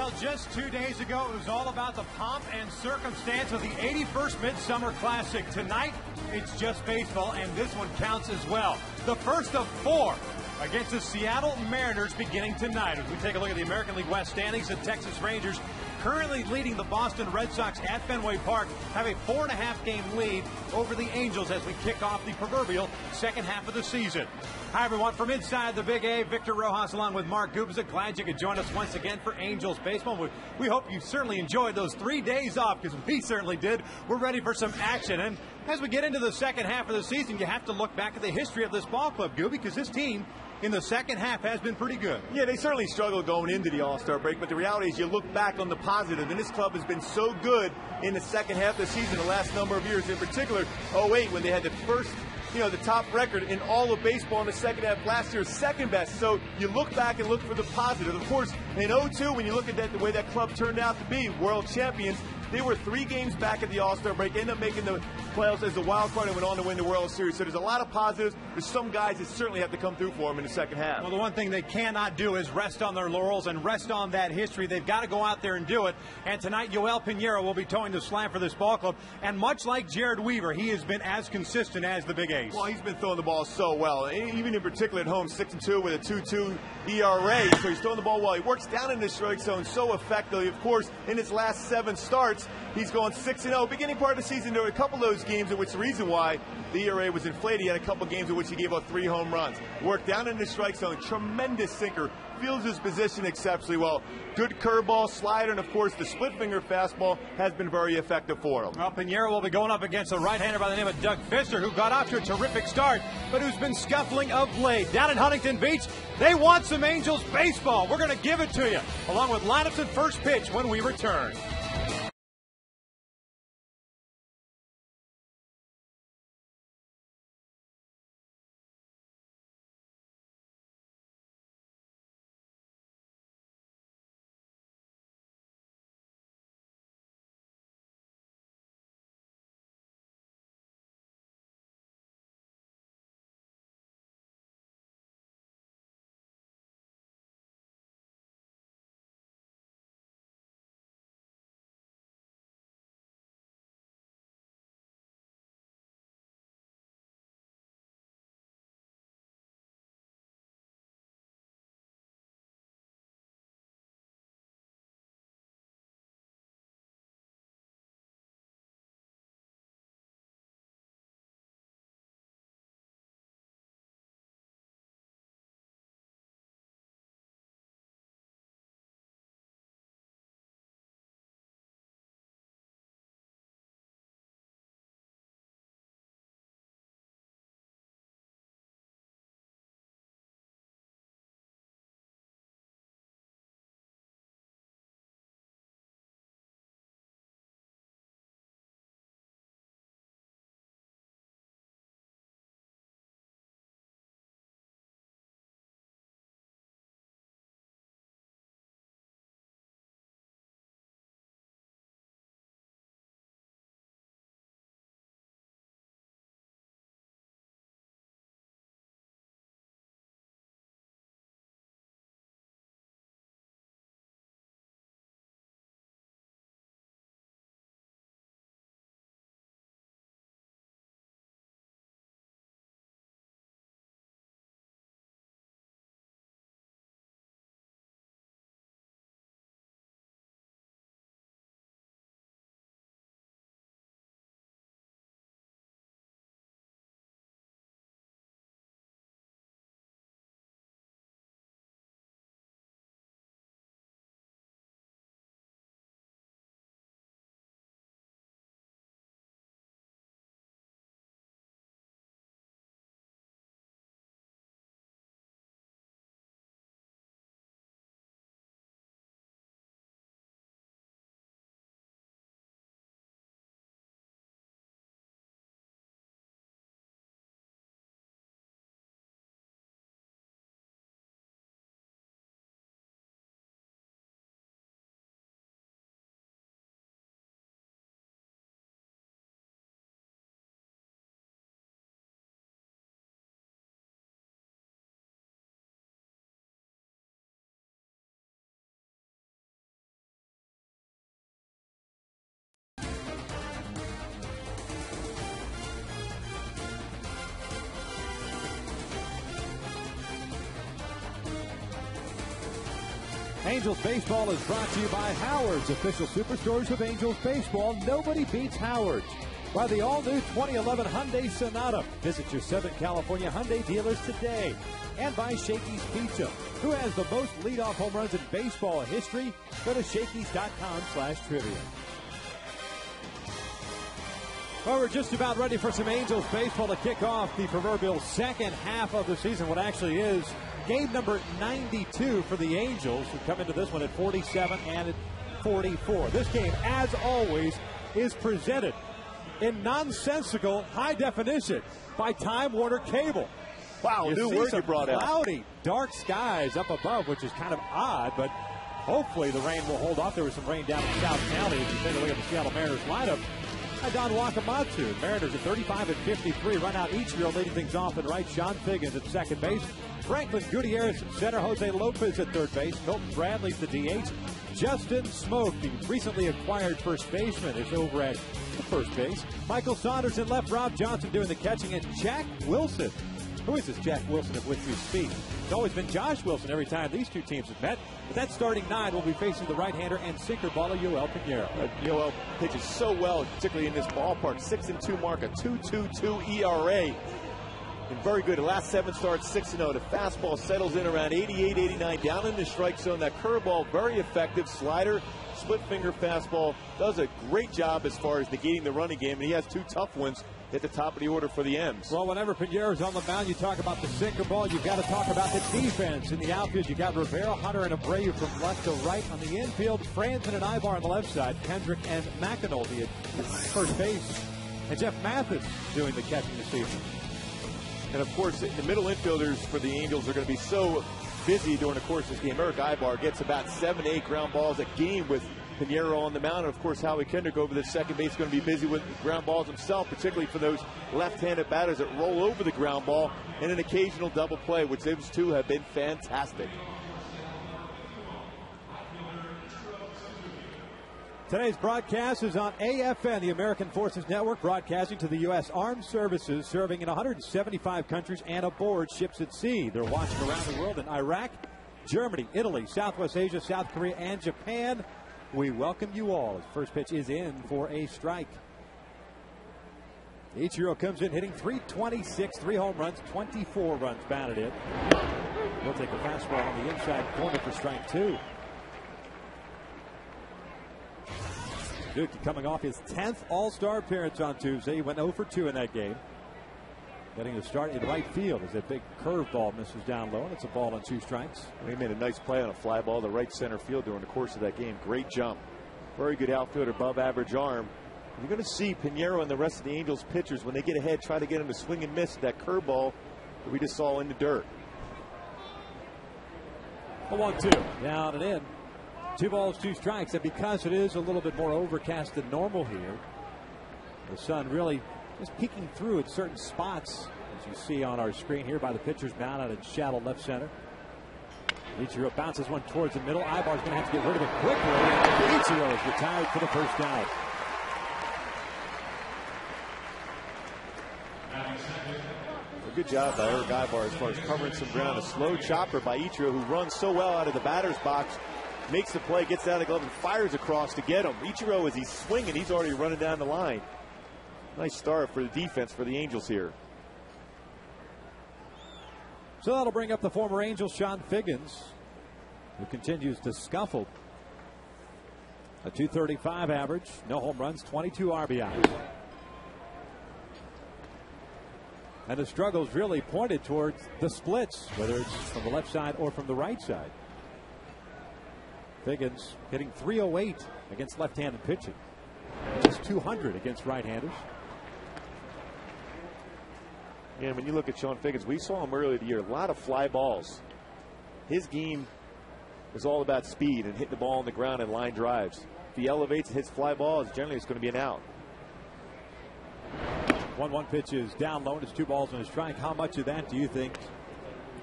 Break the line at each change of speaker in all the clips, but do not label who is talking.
Well, just 2 days ago, it was all about the pomp and circumstance of the 81st Midsummer Classic. Tonight, it's just baseball, and this one counts as well. The first of 4 against the Seattle Mariners beginning tonight. As we take a look at the American League West standings, the Texas Rangers currently leading the Boston Red Sox at Fenway Park, have a 4.5 game lead over the Angels as we kick off the proverbial second half of the season. Hi, everyone. From inside the Big A, Victor Rojas along with Mark Gubza. Glad you could join us once again for Angels Baseball. We hope you certainly enjoyed those 3 days off, because we certainly did. We're ready for some action. And as we get into the second half of the season, you have to look back at the history of this ball club, Goob, because this team in the second half has been pretty good.
Yeah, they certainly struggled going into the All-Star break, but the reality is you look back on the positive, and this club has been so good in the second half of the season, the last number of years, in particular, '08, when they had the first, the top record in all of baseball in the second half. Last year, second best. So you look back and look for the positive. Of course, in '02, when you look at that, the way that club turned out to be world champions, they were 3 games back at the All-Star break, ended up making the playoffs as a wild card and went on to win the World Series. So there's a lot of positives. There's some guys that certainly have to come through for them in the second half.
Well, the one thing they cannot do is rest on their laurels and rest on that history. They've got to go out there and do it. And tonight, Yoel Pinheiro will be towing the slam for this ball club. And much like Jared Weaver, he has been as consistent as the Big Ace.
Well, he's been throwing the ball so well. Even in particular at home, 6-2 with a 2.2 ERA. So he's throwing the ball well. He works down in the strike zone so effectively. Of course, in his last 7 starts, he's going 6-0. Beginning part of the season, there were a couple of those games in which the reason why the ERA was inflated, he had a couple of games in which he gave up 3 home runs. Worked down in the strike zone, tremendous sinker, feels his position exceptionally well. Good curveball, slider, and of course the split finger fastball has been very effective for him.
Well, Pinheiro will be going up against a right-hander by the name of Doug Fister, who got off to a terrific start, but who's been scuffling of late. Down in Huntington Beach, they want some Angels baseball. We're going to give it to you, along with lineups and first pitch when we return.
Angels Baseball is brought to you by Howard's, official superstores of Angels Baseball. Nobody beats Howard's. By the all-new 2011 Hyundai Sonata. Visit your Southern California Hyundai dealers today. And by Shakey's Pizza. Who has the most leadoff home runs in baseball history? Go to Shakey's.com/trivia. Well, we're just about ready for some Angels baseball to kick off the proverbial second half of the season. What actually is game number 92 for the Angels, who come into this one at 47 and at 44. This game, as always, is presented in nonsensical high definition by Time Warner Cable.
Wow, new word you brought out.
Cloudy, dark skies up above, which is kind of odd, but hopefully the rain will hold off. There was some rain down in South County. If you take a look at the Seattle Mariners lineup, Don Wakamatsu. Mariners at 35 and 53. Run out Ichiro leading things off at right. Sean Figgins at second base. Franklin Gutierrez at center. Jose Lopez at third base. Milton Bradley's the DH. Justin Smoke, the recently acquired first baseman, is over at the first base. Michael Saunders in left. Rob Johnson doing the catching. And Jack Wilson. Who is this Jack Wilson of which we speak? It's always been Josh Wilson every time these two teams have met. But that starting nine will be facing the right-hander and sinker baller Yoel Pinheiro.
Yoel pitches so well, particularly in this ballpark. 6-2 mark, a 2.22 ERA. And very good. The last 7 starts, 6-0. The fastball settles in around 88, 89, down in the strike zone. That curveball, very effective. Slider, split finger fastball, does a great job as far as negating the running game. And he has 2 tough ones at the top of the order for the M's.
Well, whenever Pinheiro's on the mound, you talk about the sinker ball. You've got to talk about the defense. In the outfield, you got Rivera, Hunter, and Abreu from left to right. On the infield, Franzen and Ibar on the left side. Kendrick and McAnulty at first base. And Jeff Mathis doing the catching this season.
And, of course, the middle infielders for the Angels are going to be so busy during the course of this game. Eric Ibar gets about 7 to 8 ground balls a game with Pinheiro on the mound. And, of course, Howie Kendrick over the second base is going to be busy with ground balls himself, particularly for those left-handed batters that roll over the ground ball and an occasional double play, which those two have been fantastic.
Today's broadcast is on AFN, the American Forces Network, broadcasting to the U.S. Armed Services, serving in 175 countries and aboard ships at sea. They're watching around the world in Iraq, Germany, Italy, Southwest Asia, South Korea, and Japan. We welcome you all. His first pitch is in for a strike. Ichiro comes in hitting .326, 3 home runs, 24 runs batted in. He'll take a fastball on the inside corner for strike 2. Duke coming off his 10th All-Star appearance on Tuesday. He went 0 for 2 in that game. Getting a start in right field as that big curveball misses down low, and it's a ball on 2 strikes.
He made a nice play on a fly ball to right center field during the course of that game. Great jump. Very good outfielder, above average arm. You're going to see Pinheiro and the rest of the Angels pitchers, when they get ahead, try to get him to swing and miss that curveball that we just saw in the dirt.
A 1-2. Down and in. 2 balls, 2 strikes. And because it is a little bit more overcast than normal here, the sun really just peeking through at certain spots, as you see on our screen here by the pitcher's mound out in shallow left center. Ichiro bounces one towards the middle. Ibar's going to have to get rid of it quickly. And Ichiro is retired for the first out.
A good job by Eric Ibar as far as covering some ground. A slow chopper by Ichiro, who runs so well out of the batter's box, makes the play, gets out of the glove, and fires across to get him. Ichiro, as he's swinging, he's already running down the line. Nice start for the defense for the Angels here.
So that'll bring up the former Angel, Sean Figgins, who continues to scuffle. A .235 average, no home runs, 22 RBIs. And the struggles really pointed towards the splits, whether it's from the left side or from the right side. Figgins hitting .308 against left-handed pitching, just .200 against right-handers.
And when you look at Sean Figgins, we saw him earlier in the year, a lot of fly balls. His game is all about speed and hitting the ball on the ground and line drives. If he elevates and hits fly balls, generally it's going to be an out.
1-1 pitch is down low, and it's 2 balls and a strike. How much of that do you think,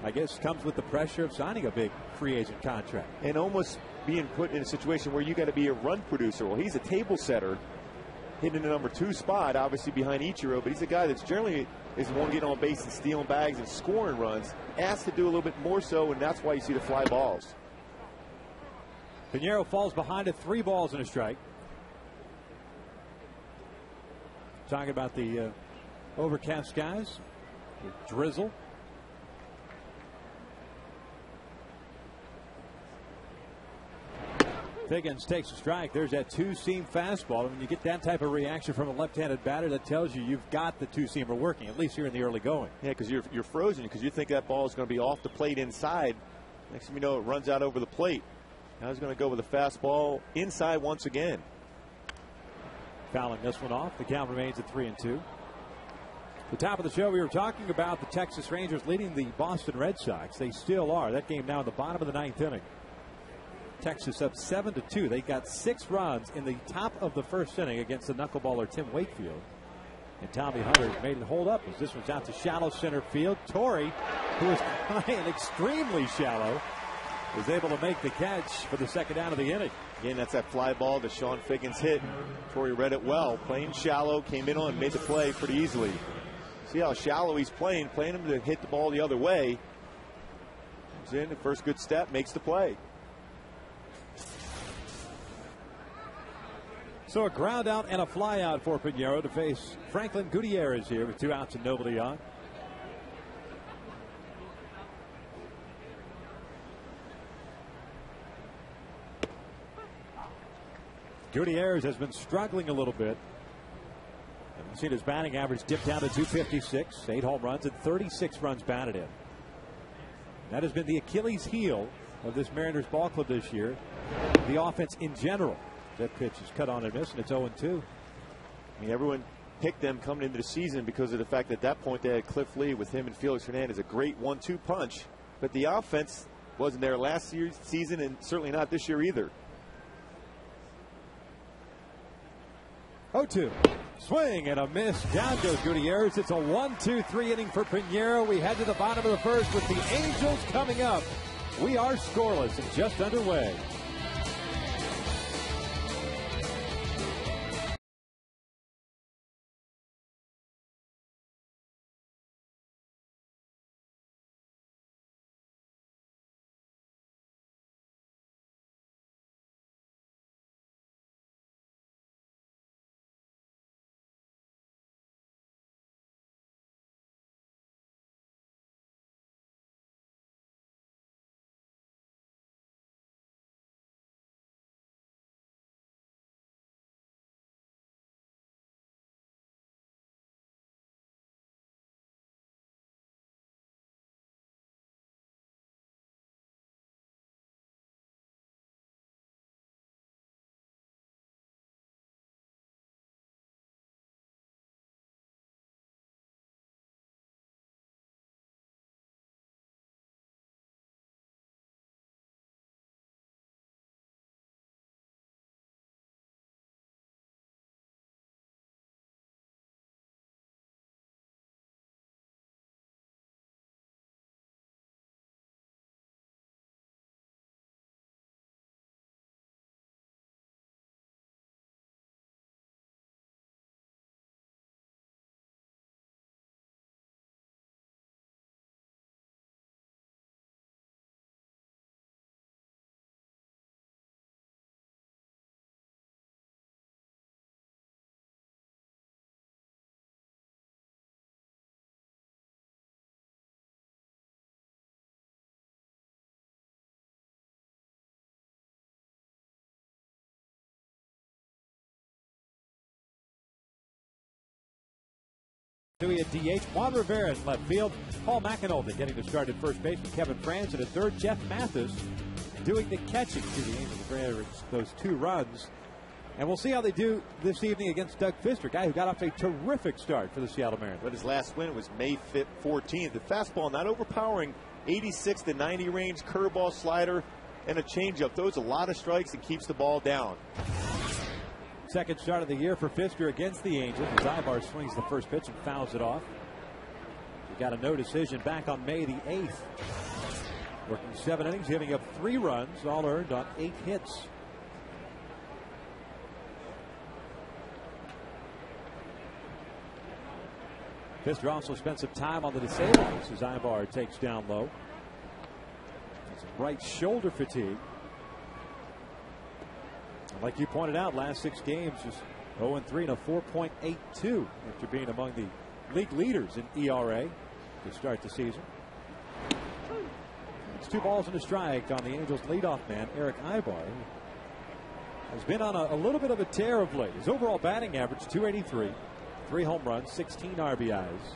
I guess, comes with the pressure of signing a big free agent contract?
And almost being put in a situation where you got to be a run producer. Well, he's a table setter, hitting the number 2 spot, obviously behind Ichiro, but he's a guy that's generally is the one getting on base and stealing bags and scoring runs. Asked to do a little bit more so, and that's why you see the fly balls.
Pinheiro falls behind it, 3 balls and a strike. Talking about the overcast skies, with drizzle. Figgins takes a strike. There's that 2-seam fastball. And when you get that type of reaction from a left-handed batter, that tells you you've got the 2-seamer working, at least here in the early going.
Yeah, because you're frozen because you think that ball is going to be off the plate inside. Next thing you know, it runs out over the plate. Now he's going to go with a fastball inside once again.
Fouling this one off. The count remains at 3-2. The top of the show, we were talking about the Texas Rangers leading the Boston Red Sox. They still are. That game now in the bottom of the 9th inning. Texas up 7-2. They got 6 runs in the top of the first inning against the knuckleballer Tim Wakefield. And Tommy Hunter made it hold up as this one's out to shallow center field. Torrey, who is playing extremely shallow, was able to make the catch for the second out of the inning.
Again, that's that fly ball that Sean Figgins hit. Torrey read it well. Playing shallow, came in on, made the play pretty easily. See how shallow he's playing him to hit the ball the other way. Comes in, the first good step, makes the play.
So a ground out and a fly out for Pinheiro to face Franklin Gutierrez here with 2 outs and nobody on. Gutierrez has been struggling a little bit. We've seen his batting average dip down to 256, 8 home runs and 36 runs batted in. That has been the Achilles heel of this Mariners ball club this year. The offense in general. That pitch is cut on and miss, and it's 0-2.
I mean, everyone picked them coming into the season because of the fact that at that point they had Cliff Lee with him and Felix Hernandez, a great 1-2 punch. But the offense wasn't there last season and certainly not this year either.
0-2. Swing and a miss. Down goes Gutierrez. It's a 1-2-3 inning for Pinheiro. We head to the bottom of the first with the Angels coming up. We are scoreless and just underway. Dewey at DH, Juan Rivera in left field, Paul McAnulty getting the start at first base with Kevin Franzen at third, Jeff Mathis doing the catching to the Angels for those 2 runs. And we'll see how they do this evening against Doug Fister, guy who got off to a terrific start for the Seattle Mariners.
But his last win was May 14th. The fastball not overpowering, 86 to 90 range, curveball, slider, and a changeup. Throws a lot of strikes and keeps the ball down.
Second start of the year for Fister against the Angels. Zybar swings the first pitch and fouls it off. He got a no decision back on May the 8th. Working 7 innings, giving up 3 runs, all earned on 8 hits. Fister also spent some time on the disabled list as Zybar takes down low. Some right shoulder fatigue. Like you pointed out, last 6 games, just 0-3 and a 4.82 after being among the league leaders in ERA to start the season. It's 2 balls and a strike on the Angels' leadoff man, Eric Ibar. Has been on a little bit of a tear of late. His overall batting average, .283, 3 home runs, 16 RBIs.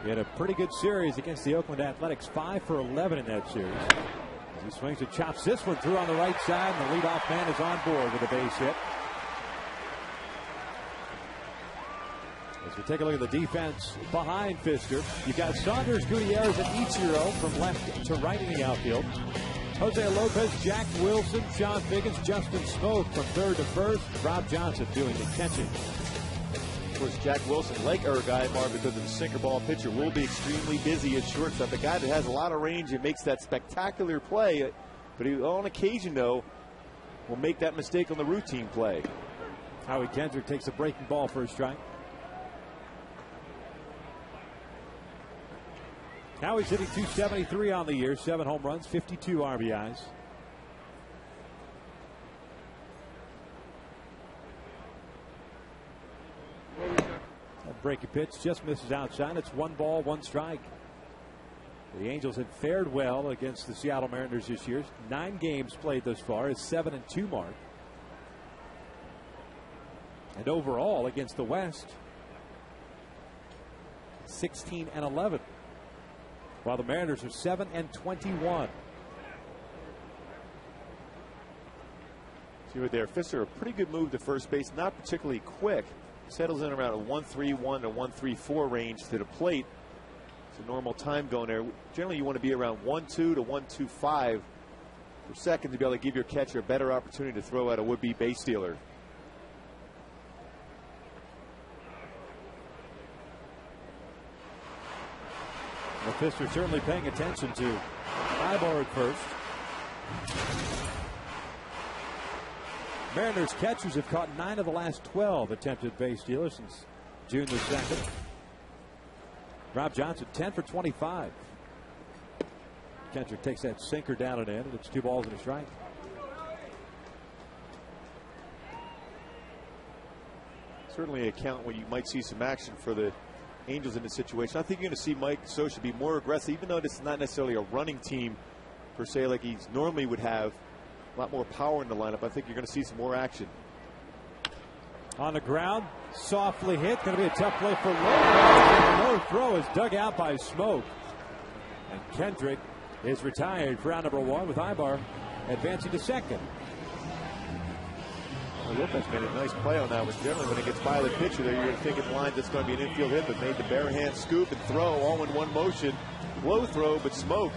He had a pretty good series against the Oakland Athletics, 5 for 11 in that series. As he swings and chops this one through on the right side, and the leadoff man is on board with a base hit. As we take a look at the defense behind Fister, you've got Saunders, Gutierrez, and Ichiro from left to right in the outfield. Jose Lopez, Jack Wilson, Sean Figgins, Justin Smoke from third to first. Rob Johnson doing the catching.
Of course, Jack Wilson, like Eric Ibar, because of the sinker ball pitcher, will be extremely busy at shortstop. The guy that has a lot of range and makes that spectacular play, but he, on occasion, though, will make that mistake on the routine play.
Howie Kendrick takes a breaking ball for a strike. Howie's hitting .273 on the year, 7 home runs, 52 RBIs. That breaking pitch just misses outside. It's 1 ball, 1 strike. The Angels have fared well against the Seattle Mariners this year. 9 games played thus far, a 7-2 mark. And overall against the West, 16-11. While the Mariners are 7-21.
See right there, Fister, a pretty good move to first base, not particularly quick. Settles in around a 1-3-1 to 1-3-4 range to the plate. It's a normal time going there. Generally, you want to be around 1-2 to 1-2-5 per second to be able to give your catcher a better opportunity to throw at a would-be base stealer.
Well, Fister certainly paying attention to Ibar at first. Mariners catchers have caught 9 of the last 12 attempted base stealers since June the 2nd. Rob Johnson 10 for 25. Kendrick takes that sinker down and in, and it's 2 balls and a strike.
Certainly a count where you might see some action for the Angels in this situation. I think you're going to see Mike Scioscia be more aggressive, even though this is not necessarily a running team per se like he normally would have. A lot more power in the lineup. I think you're going to see some more action.
On the ground, softly hit. Going to be a tough play for Lowe. Low throw is dug out by Smoke. And Kendrick is retired for round number 1 with Ibar advancing to second.
Well, Lopez made a nice play on that one. Generally, when it gets by the pitcher there, you're going to think in line it's going to be an infield hit, but made the bare hand scoop and throw all in one motion. Low throw, but Smoke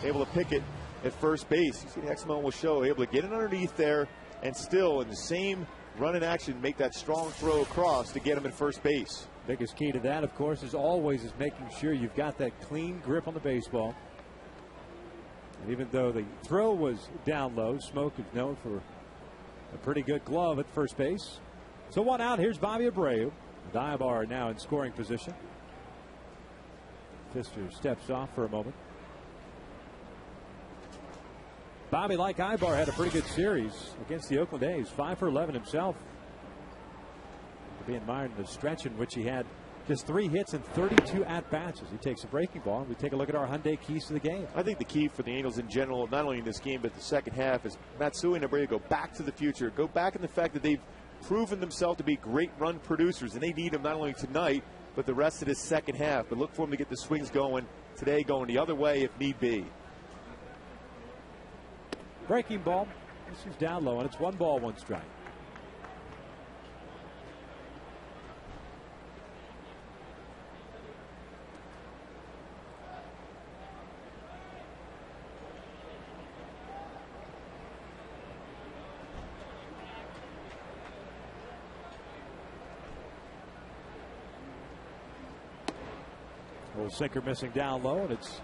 able to pick it at first base. You see the next moment will show, able to get it underneath there and still in the same run in action make that strong throw across to get him at first base.
Biggest key to that, of course, is making sure you've got that clean grip on the baseball. And even though the throw was down low, Smoke is known for a pretty good glove at first base. So 1 out. Here's Bobby Abreu. Ibar now in scoring position. Fister steps off for a moment. Bobby, like Ibar, had a pretty good series against the Oakland A's. 5 for 11 himself. Being mired in the stretch in which he had just 3 hits and 32 at-bats as he takes a breaking ball. We take a look at our Hyundai keys to the game.
I think the key for the Angels in general, not only in this game but the second half, is Matsui and Abreu go back to the future. Go back in the fact that they've proven themselves to be great run producers, and they need them not only tonight but the rest of this second half. But look for them to get the swings going today, going the other way if need be.
Breaking ball. This is down low, and it's 1 ball, 1 strike. Little sinker missing down low, and it's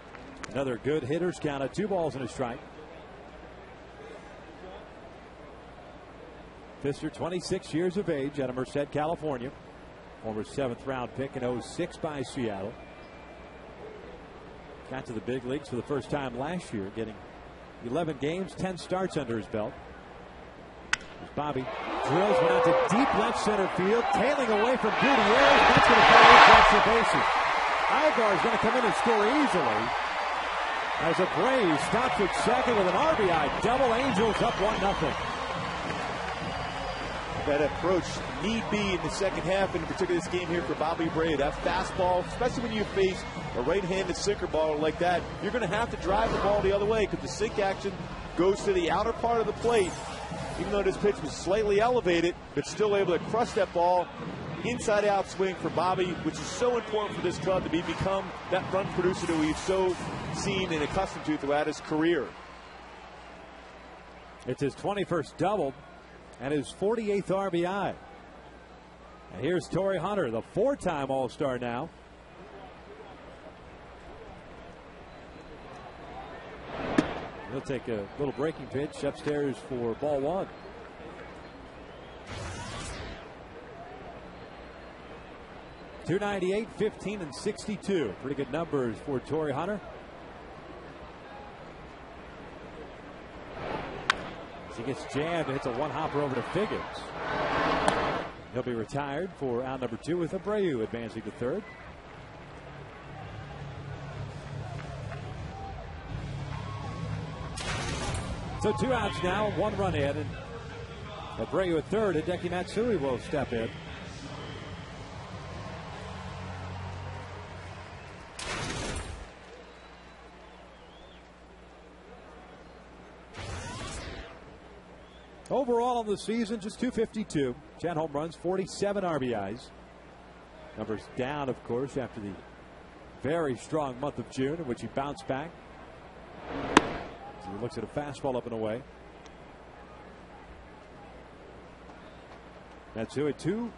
another good hitter's count at 2 balls and a strike. Fister, 26 years of age, out of Merced, California. Former 7th round pick in 06 by Seattle. Got to the big leagues for the first time last year, getting 11 games, 10 starts under his belt. Bobby drills one out to deep left center field, tailing away from Gutierrez. That's going to play off extra bases. Igar is going to come in and score easily as Abreu stops at second with an RBI double. Angels up 1-0.
That approach need be in the second half, in particular this game here for Bobby Abreu. That fastball, especially when you face a right-handed sinker ball like that, you're going to have to drive the ball the other way because the sink action goes to the outer part of the plate. Even though this pitch was slightly elevated, but still able to crush that ball. Inside-out swing for Bobby, which is so important for this club to become that run producer that we've so seen and accustomed to throughout his career.
It's his 21st double and his 48th RBI. And here's Torrey Hunter, the 4-time All-Star now. He'll take a little breaking pitch upstairs for ball one. .298, 15, and 62. Pretty good numbers for Torrey Hunter. As he gets jammed, hits a one-hopper over to Figgins. He'll be retired for out number 2 with Abreu advancing to third. So 2 outs now, 1 run in, and Abreu at third. Hideki Matsui will step in. Overall on the season, just 252. 10 home runs, 47 RBIs. Numbers down, of course, after the very strong month of June, in which he bounced back. So he looks at a fastball up and away. Matsui 2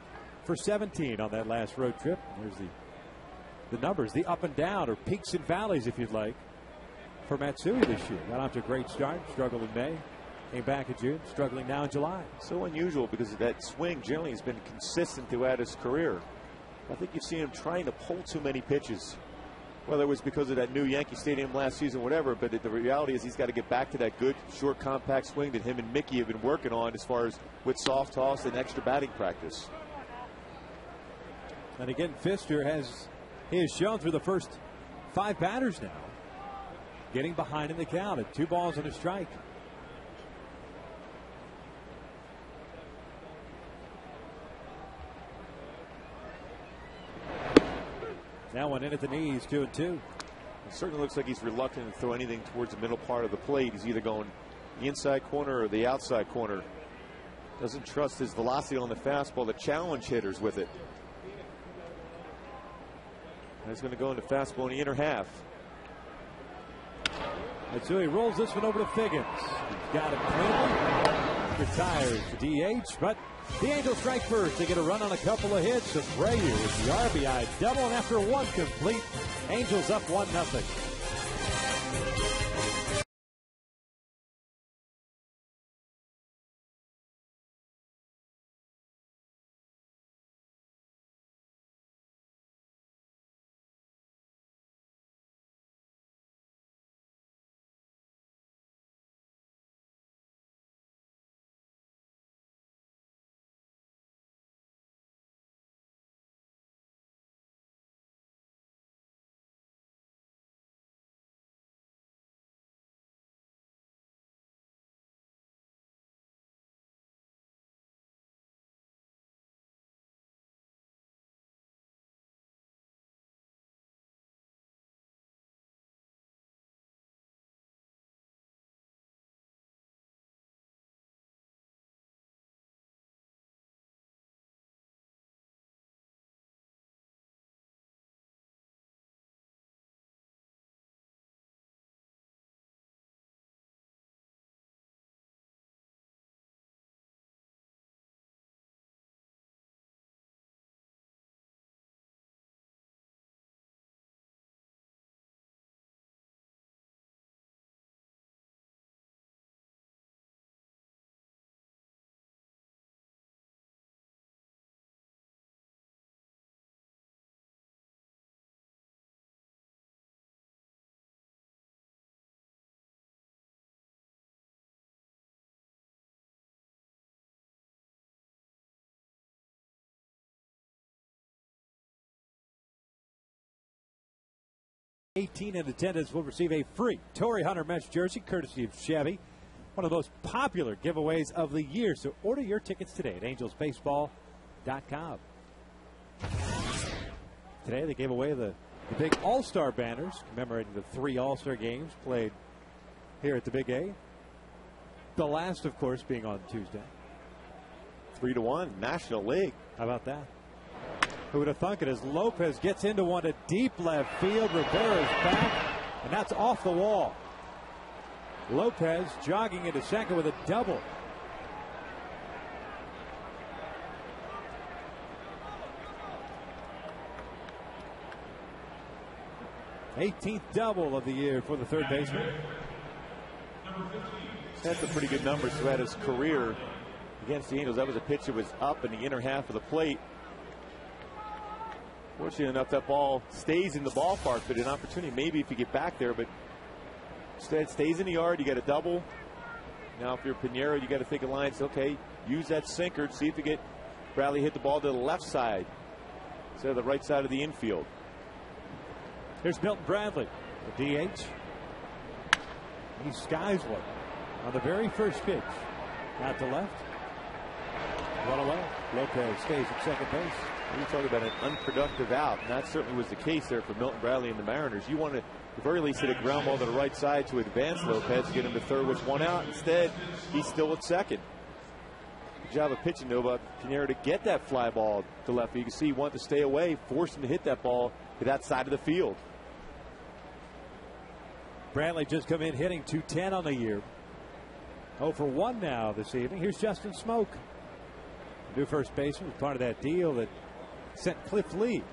for 17 on that last road trip. There's the numbers, the up and down, or peaks and valleys, if you'd like, for Matsui this year. Got off to a great start, struggled in May. Came back in June, struggling now in July.
So unusual because that swing generally has been consistent throughout his career. I think you've seen him trying to pull too many pitches. Whether it was because of that new Yankee Stadium last season, whatever, but the reality is he's got to get back to that good, short, compact swing that him and Mickey have been working on as far as with soft toss and extra batting practice.
And again, Pfister has shown through the first 5 batters now, getting behind in the count at 2 balls and a strike. Now one in at the knees, 2-2.
It certainly looks like he's reluctant to throw anything towards the middle part of the plate. He's either going the inside corner or the outside corner. Doesn't trust his velocity on the fastball to challenge hitters with it. And he's going to go into fastball in the inner half.
Matsui rolls this one over to Figgins. He's got it cleanly. Retires to DH, but the Angels strike first. They get a run on a couple of hits. Abreu with the RBI double, and after 1 complete, Angels up 1-0. 18 in attendance will receive a free Torrey Hunter mesh jersey courtesy of Chevy. One of the most popular giveaways of the year. So order your tickets today at angelsbaseball.com. Today they gave away the big All-Star banners commemorating the 3 All-Star games played here at the Big A. The last, of course, being on Tuesday.
3-1 National League.
How about that? Who would have thunk it as Lopez gets into one to deep left field. Rivera's back, and that's off the wall. Lopez jogging into second with a double. '18th double of the year for the third baseman.
That's a pretty good number throughout his career against the Angels. That was a pitch that was up in the inner half of the plate. Fortunately enough, that ball stays in the ballpark, but an opportunity maybe if you get back there, but instead stays in the yard. You got a double. Now if you're Pinheiro, you got to think of lines. Okay, use that sinker. See if you get Bradley hit the ball to the left side instead of the right side of the infield.
Here's Milton Bradley, the DH. He skies one on the very first pitch. Out to left. Run away. Lopez stays at second base.
You talk about an unproductive out, and that certainly was the case there for Milton Bradley and the Mariners. You want to, at the very least, hit a ground ball to the right side to advance Lopez, get him to third with 1 out. Instead, he's still at second. Good job of pitching, though, by Pinheiro to get that fly ball to left. You can see he wanted to stay away, forced him to hit that ball to that side of the field.
Bradley just come in hitting .210 on the year. 0 for 1 now this evening. Here's Justin Smoke. New first baseman was part of that deal that sent Cliff Lee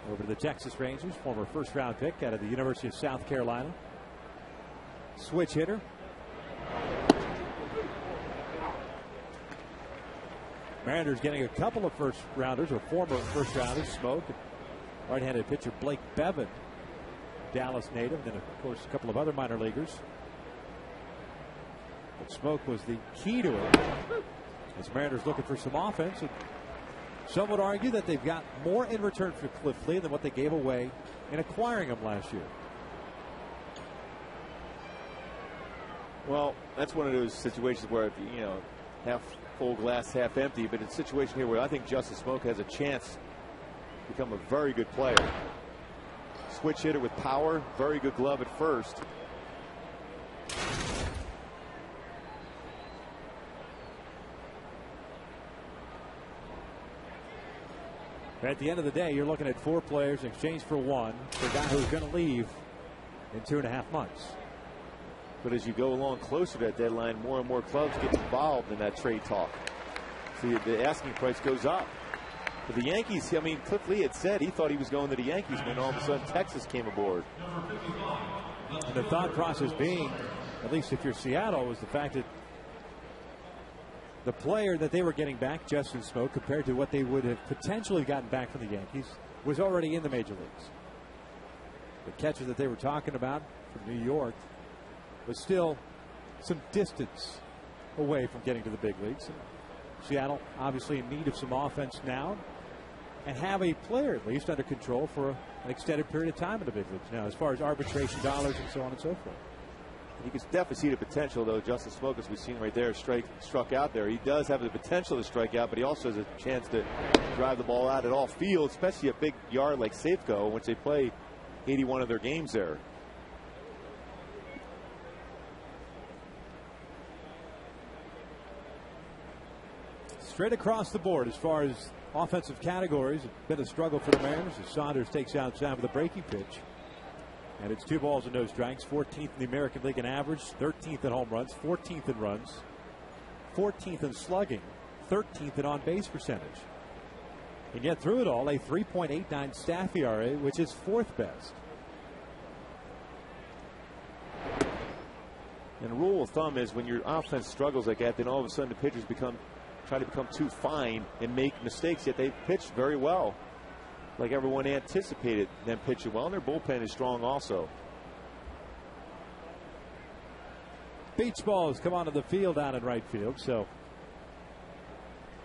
over to the Texas Rangers, former first-round pick out of the University of South Carolina. Switch hitter. Mariners getting a couple of first-rounders, or former first-rounders, Smoke. Right-handed pitcher Blake Bevan, Dallas native, then, of course, a couple of other minor leaguers. But Smoke was the key to it. As Mariners looking for some offense, and some would argue that they've got more in return for Cliff Lee than what they gave away in acquiring him last year.
Well, that's one of those situations where, you know, half full glass, half empty. But it's a situation here where I think Justin Smoke has a chance to become a very good player. Switch hitter with power, very good glove at first.
At the end of the day, you're looking at 4 players in exchange for 1 for a guy who's going to leave in 2.5 months.
But as you go along closer to that deadline, more and more clubs get involved in that trade talk. So the asking price goes up. For the Yankees, I mean, Cliff Lee had said he thought he was going to the Yankees, and then all of a sudden Texas came aboard.
And the thought process being, at least if you're Seattle, was the fact that the player that they were getting back, Justin Smoke, compared to what they would have potentially gotten back from the Yankees, was already in the major leagues. The catcher that they were talking about from New York was still some distance away from getting to the big leagues. And Seattle obviously in need of some offense now, and have a player at least under control for an extended period of time in the big leagues now, as far as arbitration dollars and so on and so forth.
You can definitely see the potential, though. Justin Smoke, as we've seen right there, struck out there. He does have the potential to strike out, but he also has a chance to drive the ball out at all fields, especially a big yard like Safeco, which they play 81 of their games there.
Straight across the board as far as offensive categories, it's been a struggle for the Mariners as Saunders takes outside with a breaking pitch. And it's 2 balls and no strikes. 14th in the American League in average, 13th in home runs, 14th in runs, 14th in slugging, 13th in on-base percentage. And yet through it all, a 3.89 staff ERA, which is 4th best.
And the rule of thumb is when your offense struggles like that, then all of a sudden the pitchers try to become too fine and make mistakes, yet they pitched very well. Like everyone anticipated them pitching well, and their bullpen is strong also.
Beach balls come onto the field out in right field, so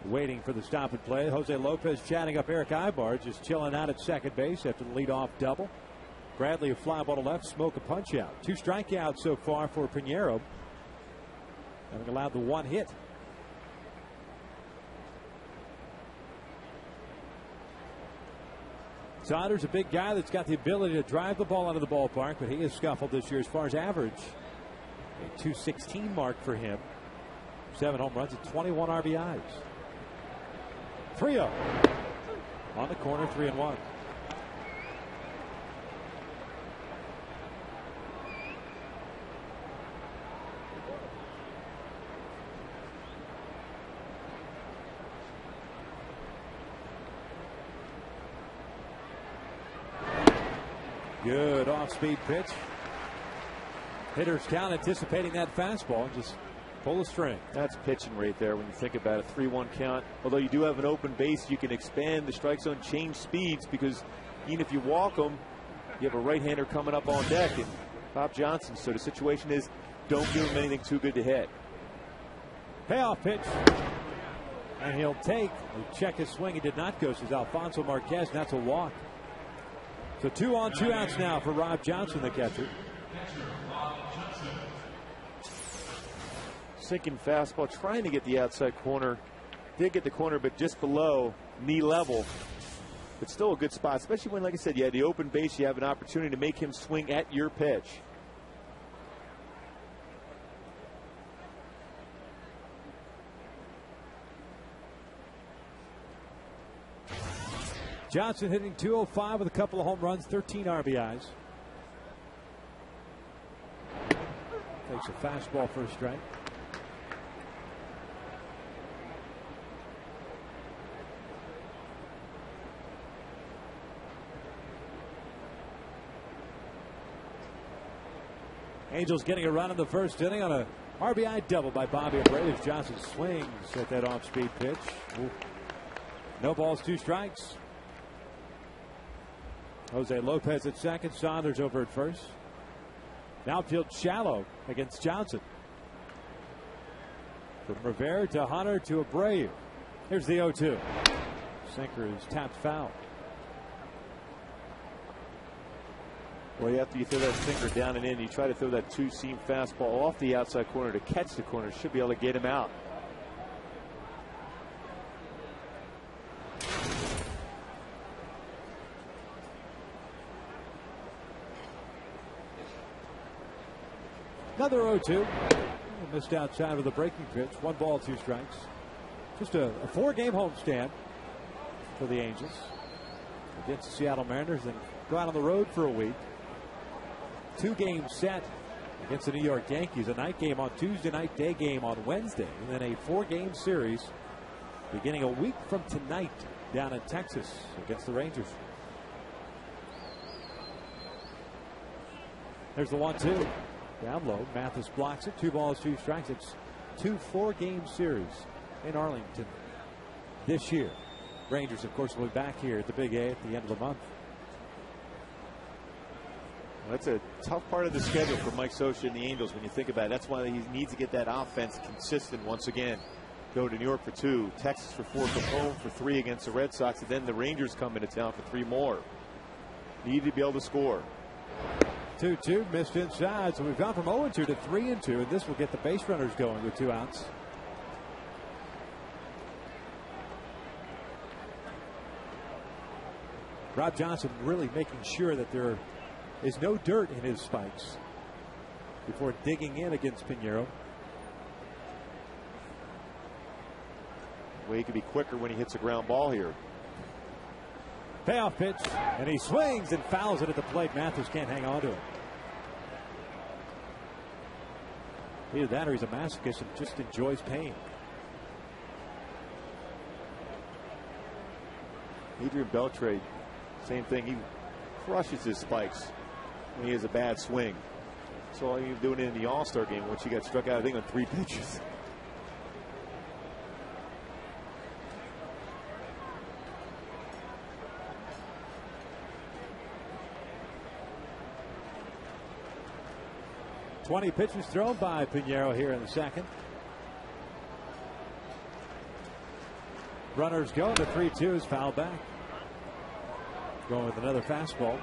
waiting for the stop and play. Jose Lopez chatting up Eric Ibar, just chilling out at second base after the leadoff double. Bradley a fly ball to left, Smoke a punch out. 2 strikeouts so far for Pinheiro, having allowed the 1 hit. Saunders, a big guy that's got the ability to drive the ball out of the ballpark, but he has scuffled this year as far as average. A 216 mark for him. 7 home runs and 21 RBIs. 3-0 on the corner, 3-1. Good off-speed pitch. Hitter's count anticipating that fastball and just pull the string.
That's pitching right there when you think about it. 3-1 count. Although you do have an open base, you can expand the strike zone, change speeds, because even if you walk them, you have a right-hander coming up on deck, and Bob Johnson. So the situation is, don't give him anything too good to hit.
Payoff pitch. And he'll take. Check his swing. He did not go. Says Alfonso Marquez, and that's a walk. So 2 on, 2 outs now for Rob Johnson, the catcher.
Sinking fastball, trying to get the outside corner. Did get the corner, but just below knee level. But still a good spot, especially when, like I said, you had the open base. You have an opportunity to make him swing at your pitch.
Johnson hitting .205 with a couple of home runs, 13 RBIs. Takes a fastball for a strike. Angels getting a run in the first inning on a RBI double by Bobby Abreu. Johnson swings at that off-speed pitch. Ooh. No balls, 2 strikes. Jose Lopez at second, Saunders over at first. Outfield shallow against Johnson. From Rivera to Hunter to Abreu. Here's the 0-2. Sinker is tapped foul.
Well, after you throw that sinker down and in, you try to throw that 2-seam fastball off the outside corner to catch the corner. Should be able to get him out.
Another 0-2. Missed outside with a breaking pitch. 1 ball, 2 strikes. Just a 4-game homestand for the Angels against the Seattle Mariners, and go out on the road for a week. 2-game set against the New York Yankees. A night game on Tuesday night, day game on Wednesday, and then a 4-game series beginning a week from tonight down in Texas against the Rangers. There's the 1-2. Down low, Mathis blocks it. 2 balls, 2 strikes. It's 2 4-game series in Arlington this year. Rangers, of course, will be back here at the Big A at the end of the month.
Well, that's a tough part of the schedule for Mike Scioscia and the Angels when you think about it. That's why he needs to get that offense consistent once again. Go to New York for 2, Texas for 4, come home for 3 against the Red Sox, and then the Rangers come into town for 3 more. Need to be able to score.
2-2, missed inside, so we've gone from 0-2 to 3-2, and this will get the base runners going with 2 outs. Rob Johnson really making sure that there is no dirt in his spikes before digging in against Pinheiro.
Well, he could be quicker when he hits a ground ball here.
Payoff pitch, and he swings and fouls it at the plate. Mathis can't hang on to it. Either that or he's a masochist and just enjoys pain.
Adrian Beltre, same thing. He crushes his spikes when he has a bad swing. So all he was doing it in the All-Star game, which he got struck out, I think, on 3 pitches.
.20 pitches thrown by Pinheiro here in the second. Runners go. The 3-2 is fouled back. Going with another fastball.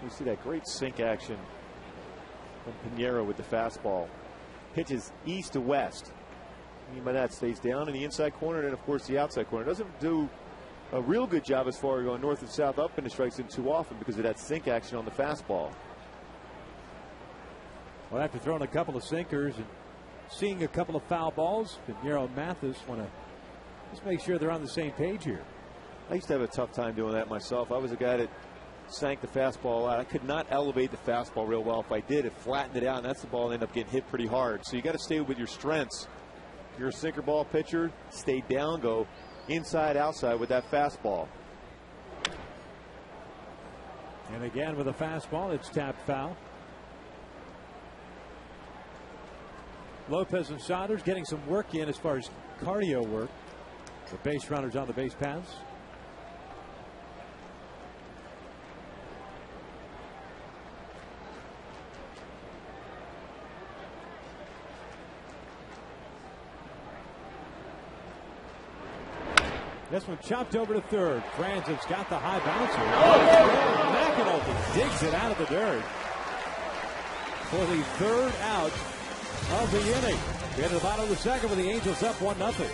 We see that great sink action from Pinheiro with the fastball. Pitches east to west. I mean by that, stays down in the inside corner and, of course, the outside corner. Doesn't do a real good job as far as going north and south up into strikes in too often because of that sink action on the fastball.
Well, after throwing a couple of sinkers and seeing a couple of foul balls, Pinheiro and Mathis want to just make sure they're on the same page here.
I used to have a tough time doing that myself. I was a guy that sank the fastball out. I could not elevate the fastball real well. If I did, it flattened it out, and that's the ball that ended up getting hit pretty hard. So you got to stay with your strengths. If you're a sinker ball pitcher, stay down, go inside, outside with that fastball.
And again with a fastball, it's tapped foul. Lopez and Saunders getting some work in as far as cardio work. The base runners on the base paths. This one chopped over to third. Franzen's got the high bouncer. McAnulty digs it out of the dirt for the third out of the inning. We get to the bottom of the second with the Angels up 1-0.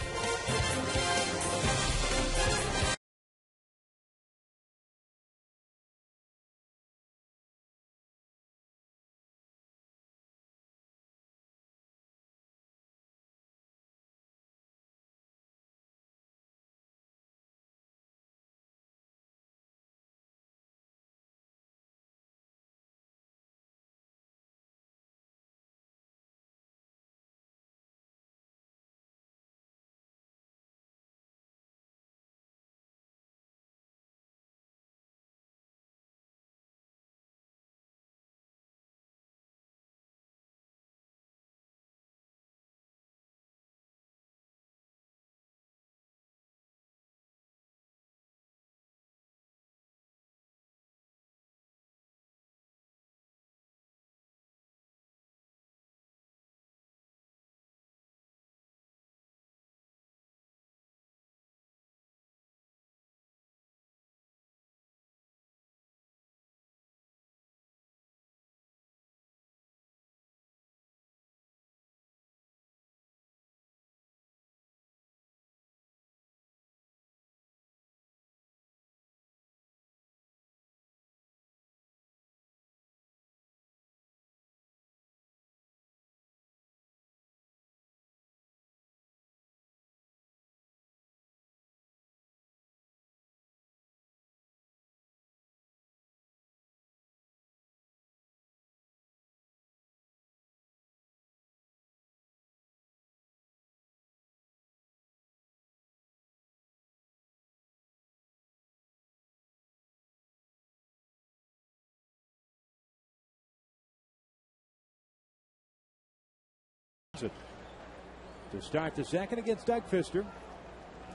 To start the second against Doug Fister.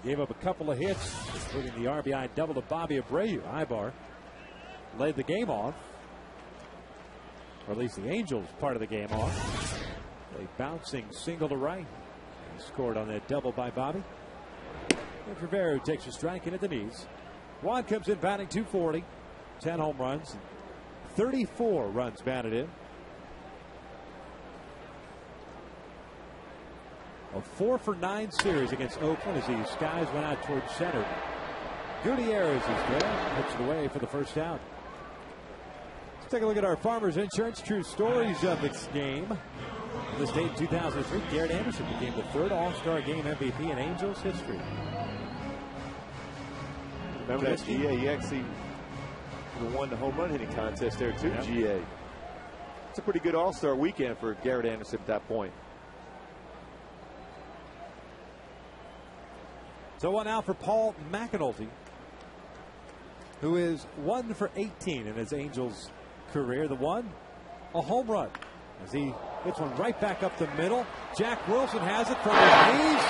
Gave up a couple of hits, including the RBI double to Bobby Abreu. Ibar laid the game off, or at least the Angels part of the game off. A bouncing single to right. He scored on that double by Bobby. And Rivera takes a strike in at the knees. Juan comes in batting .240, 10 home runs, 34 runs batted in. A 4-for-9 series against Oakland as these skies went out towards center. Gutierrez is there, puts it away for the first out. Let's take a look at our Farmers Insurance True Stories of this game. This date in 2003, Garrett Anderson became the third All-Star Game MVP in Angels history.
Remember that GA? He actually won the home run hitting contest there too, GA. It's a pretty good All-Star weekend for Garrett Anderson at that point.
So one out for Paul McAnulty, who is 1 for 18 in his Angels career. The one, a home run, as he hits one right back up the middle. Jack Wilson has it from his knees.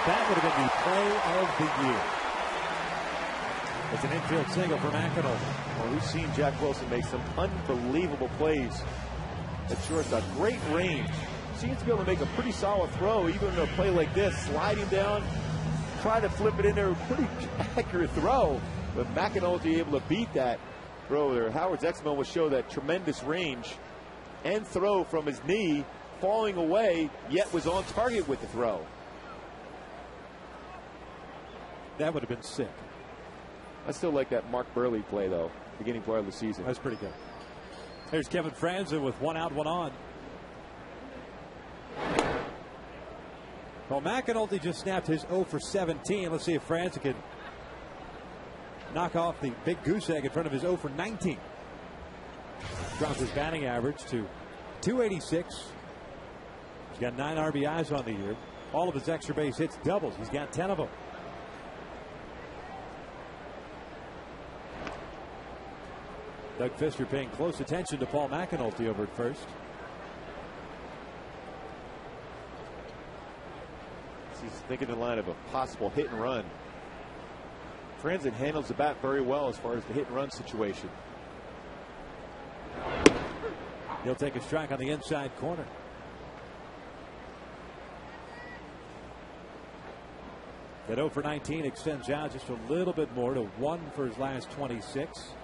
That would have been the play of the year. It's an infield single for McAnulty.
Well, we've seen Jack Wilson make some unbelievable plays at shortstop. Great range. Seems to be able to make a pretty solid throw, even in a play like this. Sliding down, trying to flip it in there. Pretty accurate throw. But McAnulty able to beat that throw there. Howard's Exmo will show that tremendous range and throw from his knee, falling away, yet was on target with the throw.
That would have been sick.
I still like that Mark Burley play, though, beginning part of the season.
That's pretty good. There's Kevin Franzen with 1 out, 1 on. Well, McAnulty just snapped his 0 for 17. Let's see if Franzen can knock off the big goose egg in front of his 0 for 19. Drops his batting average to 286. He's got 9 RBIs on the year. All of his extra base hits doubles. He's got 10 of them. Doug Fister paying close attention to Paul McAnulty over at first.
He's thinking in line of a possible hit and run. Franzen handles the bat very well as far as the hit and run situation.
He'll take a strike on the inside corner. That 0 for 19 extends out just a little bit more to 1 for his last 26.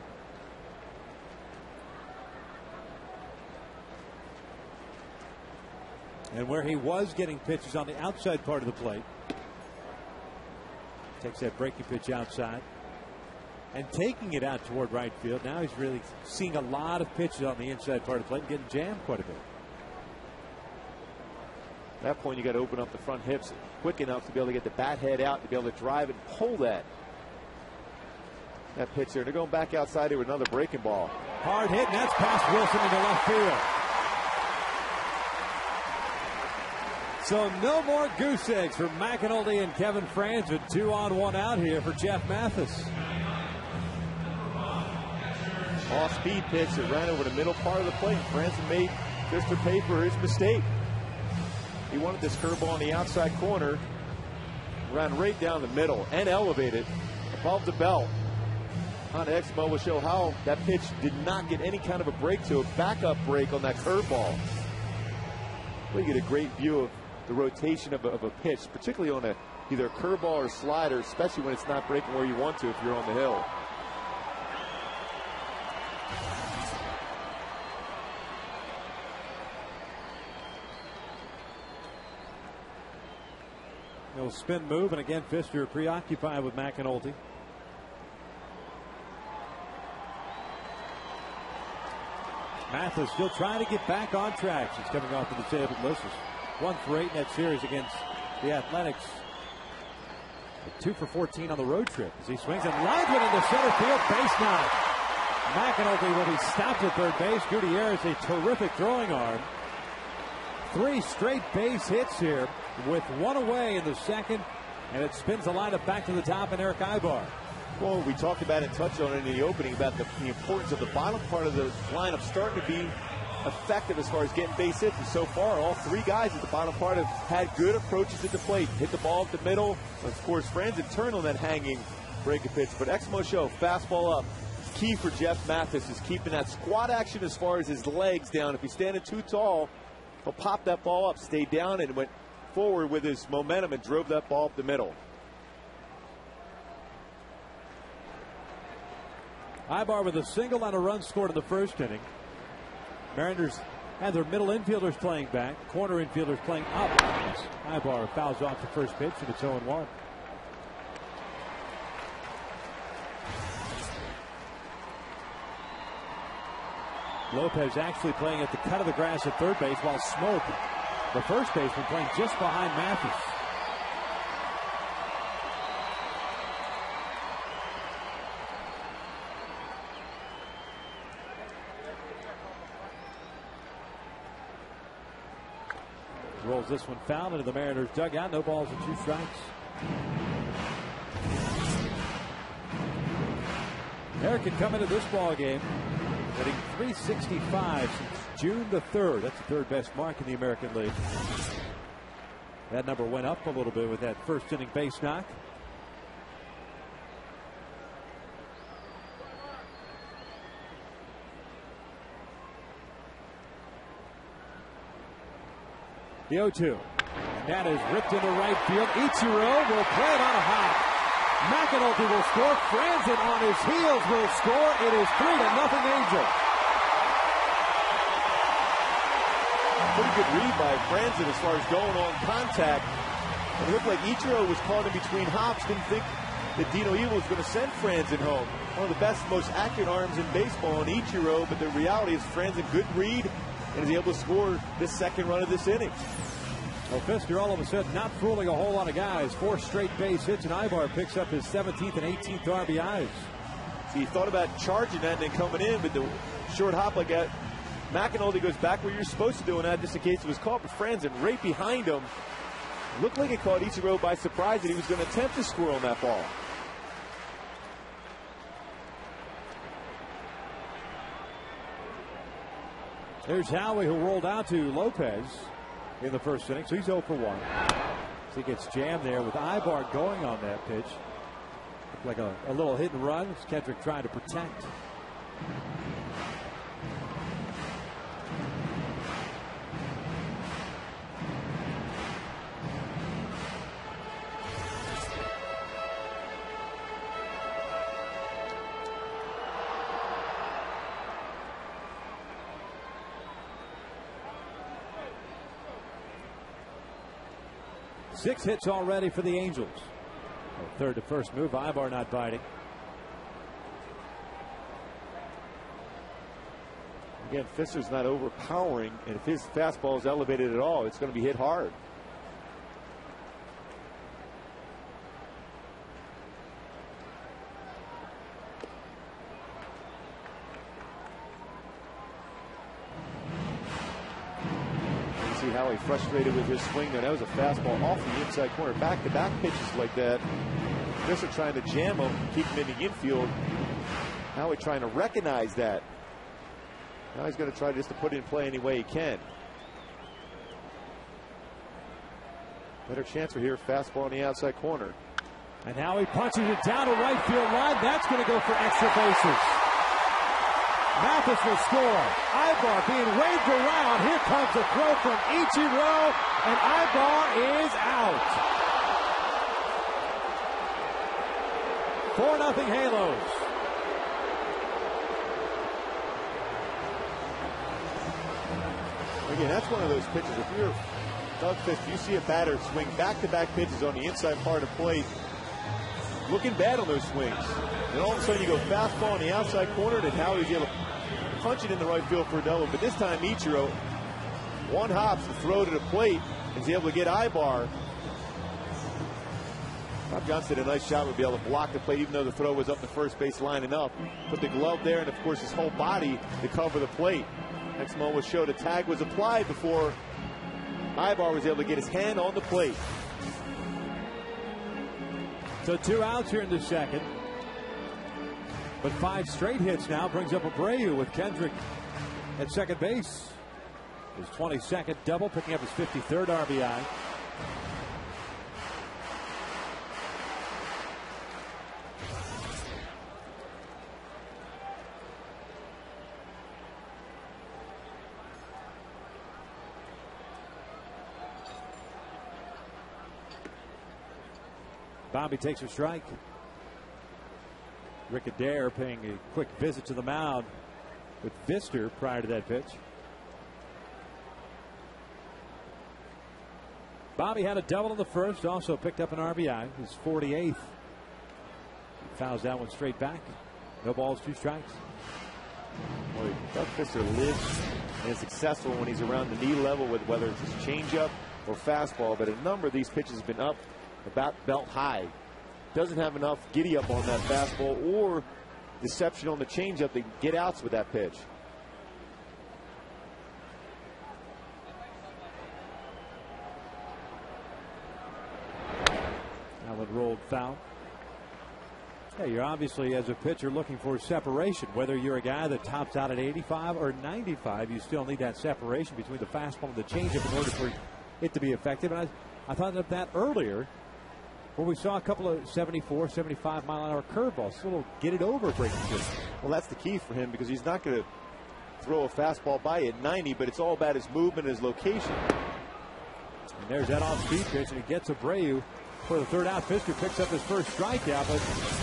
And where he was getting pitches on the outside part of the plate, takes that breaking pitch outside and taking it out toward right field. Now he's really seeing a lot of pitches on the inside part of the plate and getting jammed quite a bit.
At that point, you got to open up the front hips quick enough to be able to get the bat head out, to be able to drive and pull that pitch there. They're going back outside here with another breaking ball.
Hard hit, and that's past Wilson into left field. So no more goose eggs for McAnulty and Kevin Franzen. 2 on, 1 out here for Jeff Mathis.
Off-speed pitch that ran over the middle part of the plate. Franzen made Fister pay for his mistake. He wanted this curveball on the outside corner. Ran right down the middle and elevated above the belt. On Exmo will show how that pitch did not get any kind of a break to a backup break on that curveball. Well, you get a great view of the rotation of a pitch, particularly on either a curveball or slider, especially when it's not breaking where you want to if you're on the hill.
No spin move, and again Fister preoccupied with McAnulty. Mathis still trying to get back on track. He's coming off the disabled list. 1 for 8 in that series against the Athletics. 2 for 14 on the road trip as he swings and lines it into center field. Base knock. McAnulty will be stopped at third base. Gutierrez, a terrific throwing arm. 3 straight base hits here with 1 away in the second, and it spins the lineup back to the top and Eric Ibar.
Well, we talked about it, touched on it in the opening about the importance of the bottom part of the lineup starting to be effective as far as getting base hits. And so far, all 3 guys at the bottom part have had good approaches at the plate. Hit the ball at the middle. Of course, Franzen turned on that hanging breaking pitch. But Exmo show, fastball up. Key for Jeff Mathis is keeping that squat action as far as his legs down. If he's standing too tall, he'll pop that ball up, stay down, and went forward with his momentum and drove that ball up the middle.
Ibar with a single on a run scored in the first inning. Mariners had their middle infielders playing back, corner infielders playing up. Ibar fouls off the first pitch, and it's 0-1. Lopez actually playing at the cut of the grass at third base, while Smoke, the first baseman, playing just behind Mathis. Rolls this one foul into the Mariners dugout. No balls and 2 strikes. Eric had come into this ball game hitting .365 since June the 3rd. That's the 3rd best mark in the American League. That number went up a little bit with that first inning base knock. The 0-2. And that is ripped into right field. Ichiro will play it on a hop. McAnulty will score. Franzen on his heels will score. It is 3-0 Angels.
Pretty good read by Franzen as far as going on contact. It looked like Ichiro was caught in between hops. Didn't think that Dino Evil was going to send Franzen home. One of the best, most accurate arms in baseball in Ichiro, but the reality is Franzen good read and is able to score this second run of this inning.
Well, Fister all of a sudden not fooling a whole lot of guys. 4 straight base hits, and Ibar picks up his 17th and 18th RBIs.
See, he thought about charging that and then coming in, but the short hop like that, McAnulty goes back where you're supposed to do, and that just in case it was caught, but Franzen right behind him. Looked like it caught Ichiro by surprise that he was going to attempt to score on that ball.
There's Howie, who rolled out to Lopez in the first inning, so he's 0 for 1. So he gets jammed there with Ibar going on that pitch. Looked like a little hit and run. It's Kendrick trying to protect. Six hits already for the Angels. Third to first move. Ibar not biting.
Again, Fister's not overpowering, and if his fastball is elevated at all, it's going to be hit hard. Howie frustrated with his swing there. That was a fastball off the inside corner. Back-to-back pitches like that. Fister trying to jam him, keep him in the infield. Howie trying to recognize that. Now he's going to try just to put it in play any way he can. Better chance for here. Fastball on the outside corner.
And Howie punches it down to right field line. That's going to go for extra bases. Mathis will score. Ibar being waved around. Here comes a throw from Ichiro, and Ibar is out. 4-0 Halos.
Again, that's one of those pitches. If you're Doug Fister, you see a batter swing back-to-back pitches on the inside part of the plate, looking bad on those swings. And all of a sudden you go fastball on the outside corner, and Howie's able to punch it in the right field for a double. But this time Ichiro, one hops to throw to the plate, and is able to get Ibar. Bob Johnson did a nice shot, would be able to block the plate even though the throw was up the first base line enough. Put the glove there, and of course his whole body to cover the plate. Next moment was showed a tag was applied before Ibar was able to get his hand on the plate.
So 2 outs here in the second. But 5 straight hits now brings up Abreu with Kendrick at second base. His 22nd double, picking up his 53rd RBI. Bobby takes a strike. Rick Adair paying a quick visit to the mound with Fister prior to that pitch. Bobby had a double in the first, also picked up an RBI, his 48th. He fouls that one straight back. No balls, 2 strikes.
Boy, Doug Fister lives and is successful when he's around the knee level with whether it's his changeup or fastball, but a number of these pitches have been up about belt high. Doesn't have enough giddy up on that fastball or deception on the changeup to get outs with that pitch.
Allen rolled foul. Yeah, you're obviously, as a pitcher, looking for separation. Whether you're a guy that tops out at 85 or 95, you still need that separation between the fastball and the changeup in order for it to be effective. And I thought of that earlier, where we saw a couple of 74, 75 mile an hour curveballs. So we'll get it over breaking distance.
Well, that's the key for him because he's not going to throw a fastball by at 90, but it's all about his movement, his location.
And there's that off-speed pitch, and it gets Abreu For the third out, Fisker picks up his first strikeout, but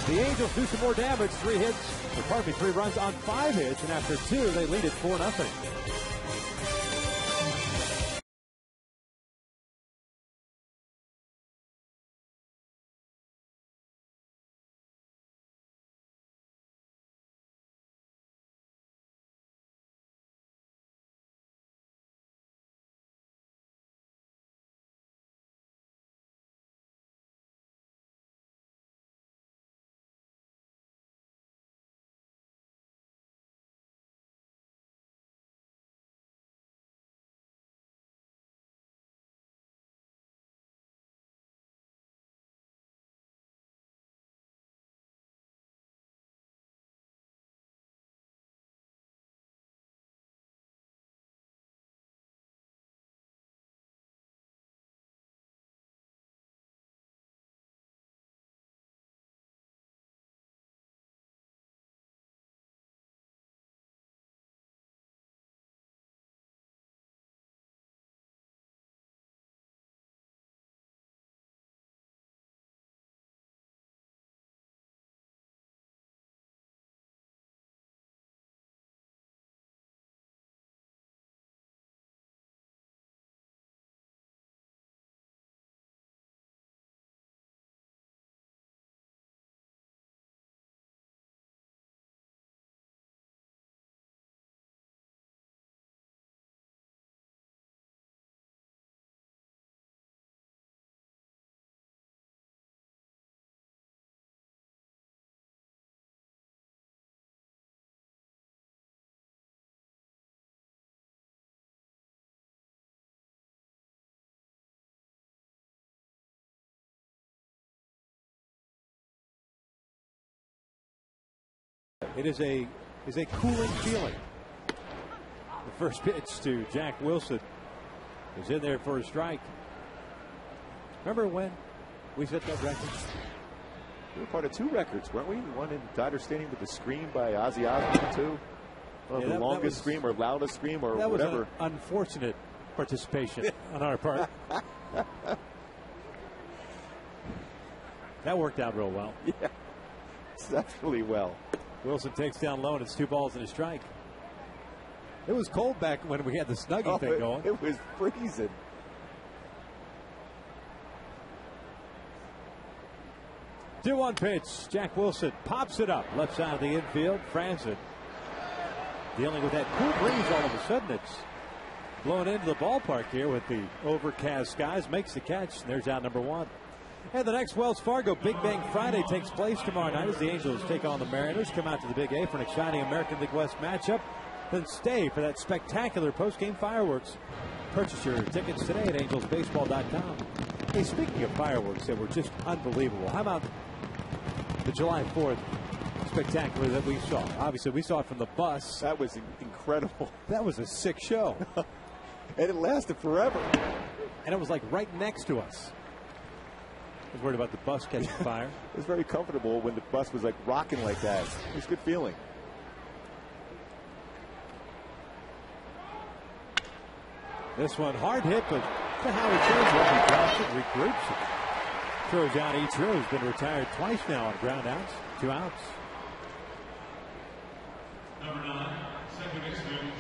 the Angels do some more damage. 3 runs on 5 hits, and after 2, they lead it 4-0. It is a cooling feeling. The first pitch to Jack Wilson is in there for a strike. Remember when we set that record?
We were part of 2 records, weren't we? One in Dodger Stadium with the scream by Ozzy Osbourne, too. The longest scream or loudest scream or
that
whatever.
Was an unfortunate participation on our part. That worked out real well.
Yeah, exceptionally well.
Wilson takes down low, and it's 2 balls and a strike. It was cold back when we had the snugging thing going.
It was freezing.
Two one pitch. Jack Wilson pops it up. Left side of the infield. Franzen dealing with that cool breeze all of a sudden. It's blown into the ballpark here with the overcast skies. Makes the catch, and there's out number 1. And the next Wells Fargo Big Bang Friday takes place tomorrow night as the Angels take on the Mariners. Come out to the Big A for an exciting American League West matchup. Then stay for that spectacular post-game fireworks. Purchase your tickets today at angelsbaseball.com. Hey, speaking of fireworks that were just unbelievable, how about the July 4th spectacular that we saw? Obviously, we saw it from the bus.
That was incredible.
That was a sick show.
And it lasted forever.
And it was like right next to us. I was worried about the bus catching fire.
It was very comfortable when the bus was like rocking like that. It was a good feeling.
This one hard hit, but to Howard Chase, he drops it, regroups it. Throws out Ichiro, who's been retired twice now on ground outs. 2 outs.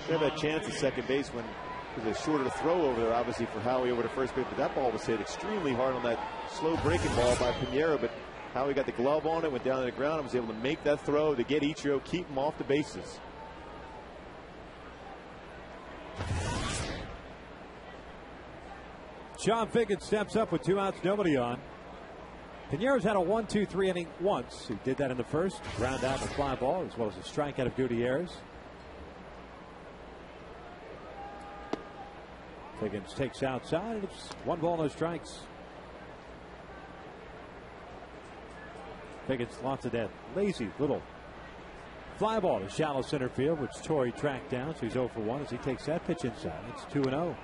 They had a chance at second base when it was a shorter throw over there, obviously, for Howie over to first base. But that ball was hit extremely hard on that slow breaking ball by Pinheiro. But Howie got the glove on it, went down to the ground, and was able to make that throw to get Ichiro, keep him off the bases.
Sean Figgins steps up with 2 outs, nobody on. Pinheiro's had a 1-2-3 inning once. He did that in the first. Ground out and a fly ball, as well as a strikeout of Gutierrez. Figgins takes outside, and it's 1 ball, no strikes. Figgins launches that lazy little fly ball to shallow center field, which Torrey tracked down, so he's 0 for 1 as he takes that pitch inside. It's 2-0.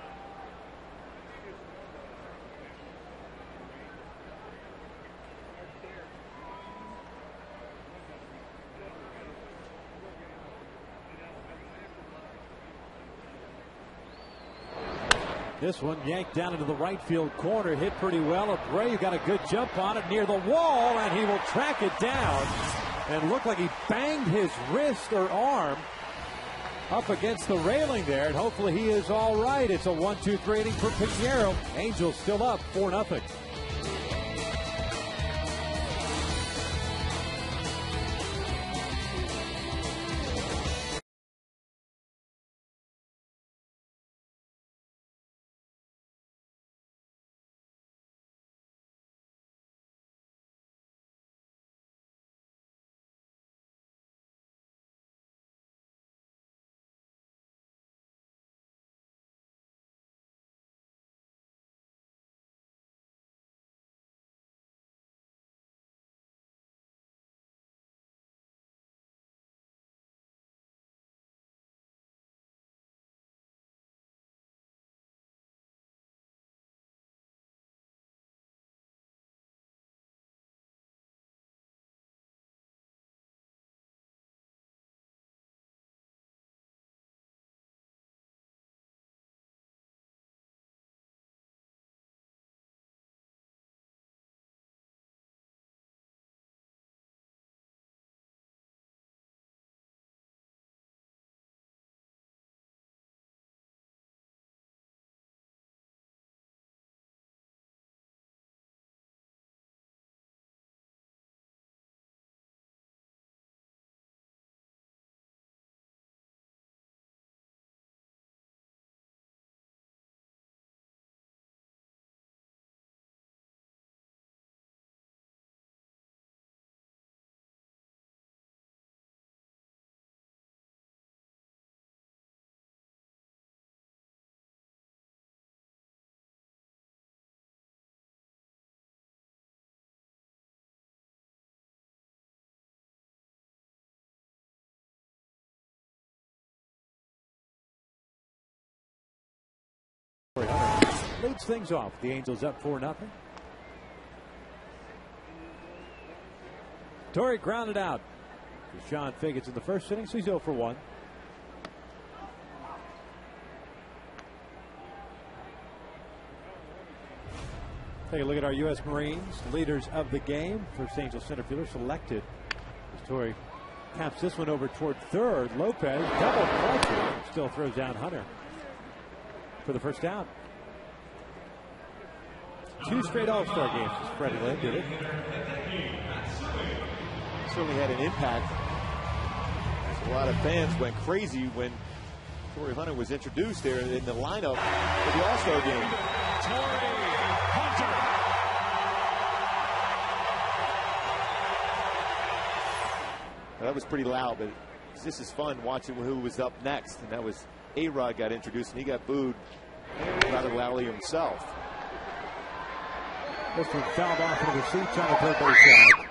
This one yanked down into the right field corner, hit pretty well. Abreu got a good jump on it near the wall, and he will track it down. And looked like he banged his wrist or arm up against the railing there, and hopefully he is all right. It's a 1-2-3 inning for Pinheiro. Angels still up 4-0. Leads things off. The Angels up 4-0. Torrey grounded out. Sean Figgins in the first inning, so he's 0 for 1. Take a look at our U.S. Marines, leaders of the game. First Angel center fielder selected as Torrey caps this one over toward third. Lopez double clutches, still throws down Hunter for the first out. 2 straight All-Star games as Freddie Lynn did it.
Certainly had an impact. A lot of fans went crazy when Torrey Hunter was introduced there in the lineup for the All-Star game.
Torrey Hunter.
That was pretty loud, but this is fun watching who was up next, and that was A-Rod got introduced, and he got booed rather loudly himself.
This one fouled off into the seats on the third base side.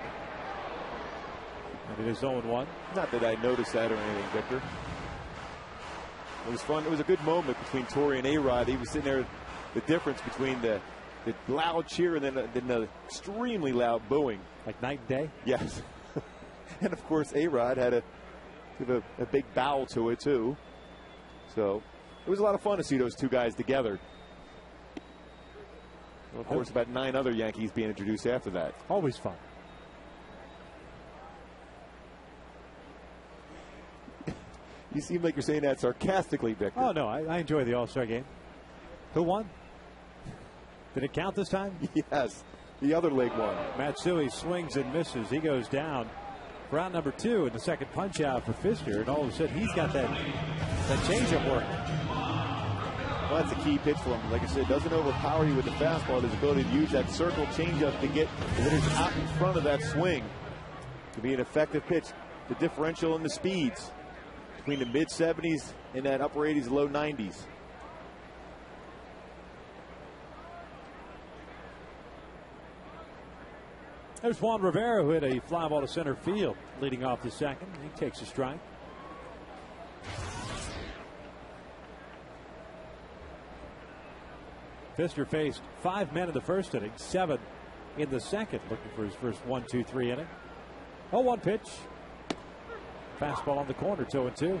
And it is 0-1.
Not that I noticed that or anything, Victor. It was fun. It was a good moment between Torrey and A-Rod. He was sitting there. The difference between the loud cheer and then the extremely loud booing.
Like night and day?
Yes. And of course, A-Rod had a big bow to it too. So it was a lot of fun to see those two guys together. Well, of course, about 9 other Yankees being introduced after that.
Always fun.
You seem like you're saying that sarcastically, Victor.
Oh, no, I enjoy the All-Star game. Who won? Did it count this time?
Yes, the other leg won.
Matsui swings and misses. He goes down for out number 2 in the second punch out for Fister, and all of a sudden he's got that changeup working.
Well, that's a key pitch for him. Like I said, it doesn't overpower you with the fastball. His ability to use that circle changeup to get the hitters out in front of that swing to be an effective pitch. The differential in the speeds between the mid-70s and that upper 80s, low 90s.
There's Juan Rivera, who hit a fly ball to center field leading off the second. He takes a strike. Fister faced 5 men in the first inning, 7 in the second, looking for his first 1-2-3 inning. 0-1 pitch. Fastball on the corner, 2-2.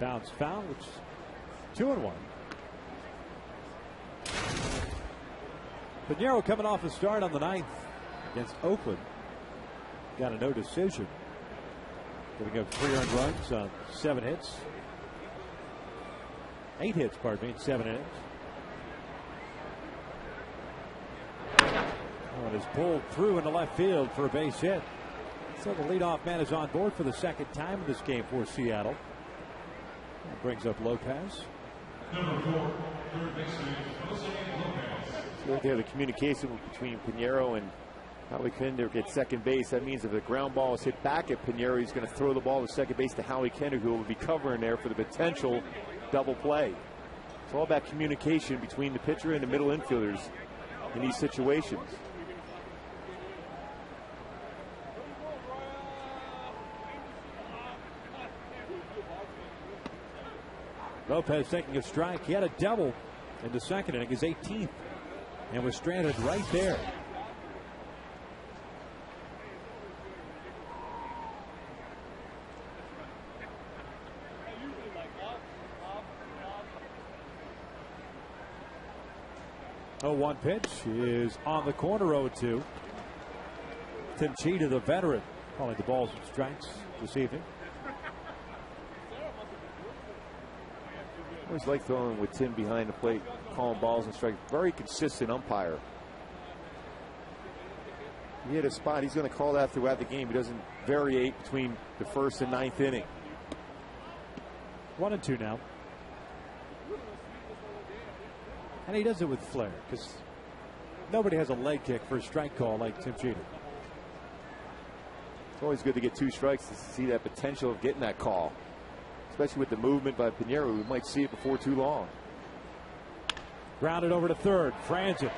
Bounce foul, which is 2-1. Pinheiro coming off a start on the 9th against Oakland. Got a no decision. Giving up 3 earned runs on 7 hits. 8 hits, pardon me, in 7 innings. Oh, and is pulled through into left field for a base hit. So the leadoff man is on board for the second time in this game for Seattle. That brings up Lopez.
Number 4, third baseman, Jose Lopez.
Right there, the communication between Pinheiro and Howie Kendrick at second base. That means if the ground ball is hit back at Pinheiro, he's going to throw the ball to second base to Howie Kendrick, who will be covering there for the potential double play. It's all about communication between the pitcher and the middle infielders in these situations.
Lopez taking a strike. He had a double in the second inning, his 18th, and was stranded right there. Oh, 1 pitch is on the corner. 0-2. Tim Cheetah, the veteran, calling the balls and strikes this evening.
Always like throwing with Tim behind the plate, calling balls and strikes. Very consistent umpire. He hit a spot, he's going to call that throughout the game. He doesn't variate between the 1st and 9th inning.
1-2 now. And he does it with flair, because nobody has a leg kick for a strike call like Tim Cheetah.
It's always good to get 2 strikes to see that potential of getting that call. Especially with the movement by Pinheiro, we might see it before too long.
Grounded over to third. Franzen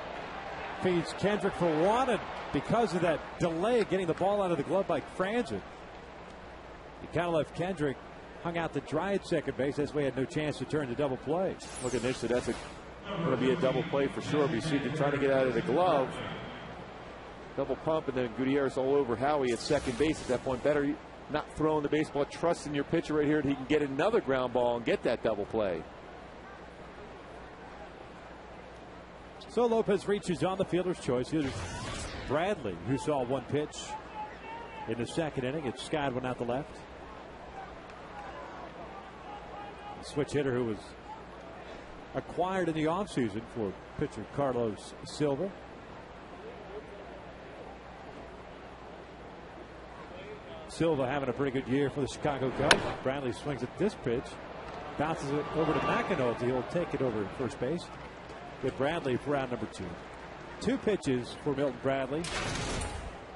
feeds Kendrick for 1, and because of that delay getting the ball out of the glove by Franzen, he kind of left Kendrick hung out to dry at second base. That's why he had no chance to turn to double play.
Look at this, so that's going to be a double play for sure. But you see him trying to get out of the glove. Double pump, and then Gutierrez all over Howie at second base at that point. Better not throwing the baseball, trusting your pitcher right here that he can get another ground ball and get that double play.
So Lopez reaches on the fielder's choice. Here's Bradley, who saw 1 pitch in the second inning. It skied one out the left. Switch hitter who was acquired in the offseason for pitcher Carlos Silva. Silva having a pretty good year for the Chicago Cubs. Bradley swings at this pitch, bounces it over to McEnulty. He'll take it over at first base. Get Bradley for round number 2. 2 pitches for Milton Bradley.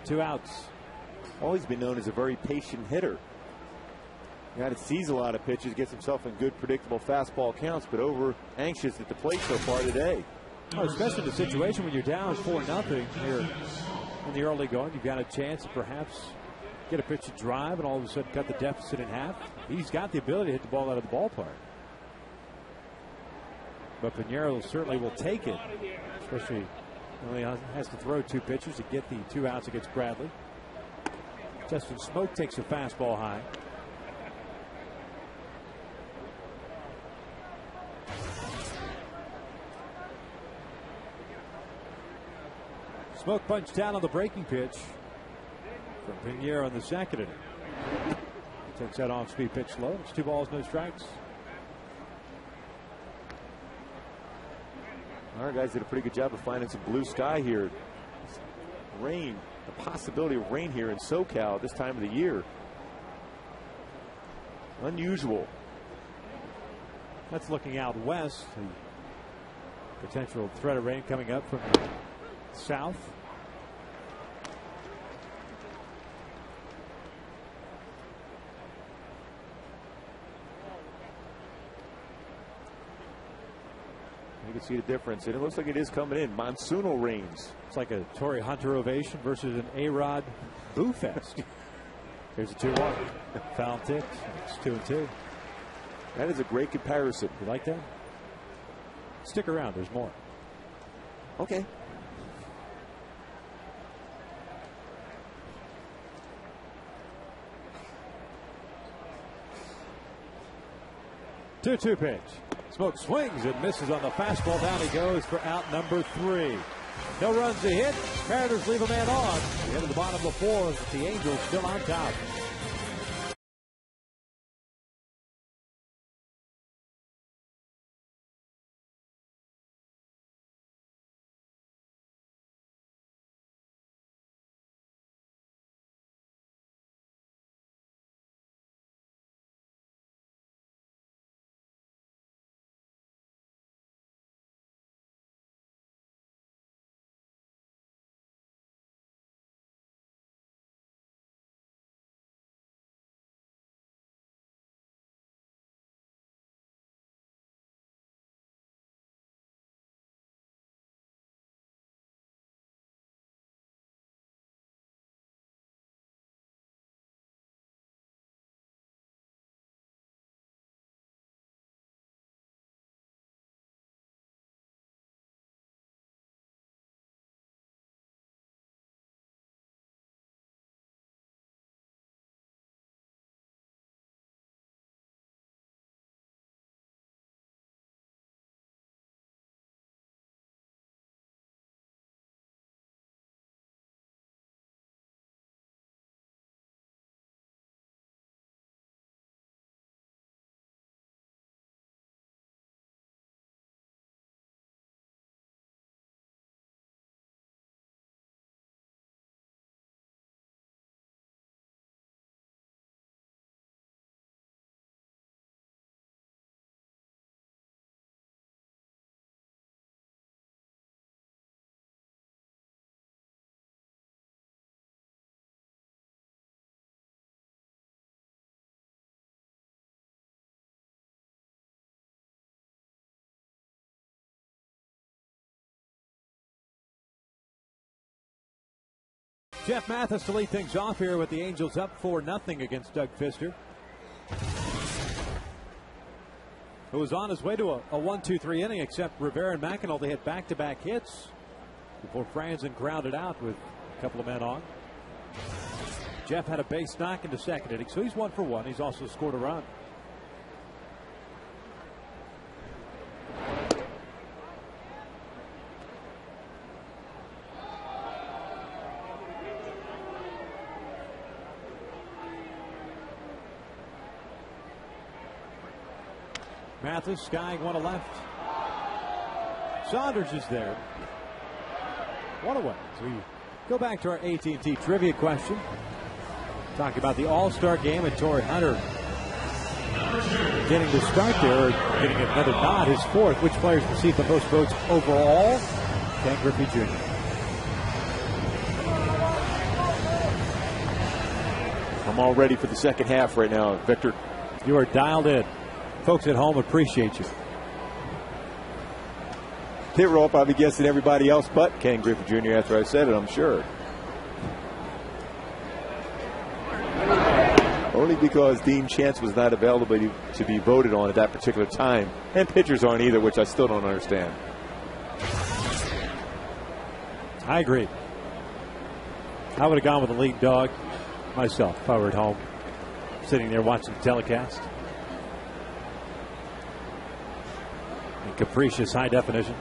2 outs.
Always been known as a very patient hitter. Guy that sees a lot of pitches, gets himself in good, predictable fastball counts, but over anxious at the plate so far today.
Oh, especially in the situation when you're down 4-0 here in the early going, you've got a chance to perhaps get a pitch to drive and all of a sudden cut the deficit in half. He's got the ability to hit the ball out of the ballpark. But Pinheiro certainly will take it, especially when he has to throw 2 pitches to get the 2 outs against Bradley. Justin Smoke takes a fastball high. Smoke punched down on the breaking pitch from Pinheiro in the second inning. He takes that off-speed pitch low. It's 2 balls, no strikes.
Our guys did a pretty good job of finding some blue sky here. Rain, the possibility of rain here in SoCal at this time of the year. Unusual.
That's looking out west. The potential threat of rain coming up from the south.
You can see the difference, and it looks like it is coming in. Monsoonal rains.
It's like a Torrey Hunter ovation versus an A-Rod Boo Fest. Here's a 2-1. Foul tipped. It's 2-2.
That is a great comparison.
You like that? Stick around. There's more.
Okay.
2-2 pitch. Smoke swings and misses on the fastball. Down he goes for out number 3. No runs a hit. Mariners leave a man on. The end of the bottom of the 4th. The Angels still on top. Jeff Mathis to lead things off here with the Angels up 4-0 against Doug Fister, who was on his way to a 1-2-3 inning, except Rivera and McEnroe, they had back-to-back hits before Franzen grounded out with a couple of men on. Jeff had a base knock in the second inning, so he's 1 for 1. He's also scored a run. Mathis skying one to left. Saunders is there. One away. So we go back to our AT&T trivia question. Talking about the All-Star game and Torrey Hunter getting the start there, or getting another nod, his 4th. Which players received the most votes overall? Ken Griffey Jr.
I'm all ready for the second half right now, Victor.
You are dialed in. Folks at home appreciate you.
They were all probably guessing everybody else but Ken Griffey Jr. after I said it, I'm sure. Only because Dean Chance was not available to be voted on at that particular time. And pitchers aren't either, which I still don't understand.
I agree. I would have gone with the lead dog myself if I were at home, sitting there watching the telecast. In capricious high definition.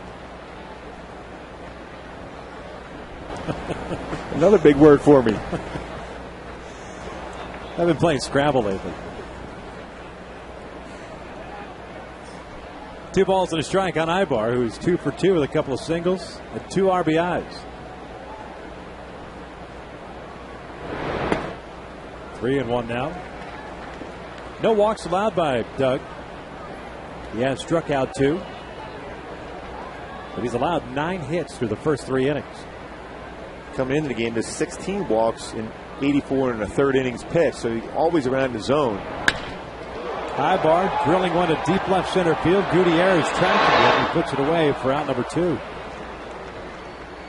Another big word for me.
I've been playing Scrabble lately. 2 balls and a strike on Ibar, who's 2 for 2 with a couple of singles and 2 RBIs. 3-1 now. No walks allowed by Doug. He has struck out 2. But he's allowed 9 hits through the first 3 innings.
Coming into the game, there's 16 walks in 84 and a third innings pitch, so he's always around the zone.
Ibar drilling one to deep left center field. Gutierrez tracking it and puts it away for out number 2.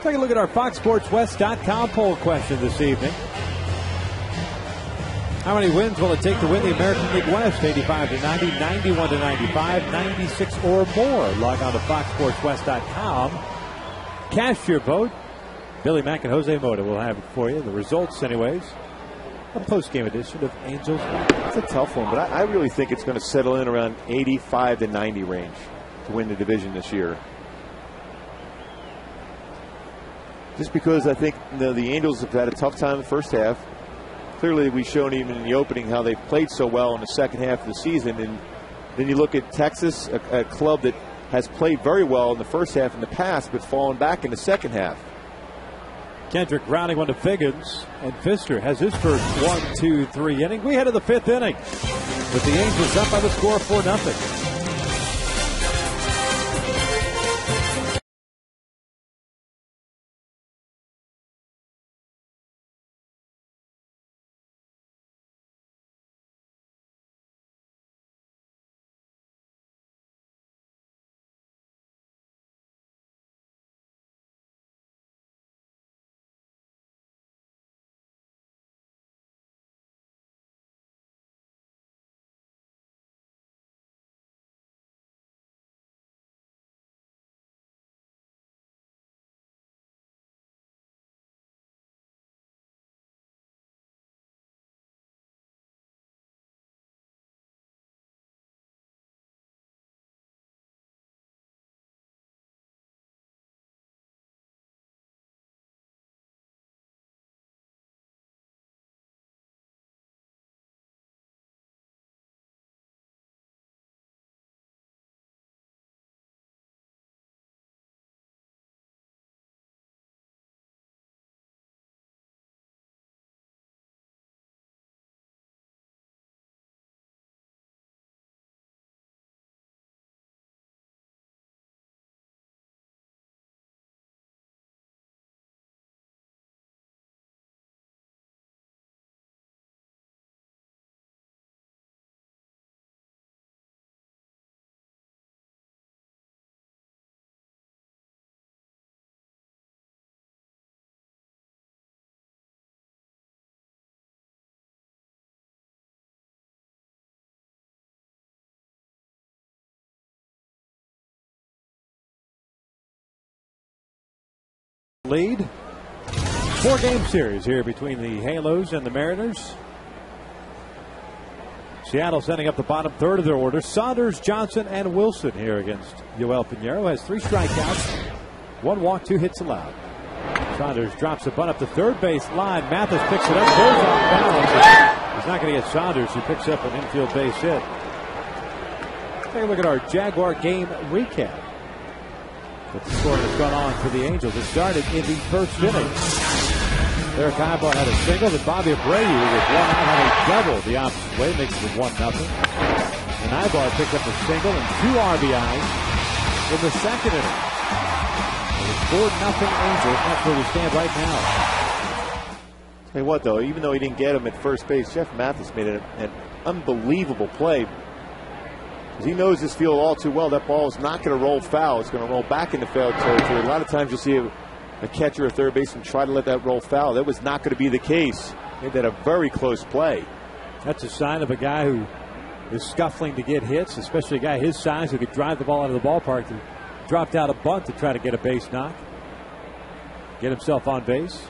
Take a look at our FoxSportsWest.com poll question this evening. How many wins will it take to win the American League West? 85-90, 91-95, 96 or more. Log on to FoxSportsWest.com. Cast your vote. Billy Mack and Jose Mota will have it for you. The results, anyways. a post-game edition of Angels.
It's a tough one, but I really think it's going to settle in around 85 to 90 range to win the division this year. Just because I think the Angels have had a tough time in the first half. Clearly, we've shown even in the opening how they played so well in the second half of the season. And then you look at Texas, a club that has played very well in the first half in the past, but fallen back in the second half.
Kendrick grounding one to Figgins, and Pfister has his first 1-2-3 inning. We head to the 5th inning with the Angels up by the score 4-0. Lead. 4-game series here between the Halos and the Mariners. Seattle sending up the bottom third of their order. Saunders, Johnson, and Wilson here against Yoel Pinheiro. Has 3 strikeouts, 1 walk, 2 hits allowed. Saunders drops the bunt up the third base line. Mathis picks it up, goes off balance. He's not going to get Saunders, who picks up an infield base hit. Take a look at our Jaguar game recap. But the score has gone on for the Angels. It started in the first inning. Eric Ibar had a single, then Bobby Abreu with 1 out had a double the opposite way, makes it 1-0. And Ibar picked up a single and 2 RBIs in the second inning. It was 4-0 Angels. That's where we stand right now.
Tell you what, though, even though he didn't get him at first base, Jeff Mathis made an unbelievable play. He knows this field all too well. That ball is not going to roll foul. It's going to roll back into foul territory. A lot of times you'll see a catcher or third baseman try to let that roll foul. That was not going to be the case. Made that a very close play.
That's a sign of a guy who is scuffling to get hits, especially a guy his size who could drive the ball out of the ballpark. He dropped out a bunt to try to get a base knock, get himself on base.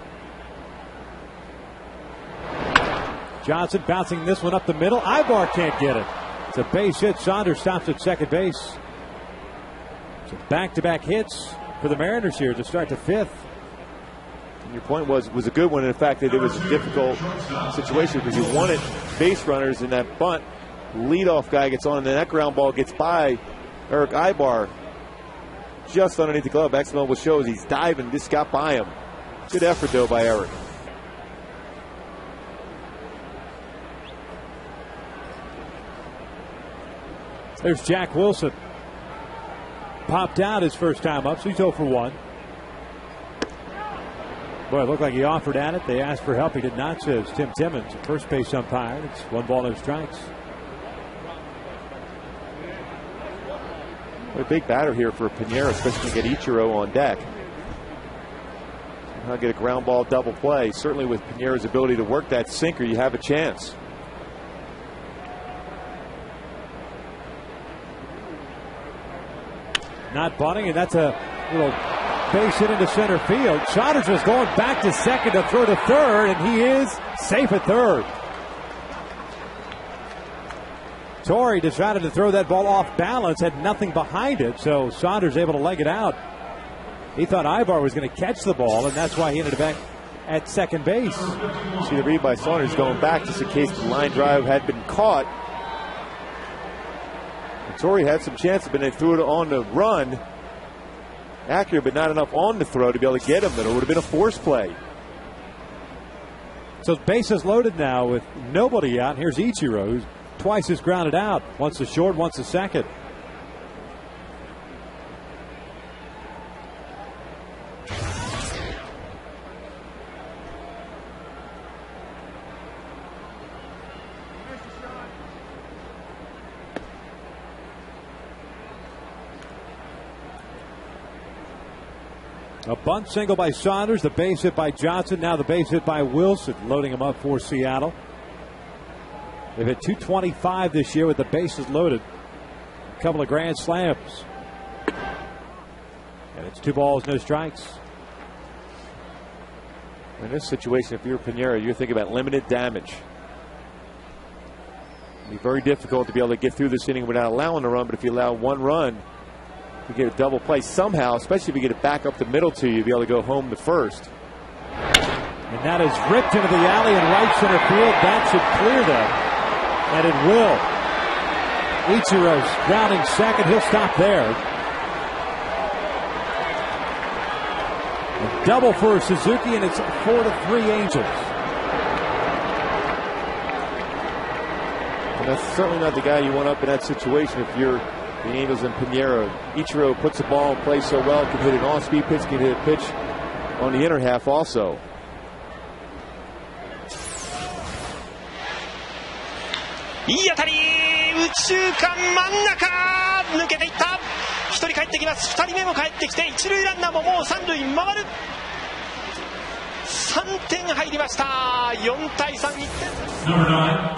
Johnson bouncing this one up the middle. Ibar can't get it. It's a base hit. Saunders stops at second base. So back-to-back hits for the Mariners here to start the 5th.
And your point was a good one. In fact, that it was a difficult situation because you wanted base runners in that bunt. Leadoff guy gets on, and then that ground ball gets by Eric Ibar just underneath the glove. Excellent will show as he's diving. This got by him. Good effort, though, by Eric.
There's Jack Wilson. Popped out his first time up, so he's 0 for 1. Boy, it looked like he offered at it. They asked for help. He did not, says Tim Timmons, first base umpire. It's 1 ball, no strikes.
What a big batter here for Pinheiro, especially to get Ichiro on deck. I'll get a ground ball double play. Certainly with Pinheiro's ability to work that sinker, you have a chance.
Not bunting, and that's a little base hit into center field. Saunders was going back to second to throw to third, and he is safe at third. Torrey decided to throw that ball off balance, had nothing behind it, so Saunders able to leg it out. He thought Ibar was going to catch the ball, and that's why he ended up back at second base.
See the read by Saunders going back just in case the line drive had been caught. And Torrey had some chances, but they threw it on the run. Accurate, but not enough on the throw to be able to get him. But it would have been a force play.
So bases loaded now with nobody out. Here's Ichiro, who's twice as grounded out. Once a short, once a second. A bunt single by Saunders, the base hit by Johnson, now the base hit by Wilson, loading him up for Seattle. They've hit .225 this year with the bases loaded. A couple of grand slams. And it's 2 balls, no strikes.
In this situation, if you're Pinheiro, you're thinking about limited damage. It'll be very difficult to be able to get through this inning without allowing a run, but if you allow 1 run, you get a double play somehow, especially if you get it back up the middle to you, you'll be able to go home to first.
And that is ripped into the alley in right center field. That should clear them. And it will. Ichiro's grounding second. He'll stop there. A double for Suzuki, and it's 4-3 Angels.
And that's certainly not the guy you want up in that situation if you're the Angels and Pinheiro. Ichiro puts the ball in play so well, can hit an off-speed pitch, can hit a pitch on the inner half also.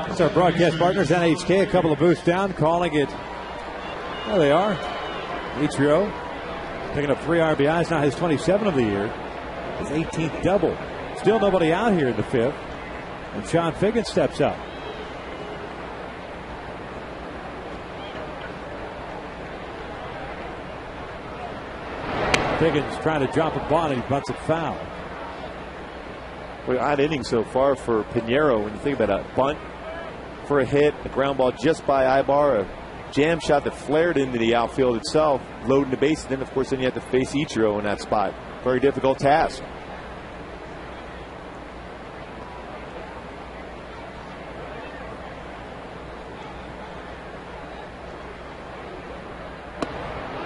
It's our broadcast partners, NHK, a couple of booths down, calling it. There they are. Ichiro picking up 3 RBIs, now has 27 of the year. His 18th double. Still nobody out here in the 5th. And Sean Figgins steps up. Figgins trying to drop a ball, and he bunts it foul.
Well, odd inning so far for Pinheiro when you think about a bunt for a hit, a ground ball just by Ibar, a jam shot that flared into the outfield itself, loading the base, and then of course then you have to face Ichiro in that spot. Very difficult task.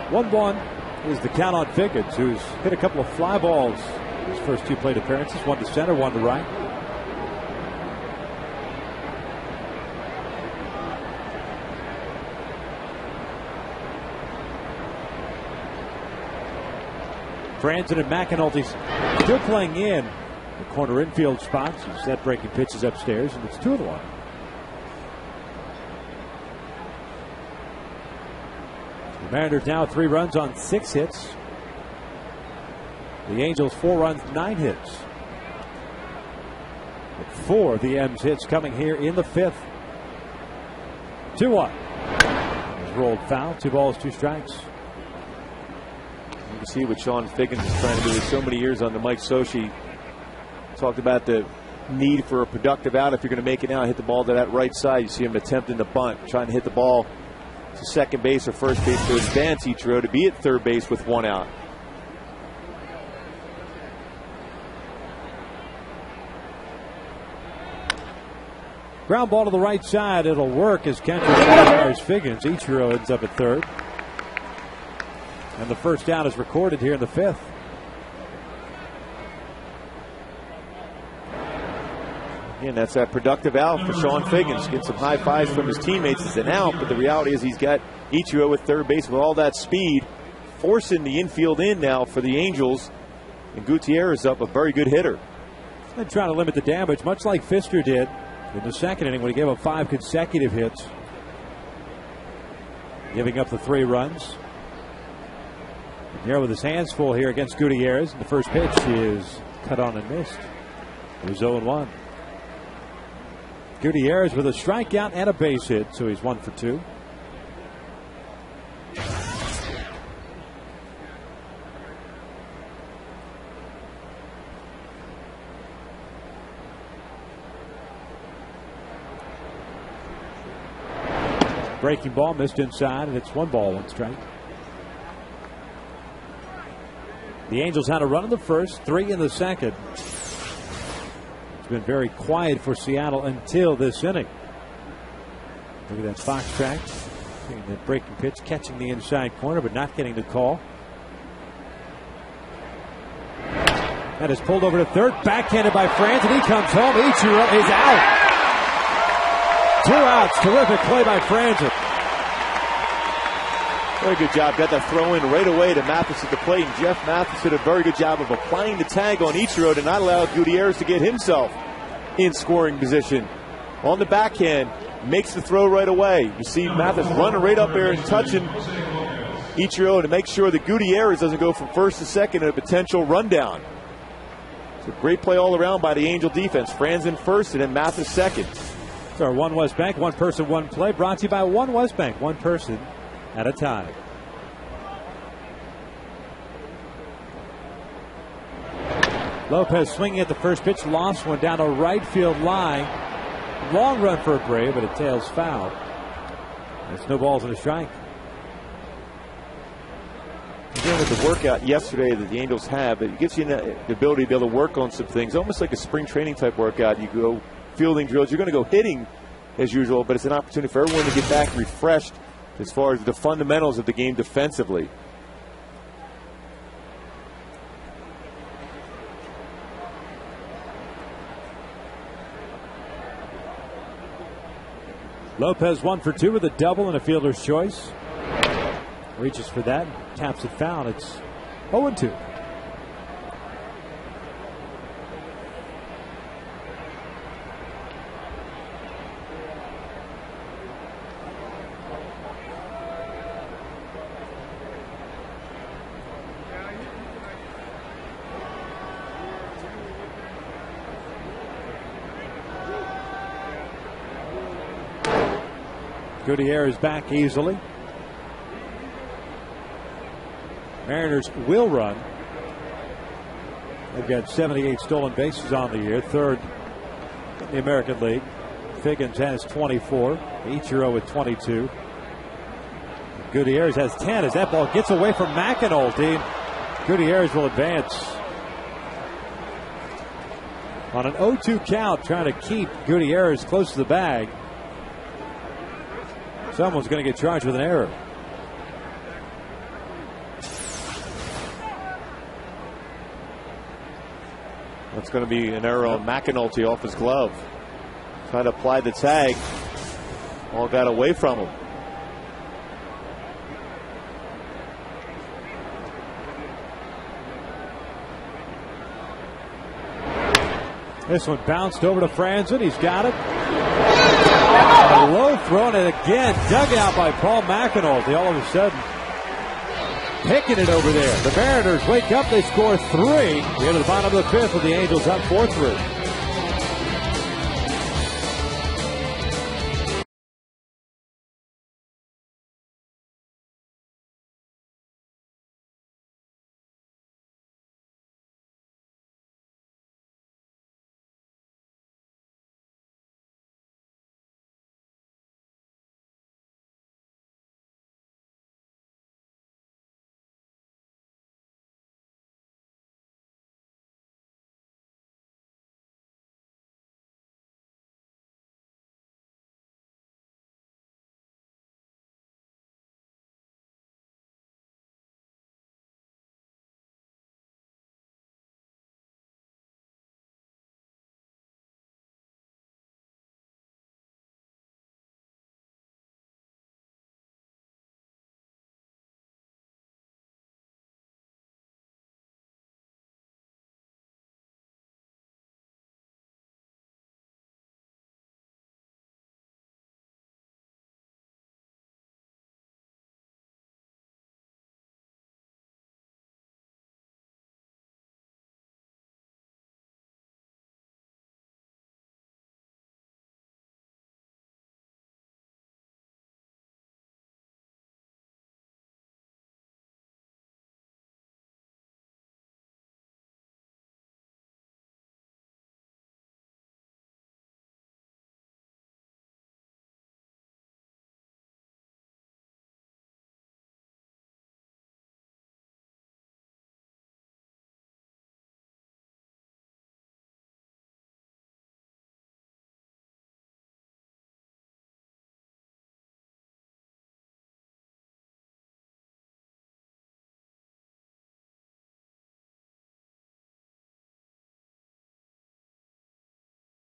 One is the count on Figgins, who's hit a couple of fly balls his first 2 plate appearances, 1 to center, 1 to right. Franzen and McAnulty still playing in the corner infield spots. He's set breaking pitches upstairs, and it's 2-1. The Mariners now 3 runs on 6 hits. The Angels 4 runs, 9 hits. With 4 of the M's hits coming here in the 5th. 2-1. He's rolled foul. 2 balls, 2 strikes.
You can see what Sean Figgins is trying to do with so many years under Mike Sochi. Talked about the need for a productive out. If you're going to make it now, hit the ball to that right side. You see him attempting to bunt, trying to hit the ball to second base or first base to advance Ichiro to be at third base with 1 out.
Ground ball to the right side. It'll work as catcher fires Figgins. Ichiro ends up at third. And the first down is recorded here in the 5th.
Again, that's that productive out for Sean Figgins. Get some high fives from his teammates as an out, but the reality is he's got Ichiro at third base with all that speed, forcing the infield in now for the Angels. And Gutierrez up, a very good hitter.
They're trying to limit the damage, much like Pfister did in the second inning when he gave up 5 consecutive hits, giving up the 3 runs. Pinheiro with his hands full here against Gutierrez. The first pitch is cut on and missed. It was 0-1. Gutierrez with a strikeout and a base hit, so he's 1 for 2. Breaking ball missed inside, and it's 1 ball, 1 strike. The Angels had a run in the first, 3 in the second. It's been very quiet for Seattle until this inning. Look at that fox track. That breaking pitch, catching the inside corner, but not getting the call. That is pulled over to third, backhanded by Franz, and he comes home. Ichiro is out. 2 outs. Terrific play by Franzen.
Very good job. Got that throw in right away to Mathis at the plate. And Jeff Mathis did a very good job of applying the tag on Ichiro to not allow Gutierrez to get himself in scoring position. On the backhand, makes the throw right away. You see Mathis running right up there and touching Ichiro to make sure that Gutierrez doesn't go from first to second in a potential rundown. It's a great play all around by the Angel defense. Franzen first and then Mathis second.
So our One West Bank, 1 person, 1 play, brought to you by One West Bank, 1 person at a time. Lopez swinging at the first pitch, lost one down a right field line. Long run for a Brave, but it tails foul. It's no balls and a strike.
Again, with the workout yesterday that the Angels have, it gives you the ability to be able to work on some things, almost like a spring training type workout. You go fielding drills, you're going to go hitting as usual, but it's an opportunity for everyone to get back refreshed as far as the fundamentals of the game defensively.
Lopez 1 for 2 with a double and a fielder's choice. Reaches for that, taps it foul. It's 0-2. Gutierrez back easily. Mariners will run. They've got 78 stolen bases on the year, 3rd in the American League. Figgins has 24. Ichiro with 22. Gutierrez has 10 as that ball gets away from McAnulty. Gutierrez will advance. On an 0-2 count, trying to keep Gutierrez close to the bag. Someone's going to get charged with an error.
That's going to be an error on McAnulty off his glove. Trying to apply the tag. All got away from him.
This one bounced over to Franzen. He's got it. A low throw, and again dug out by Paul McAnulty. All of a sudden, picking it over there. The Mariners wake up. They score 3. We're to the bottom of the 5th with the Angels up 4-3.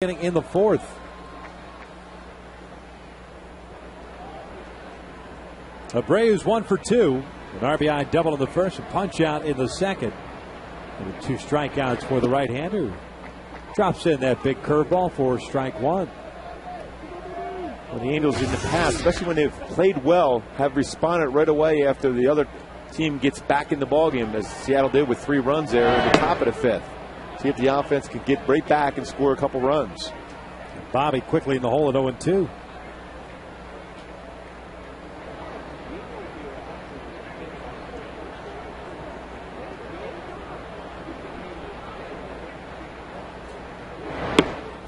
inning in the fourth. Abreu's 1 for 2. An RBI double in the first, a punch out in the second. And 2 strikeouts for the right-hander. Drops in that big curveball for strike 1.
Well, the Angels in the past, especially when they've played well, have responded right away after the other team gets back in the ballgame, as Seattle did with 3 runs there at the top of the 5th. See if the offense can get right back and score a couple runs.
Bobby quickly in the hole at 0-2.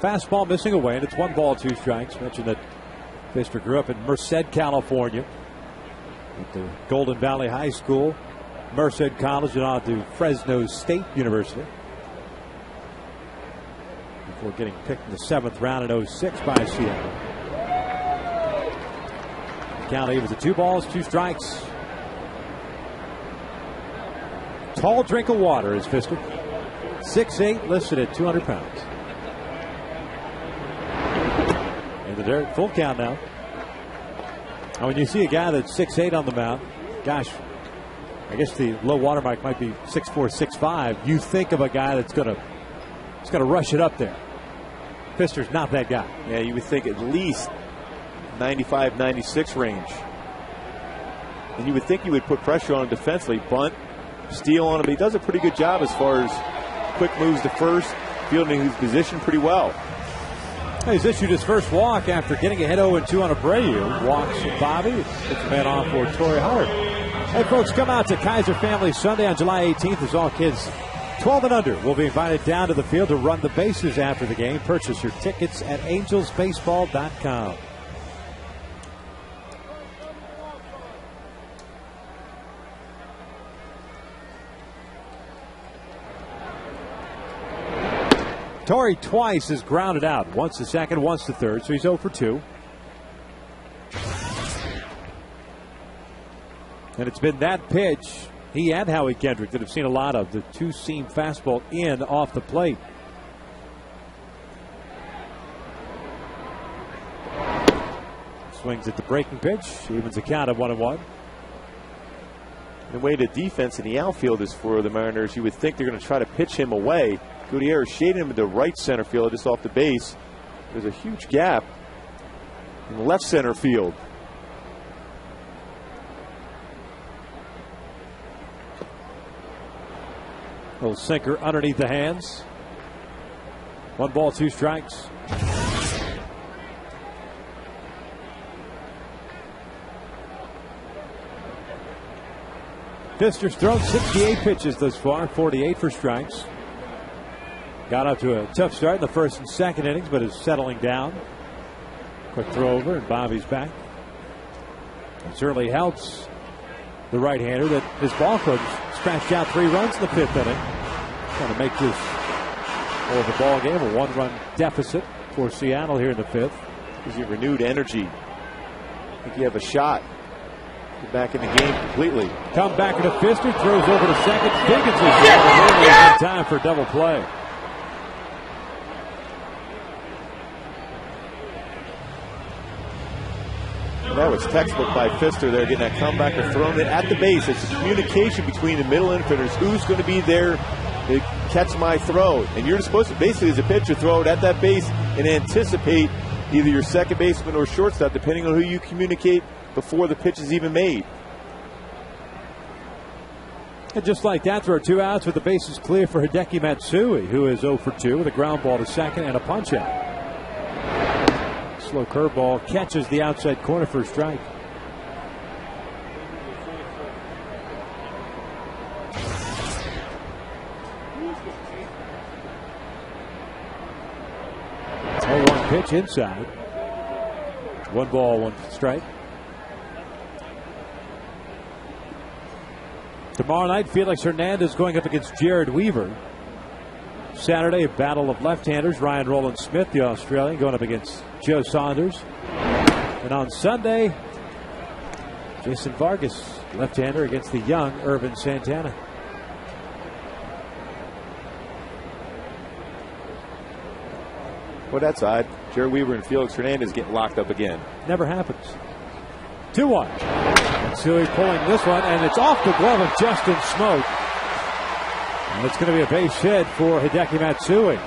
Fastball missing away, and it's 1 ball, 2 strikes. Mentioned that Pfister grew up in Merced, California, at the Golden Valley High School, Merced College, and on to Fresno State University, before getting picked in the 7th round in 06 by Seattle. The count even to 2 balls, 2 strikes. Tall drink of water is Pfister. 6'8", listed at 200 pounds. The dirt, full count now. When you see a guy that's 6'8" on the mound, gosh, I guess the low water mark might be 6'4", 6'5". You think of a guy that's going to rush it up there. Pfister's not that guy.
Yeah, you would think at least 95, 96 range. And you would think you would put pressure on him defensively, bunt, steal on him. But he does a pretty good job as far as quick moves to first, fielding his position pretty well.
He's issued his first walk after getting ahead 0-2 on Abreu. Walks Bobby. It's a man off for Torrey Hart. Hey, folks, come out to Kaiser Family Sunday on July 18th as all kids 12 and under will be invited down to the field to run the bases after the game. Purchase your tickets at angelsbaseball.com. Torrey twice is grounded out. Once to second, once to third, so he's 0 for 2. And it's been that pitch, he and Howie Kendrick, that have seen a lot of, the 2-seam fastball in off the plate. Swings at the breaking pitch, evens the count of 1-1.
The way the defense in the outfield is for the Mariners, you would think they're going to try to pitch him away. Gutierrez shading him to right center field, just off the base. There's a huge gap in left center field.
Little sinker underneath the hands. 1 ball, 2 strikes. Pfister's thrown 68 pitches thus far, 48 for strikes. Got up to a tough start in the first and second innings, but is settling down. Quick throw over, and Bobby's back. It certainly helps the right-hander that his ball club scratched out 3 runs in the 5th inning. Trying to make this more of a ball game, a 1-run deficit for Seattle here in the 5th.
Gives you renewed energy. I think you have a shot. Get back in the game completely.
Come back into Pfister, throws over to second. Diggins is there in time for a double play.
That was textbook by Pfister there, getting that comeback and throwing it at the base. It's the communication between the middle infielders. Who's going to be there to catch my throw? And you're supposed to, basically as a pitcher, throw it at that base and anticipate either your second baseman or shortstop, depending on who you communicate before the pitch is even made.
And just like that, there are 2 outs with the bases clear for Hideki Matsui, who is 0 for 2 with a ground ball to second and a punch out. Slow curveball catches the outside corner for a strike. Oh, 1 pitch inside. 1 ball, 1 strike. Tomorrow night, Felix Hernandez going up against Jared Weaver. Saturday, a battle of left-handers. Ryan Roland Smith, the Australian, going up against Joe Saunders. And on Sunday, Jason Vargas, left-hander, against the young Irvin Santana.
Well, that's odd. Jerry Weaver and Felix Hernandez get locked up again.
Never happens. 2-1. Matsui pulling this one, and it's off the glove of Justin Smoke. And it's going to be a base hit for Hideki Matsui.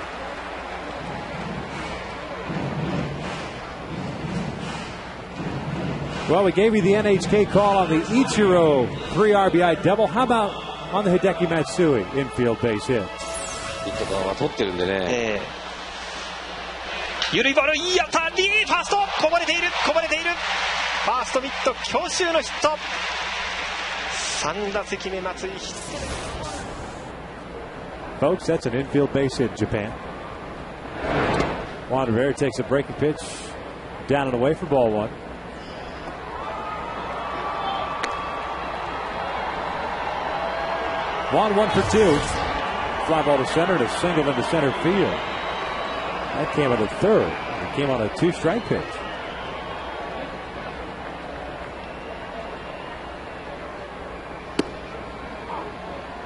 Well, we gave you the NHK call on the Ichiro 3 RBI double. How about on the Hideki Matsui infield base hit?
ゆるいボール、いい当たり、ファースト、こぼれている、こぼれている。ファーストミット、強襲のヒット。3打席目、松井ヒット。
Folks, that's an infield base hit in Japan. Juan Rivera takes a breaking pitch down and away for ball 1. Juan 1 for 2. Fly ball to center and a single into center field. That came on the third. It came on a 2-strike pitch.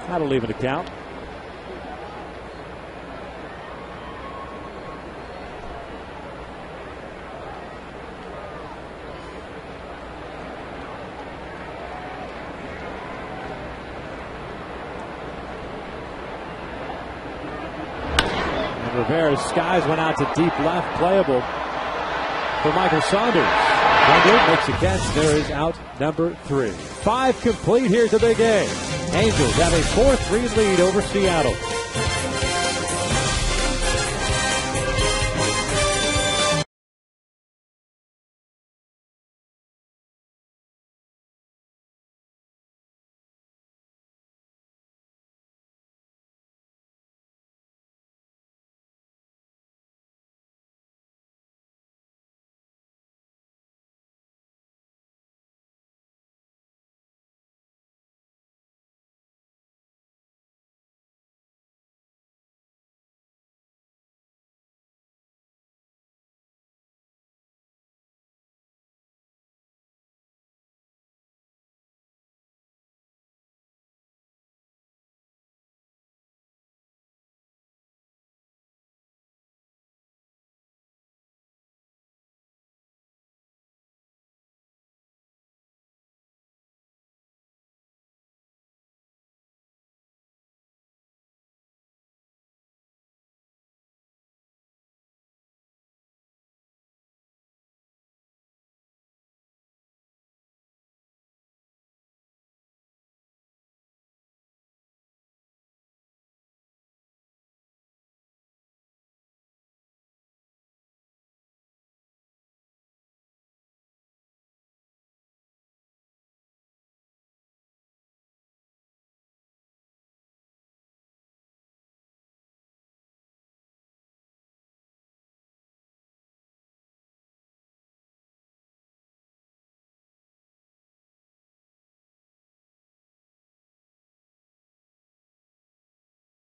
That'll leave it to count. Rivera's skies went out to deep left, playable for Michael Saunders. Thunder makes a catch. There is out number 3. 5 complete. Here's the big game. Angels have a 4-3 lead over Seattle.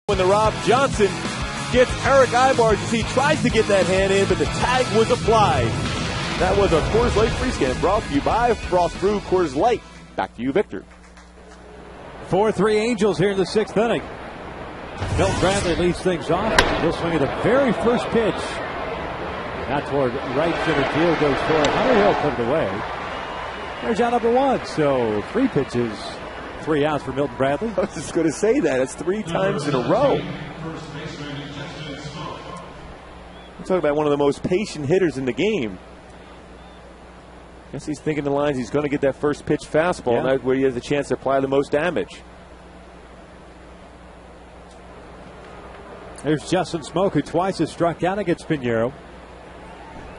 When the Rob Johnson gets Eric Ibarz as he tries to get that hand in, but the tag was applied.
That was a Coors Light free scan brought to you by Frost Brew Coors Light. Back to you, Victor.
4-3 Angels here in the 6th inning. Milton Bradley leads things off. He'll swing at the very first pitch. Out toward right center field goes for Hunter. Hill put it away. There's out number 1. So 3 pitches, 3 outs for Milton Bradley.
I was just going to say that. It's 3 times in a row. We're talking about one of the most patient hitters in the game. Guess he's thinking the lines. He's going to get that first pitch fastball, and that's where he has a chance to apply the most damage.
There's Justin Smoke, who twice has struck out against Pinheiro.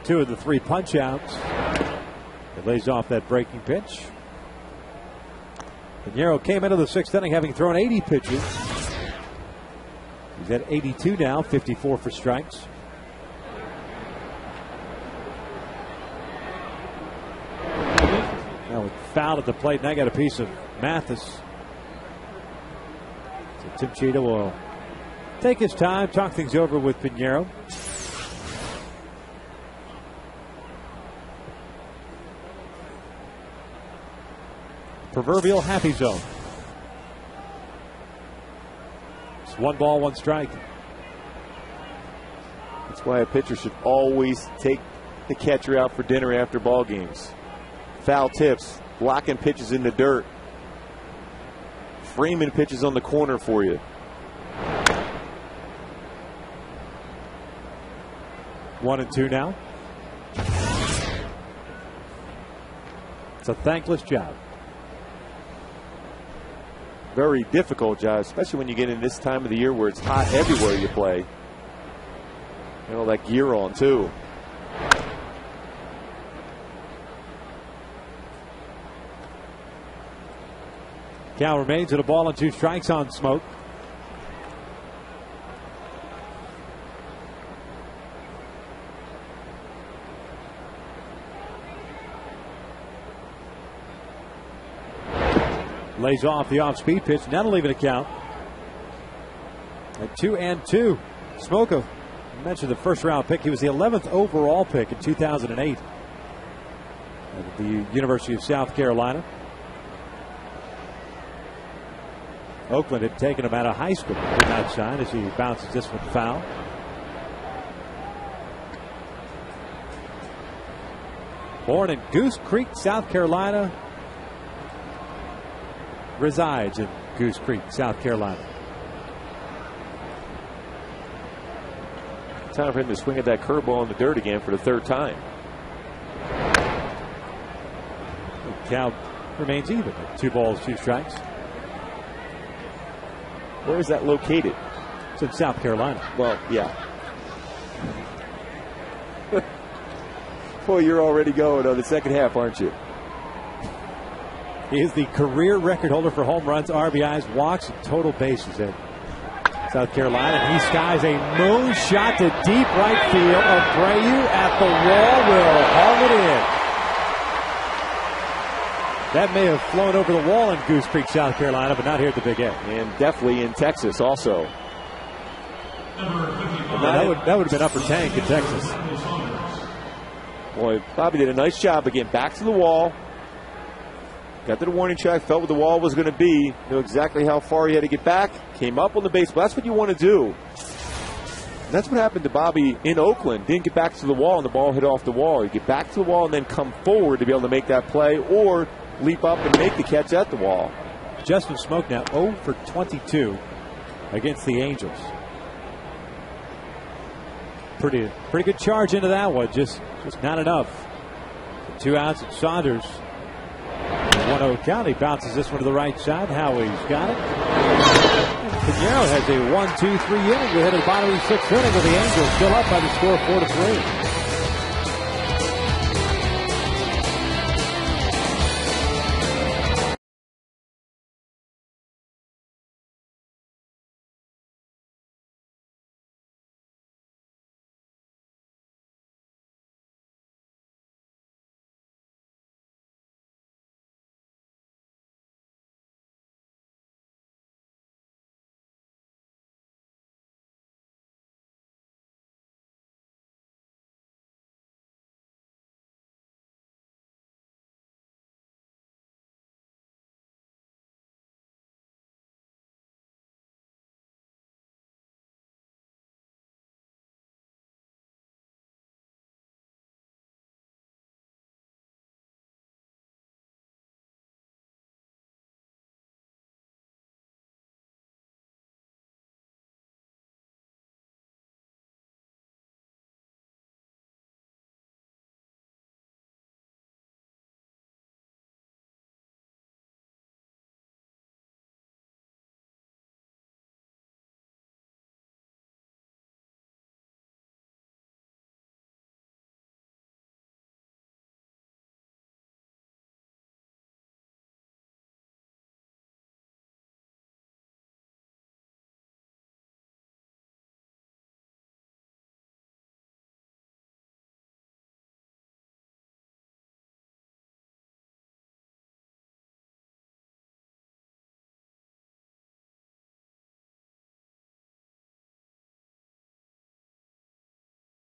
2 of the 3 punch outs. He lays off that breaking pitch. Pinheiro came into the 6th inning having thrown 80 pitches. He's at 82 now, 54 for strikes. Now with foul at the plate, and I got a piece of Mathis. So Tim Cheetah will take his time, talk things over with Pinheiro. Proverbial happy zone. It's 1 ball, 1 strike.
That's why a pitcher should always take the catcher out for dinner after ball games. Foul tips, blocking pitches in the dirt, framing pitches on the corner for you.
1-2 now. It's a thankless job.
Very difficult job, especially when you get in this time of the year where it's hot everywhere you play. And all that gear on, too.
Count remains at a ball and 2 strikes on Smoke. Lays off the off-speed pitch. That'll leave it a count. At 2-2. Smoke, I mentioned the first-round pick. He was the 11th overall pick in 2008 at the University of South Carolina. Oakland had taken him out of high school. Did not sign as he bounces this one foul. Born in Goose Creek, South Carolina. Resides in Goose Creek, South Carolina.
Time for him to swing at that curveball in the dirt again for the 3rd time.
The count remains even at 2 balls, 2 strikes.
Where is that located?
It's in South Carolina.
Well, yeah. Boy, you're already going on the second half, aren't you?
He is the career record holder for home runs, RBIs, walks, and total bases in South Carolina. And he skies a moon shot to deep right field. Abreu at the wall will haul it in. That may have flown over the wall in Goose Creek, South Carolina, but not here at the Big A.
And definitely in Texas also.
That would have been upper tank in Texas.
Boy, Bobby did a nice job of getting back to the wall. Got to the warning track, felt what the wall was going to be, knew exactly how far he had to get back, came up on the baseball. That's what you want to do. And that's what happened to Bobby in Oakland. Didn't get back to the wall, and the ball hit off the wall. You get back to the wall and then come forward to be able to make that play, or leap up and make the catch at the wall.
Justin Smoke now 0 for 22 against the Angels. Pretty good charge into that one, just not enough. 2 outs at Saunders. 1-0 count. He bounces this one to the right side. Howie's got it. And Pinheiro has a 1-2-3 inning. We hit the bottom of the 6th inning with the Angels still up by the score of 4-3.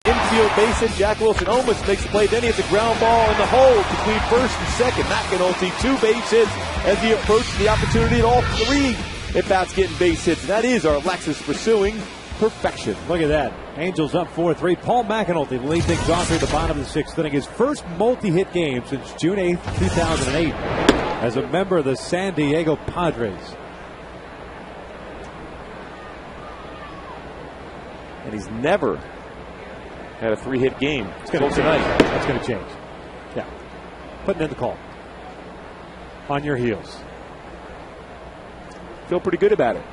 Infield base hit. Jack Wilson almost makes the play. Then he hits the ground ball in the hole between first and second. McAnulty 2 base hits as he approaches the opportunity, and all 3 at bats getting base hits. And that is our Lexus pursuing perfection.
Look at that. Angels up 4-3. Paul McAnulty lead things off here at the bottom of the sixth inning. His first multi-hit game since June 8th, 2008 as a member of the San Diego Padres.
And he's never had a 3-hit game.
It's going to tonight. That's going to change. Yeah. Putting in the call. On your heels.
Feel pretty good about it.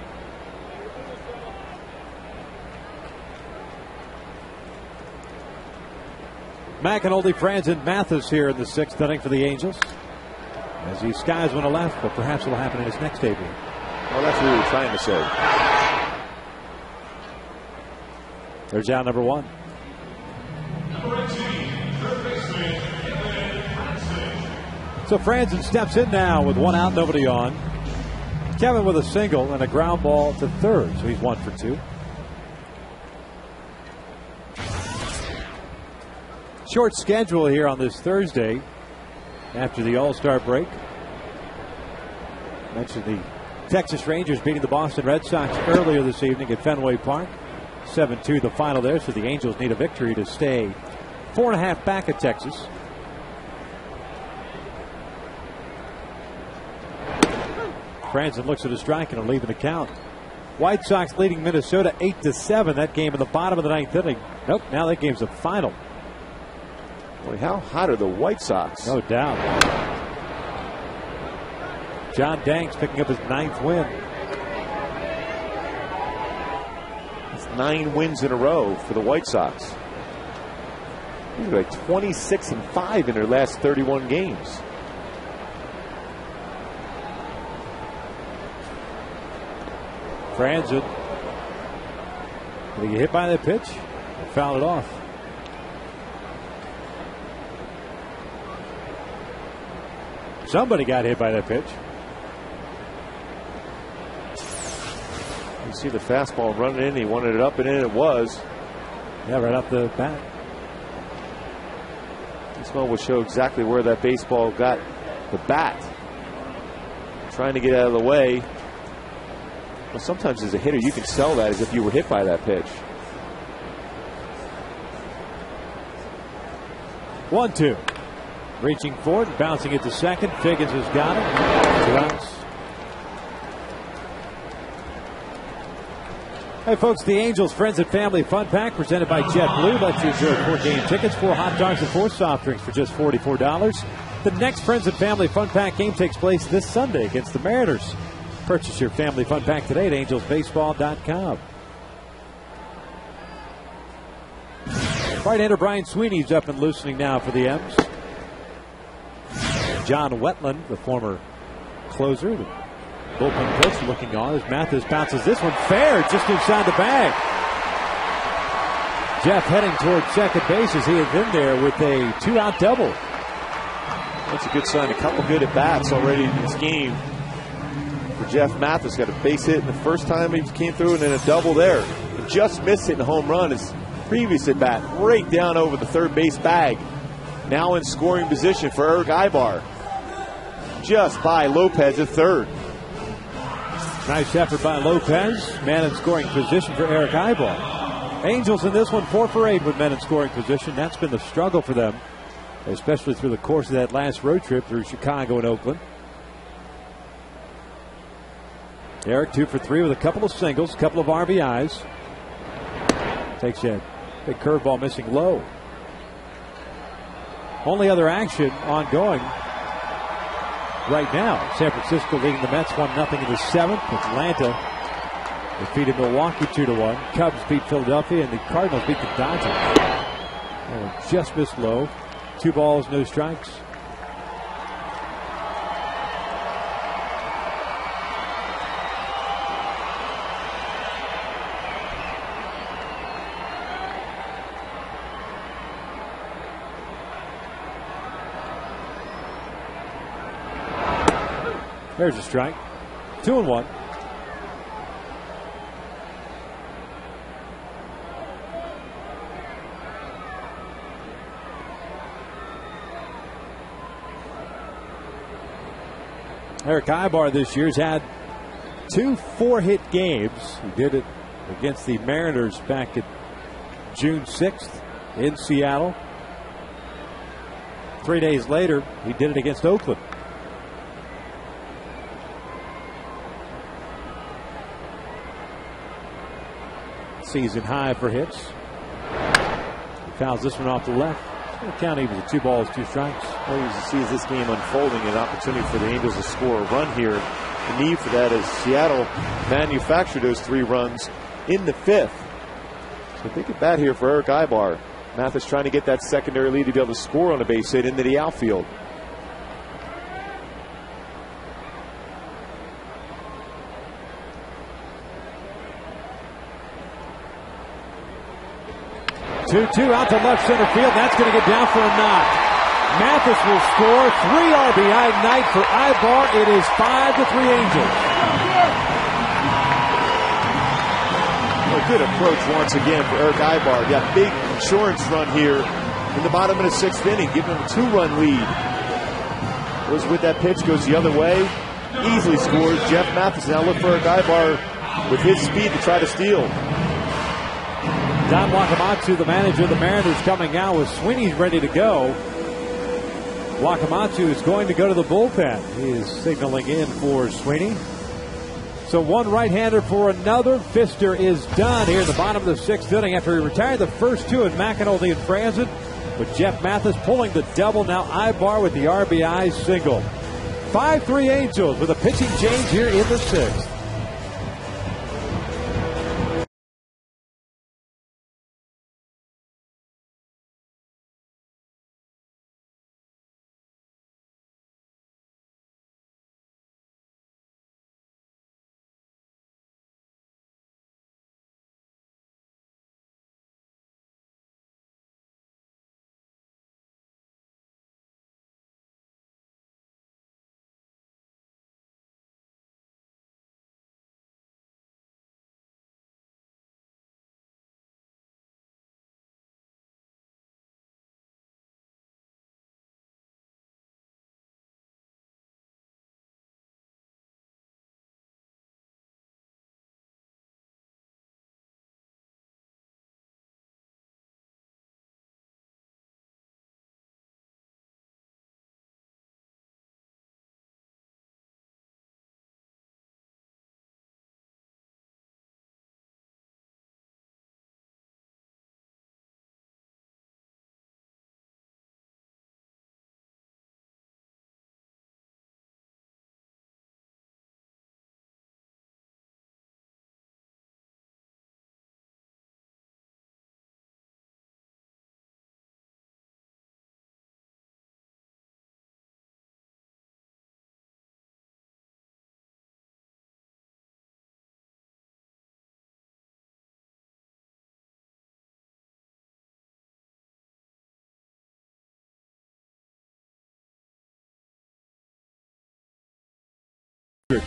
McAnulty, Franzen, Mathis here in the sixth inning for the Angels. As he skies one to left, but perhaps it'll happen in his next debut.
Well, that's what we were trying to say.
There's out number one. So Franzen steps in now with one out, nobody on. Kevin with a single and a ground ball to third, so he's 1 for 2. Short schedule here on this Thursday after the All-Star break. Mentioned the Texas Rangers beating the Boston Red Sox earlier this evening at Fenway Park. 7-2 the final there, so the Angels need a victory to stay 4.5 back at Texas. Franzen looks at a strike and a leaving the count. White Sox leading Minnesota 8-7. That game in the bottom of the ninth inning. Nope, now that game's a final.
Boy, how hot are the White Sox?
No doubt. John Danks picking up his 9th win.
It's 9 wins in a row for the White Sox. They're like 26-5 in their last 31 games.
Franzen. Did he get hit by that pitch? Fouled it off. Somebody got hit by that pitch.
You see the fastball running in. He wanted it up and in. It was.
Yeah, right off the bat.
This one will show exactly where that baseball got the bat. Trying to get out of the way. Well, sometimes as a hitter, you can sell that as if you were hit by that pitch.
1-2. Reaching for it, bouncing it to second. Figgins has got it. 2 outs. Hey folks, the Angels Friends and Family Fun Pack presented by JetBlue lets you enjoy 4 game tickets, 4 hot dogs, and 4 soft drinks for just $44. The next Friends and Family Fun Pack game takes place this Sunday against the Mariners. Purchase your Family Fun Pack today at angelsbaseball.com. Right-hander Brian Sweeney's up and loosening now for the M's. John Wetland, the former closer, the bullpen coach, looking on as Mathis bounces this one fair just inside the bag. Jeff heading toward second base as he is in there with a 2-out double.
That's a good sign. A couple good at bats already in this game for Jeff Mathis. Got a base hit in the first time he came through and then a double there. He just missed hitting a home run his previous at bat right down over the third base bag. Now in scoring position for Eric Ibar. Just by Lopez at third.
Nice effort by Lopez. Man in scoring position for Eric Ibar. Angels in this one 4 for 8 with men in scoring position. That's been the struggle for them, especially through the course of that last road trip through Chicago and Oakland. Eric 2 for 3 with a couple of singles, a couple of RBIs. Takes a big curveball missing low. Only other action ongoing right now. San Francisco leading the Mets 1-0 in the 7th. Atlanta defeated Milwaukee 2-1. Cubs beat Philadelphia, and the Cardinals beat the Dodgers. And just missed low. 2 balls, no strikes. There's a strike. 2-1. Eric Ibar this year's had 2 4-hit games. He did it against the Mariners back at June 6th in Seattle. 3 days later, he did it against Oakland. Season high for hits. He fouls this one off the left. It's going to count even with 2 balls, 2 strikes.
Well, you see as this game unfolding, an opportunity for the Angels to score a run here. The need for that as Seattle manufactured those 3 runs in the 5th. So big at bat here for Eric Ibar. Mathis trying to get that secondary lead to be able to score on a base hit into the outfield.
Two out to left center field. That's going to get down for a knock. Mathis will score. 3 RBI night for Ibar. It is 5-3 Angels.
A good approach once again for Eric Ibar. Got big insurance run here in the bottom of the 6th inning, giving him a 2-run lead. Was with that pitch, goes the other way, easily scores. Jeff Mathis now look for Eric Ibar with his speed to try to steal.
Don Wakamatsu, the manager of the Mariners, coming out with Sweeney's ready to go. Wakamatsu is going to go to the bullpen. He is signaling in for Sweeney. So one right-hander for another. Pfister is done here in the bottom of the 6th inning after he retired the first 2 in McAnulty and Franzen. With Jeff Mathis pulling the double. Now Ibar with the RBI single. 5-3 Angels with a pitching change here in the 6th.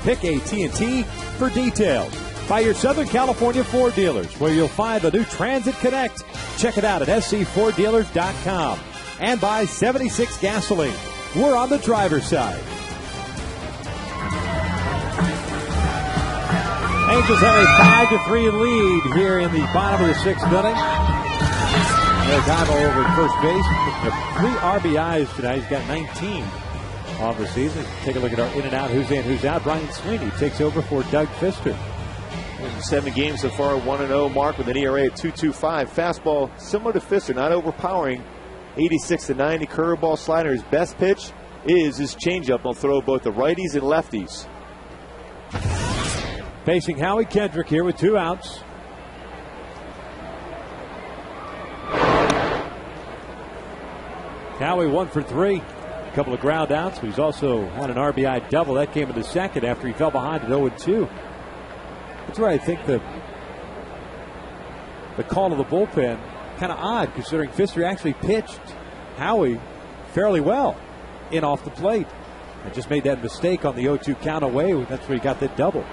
Pick AT&T for details. By your Southern California Ford dealers, where you'll find the new Transit Connect. Check it out at scforddealers.com. And by 76 Gasoline. We're on the driver's side. Angels have a 5-3 lead here in the bottom of the 6th inning. There's Ibar over at first base. 3 RBIs tonight. He's got 19. On the season. Take a look at our in and out, who's in, who's out. Brian Sweeney takes over for Doug Pfister.
7 games so far, 1-0 mark with an ERA of 2.25. Fastball similar to Pfister, not overpowering. 86-90 curveball slider. His best pitch is his changeup. He'll throw both the righties and lefties.
Facing Howie Kendrick here with 2 outs. Howie 1 for 3. Couple of ground outs. He's also had an RBI double. That came in the 2nd after he fell behind at 0-2. That's where I think the call of the bullpen kind of odd, considering Pfister actually pitched Howie fairly well in off the plate. I just made that mistake on the 0-2 count away. That's where he got that double.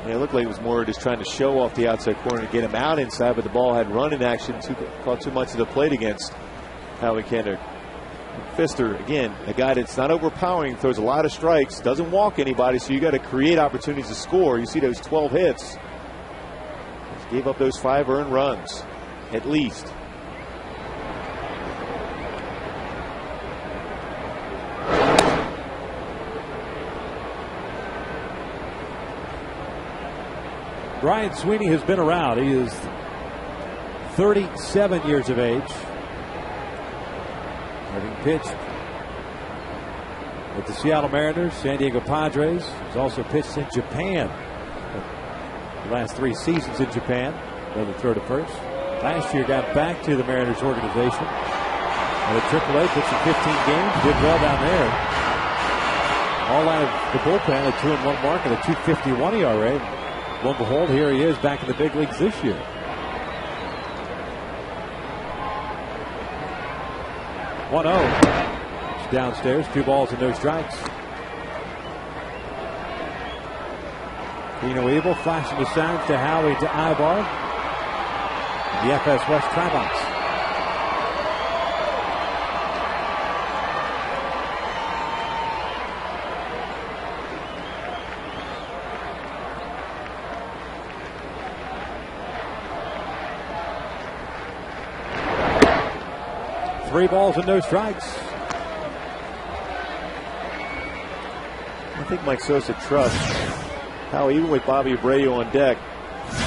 Yeah, it looked like it was more just trying to show off the outside corner to get him out inside, but the ball had run in action, caught too much of the plate against Howie Kendrick. Pfister, again, a guy that's not overpowering, throws a lot of strikes, doesn't walk anybody, so you got to create opportunities to score. You see those 12 hits. Just gave up those 5 earned runs, at least.
Brian Sweeney has been around. He is 37 years of age. Having pitched with the Seattle Mariners, San Diego Padres. He's also pitched in Japan. The last 3 seasons in Japan. Another throw to first. Last year got back to the Mariners organization. And at AAA, pitched in 15 games. Did well down there. All out of the bullpen, a 2-1 mark and a 2.51 ERA. Lo and behold, here he is back in the big leagues this year. 1-0. It's downstairs. 2 balls and no strikes. Keno Evil flashing the signs to Howie to Ibar. The FS West Tribox. Three balls and no strikes.
I think Mike Sosa trusts how, even with Bobby Abreu on deck,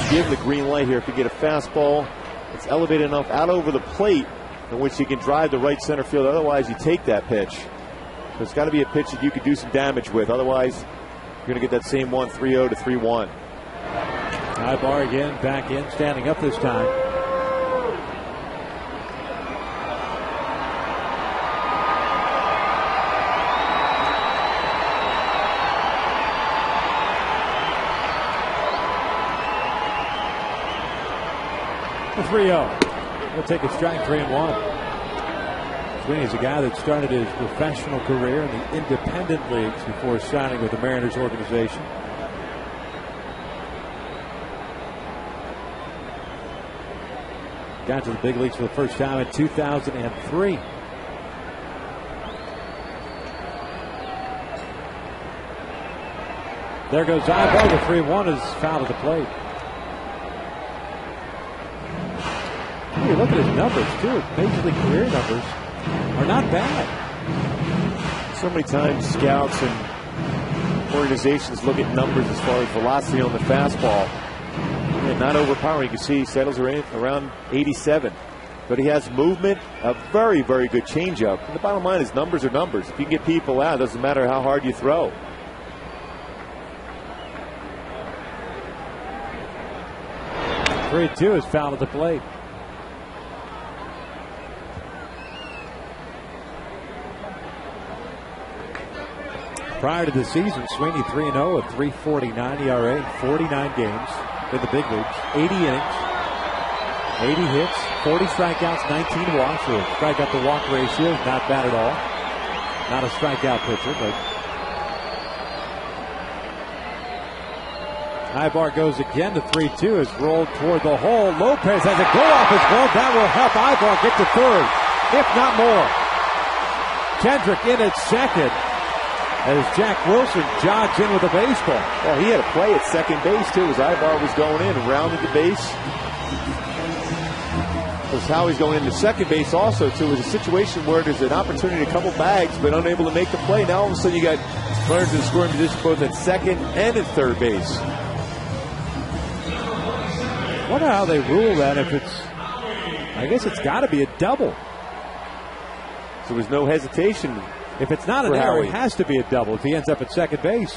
give the green light here. If you get a fastball, it's elevated enough out over the plate in which you can drive the right center field. Otherwise, you take that pitch. So it's got to be a pitch that you could do some damage with. Otherwise, you're going to get that same one, 3-0 to 3-1.
Ibar again back in, standing up this time. The 3-0. He'll take a strike, 3-1. Sweeney's a guy that started his professional career in the independent leagues before signing with the Mariners organization. Got to the big leagues for the first time in 2003. There goes Ibar. The 3-1 is fouled at the plate. You look at his numbers, too. Major League career numbers are not bad.
So many times scouts and organizations look at numbers as far as velocity on the fastball. And not overpowering. You can see he settles around 87. But he has movement, a very, very good changeup. And the bottom line is numbers are numbers. If you can get people out, it doesn't matter how hard you throw.
Three-2 is fouled at the plate. Prior to the season, Sweeney 3-0 at 3.49 ERA in 49 games in the big leagues. 80 innings, 80 hits, 40 strikeouts, 19 walks. The strikeout to walk ratio is not bad at all. Not a strikeout pitcher, but Ibar goes again to 3-2. Is rolled toward the hole. Lopez has a go off his glove. That will help Ibar get to third, if not more. Kendrick in at second, as Jack Wilson jogs in with a baseball.
Well, he had a play at second base, too, as Ibar was going in and rounded the base. Because Howie's going into second base also, too. It was a situation where there's an opportunity to couple bags, but unable to make the play. Now, all of a sudden, you got runners in scoring position both at second and at third base.
I wonder how they rule that if it's, I guess it's got to be a double.
So there's no hesitation.
If it's not an error, it has to be a double if he ends up at second base.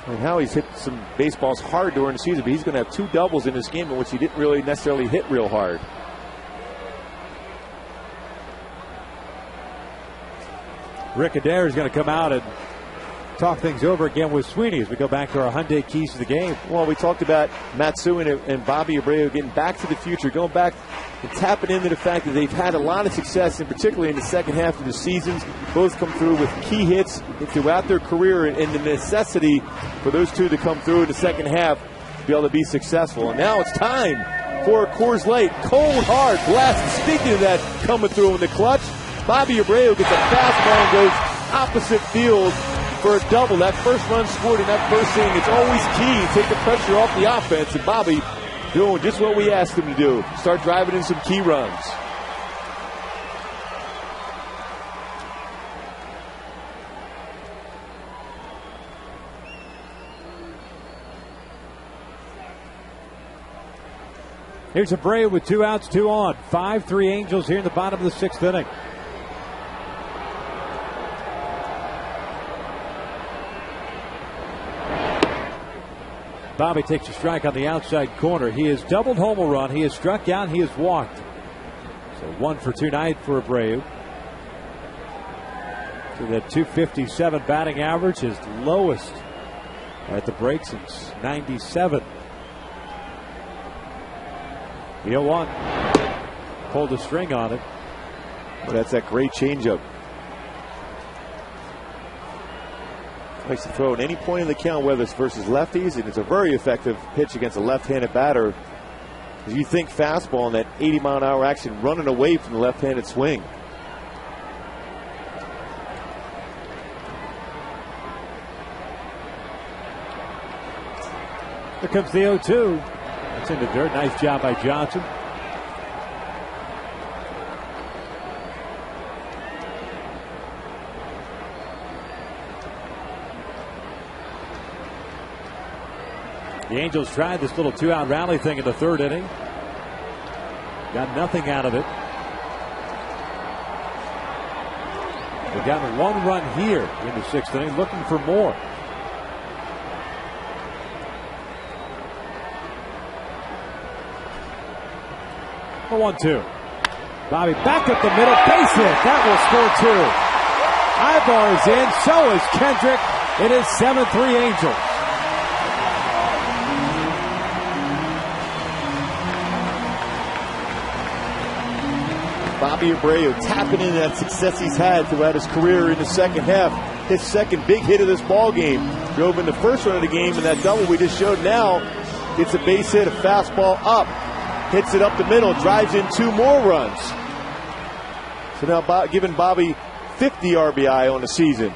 And Howie's hit some baseballs hard during the season, but he's going to have 2 doubles in this game in which he didn't really necessarily hit real hard.
Rick Adair is going to come out and talk things over again with Sweeney as we go back to our Hyundai keys to the game.
Well, we talked about Matsui and Bobby Abreu getting back to the future, going back and tapping into the fact that they've had a lot of success, and particularly in the second half of the seasons. Both come through with key hits throughout their career, and the necessity for those two to come through in the second half to be able to be successful. And now it's time for a Coors Light. Cold, hard blast. Speaking of that, coming through in the clutch, Bobby Abreu gets a fastball and goes opposite field for a double. That first run scored in that first inning, it's always key. Take the pressure off the offense, and Bobby doing just what we asked him to do. Start driving in some key runs.
Here's Abreu with 2 outs, 2 on. 5-3 Angels here in the bottom of the 6th inning. Bobby takes a strike on the outside corner. He has doubled home a run. He has struck out. He has walked. So 1 for 2 tonight for Abreu. So that .257 batting average, his lowest at the break since '97. The 0-1. Pulled the string on it.
Well, that's that great changeup. Likes to throw at any point in the count, whether it's versus lefties, and it's a very effective pitch against a left-handed batter. As you think fastball and that 80-mile-an-hour action running away from the left-handed swing.
Here comes the 0-2. It's in the dirt. Nice job by Johnson. The Angels tried this little 2-out rally thing in the 3rd inning. Got nothing out of it. They've gotten 1 run here in the 6th inning, looking for more. The 1-2. Bobby back up the middle, base hit. That will score 2. Ibar's in, so is Kendrick. It is 7-3 Angels.
Bobby Abreu tapping into that success he's had throughout his career in the second half. His second big hit of this ball game. Drove in the first run of the game, and that double we just showed now gets a base hit, a fastball up. Hits it up the middle, drives in 2 more runs. So now giving Bobby 50 RBI on the season.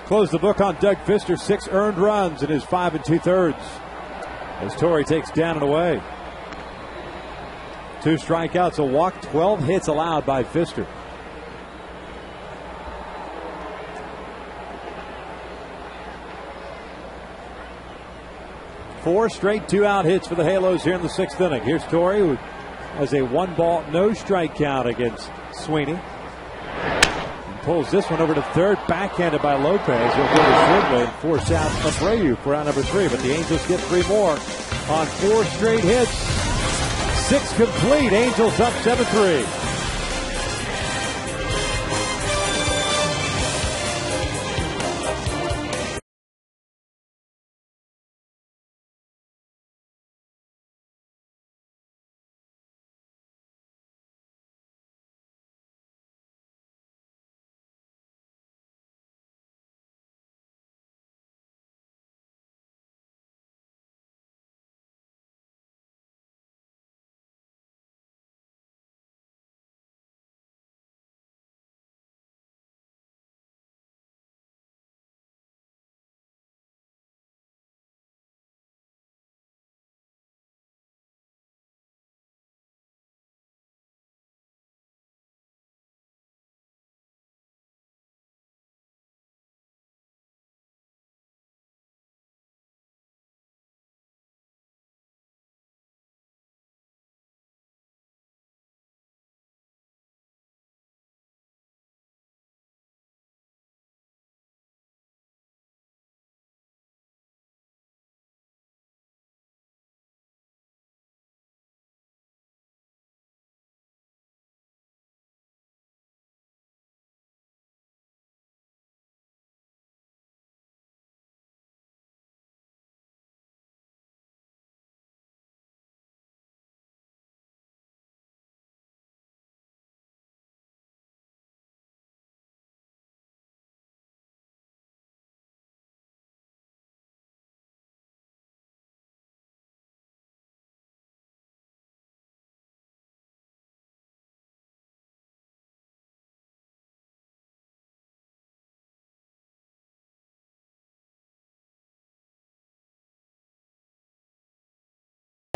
Close the book on Doug Fister. 6 earned runs in his 5 2/3. As Torrey takes down and away. 2 strikeouts, a walk, 12 hits allowed by Fister. Four straight 2-out hits for the Halos here in the 6th inning. Here's Torrey, who has a 1-ball, no strike count against Sweeney. And pulls this one over to 3rd, backhanded by Lopez. He'll go to Woodway and force out Abreu for out number 3. But the Angels get 3 more on 4 straight hits. 6 complete. Angels up 7-3.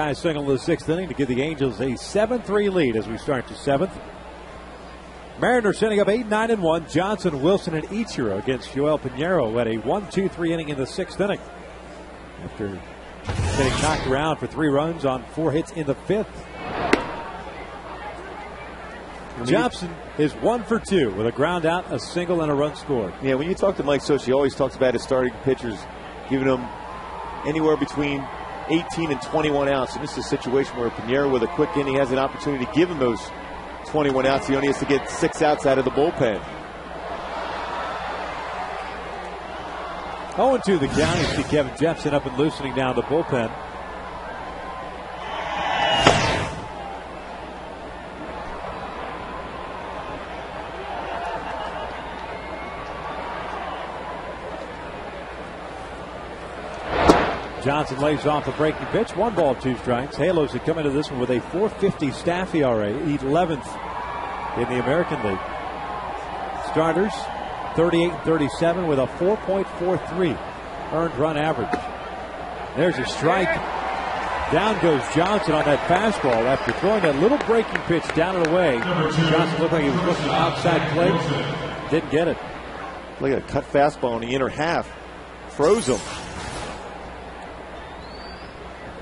RBI single in the 6th inning to give the Angels a 7-3 lead as we start the 7th. Mariners sending up 8, 9, and 1. Johnson, Wilson, and Ichiro against Joel Pinheiro at a 1-2-3 inning in the 6th inning. After getting knocked around for 3 runs on 4 hits in the 5th. Johnson is 1 for 2 with a ground out, a single, and a run scored.
Yeah, when you talk to Mike Soch, he always talks about his starting pitchers giving them anywhere between 18 and 21 outs. And this is a situation where Pinheiro, with a quick inning, has an opportunity to give him those 21 outs. He only has to get 6 outs out of the bullpen.
0-2 the count. You see Kevin Jepson up and loosening down the bullpen. Johnson lays off a breaking pitch. 1 ball, 2 strikes. Halos had come into this one with a .450 staff ERA, 11th in the American League. Starters, 38-37 with a 4.43 earned run average. There's a strike. Down goes Johnson on that fastball after throwing that little breaking pitch down and away. Johnson looked like he was looking outside plate. Didn't get it.
Look at a cut fastball in the inner half. Froze him.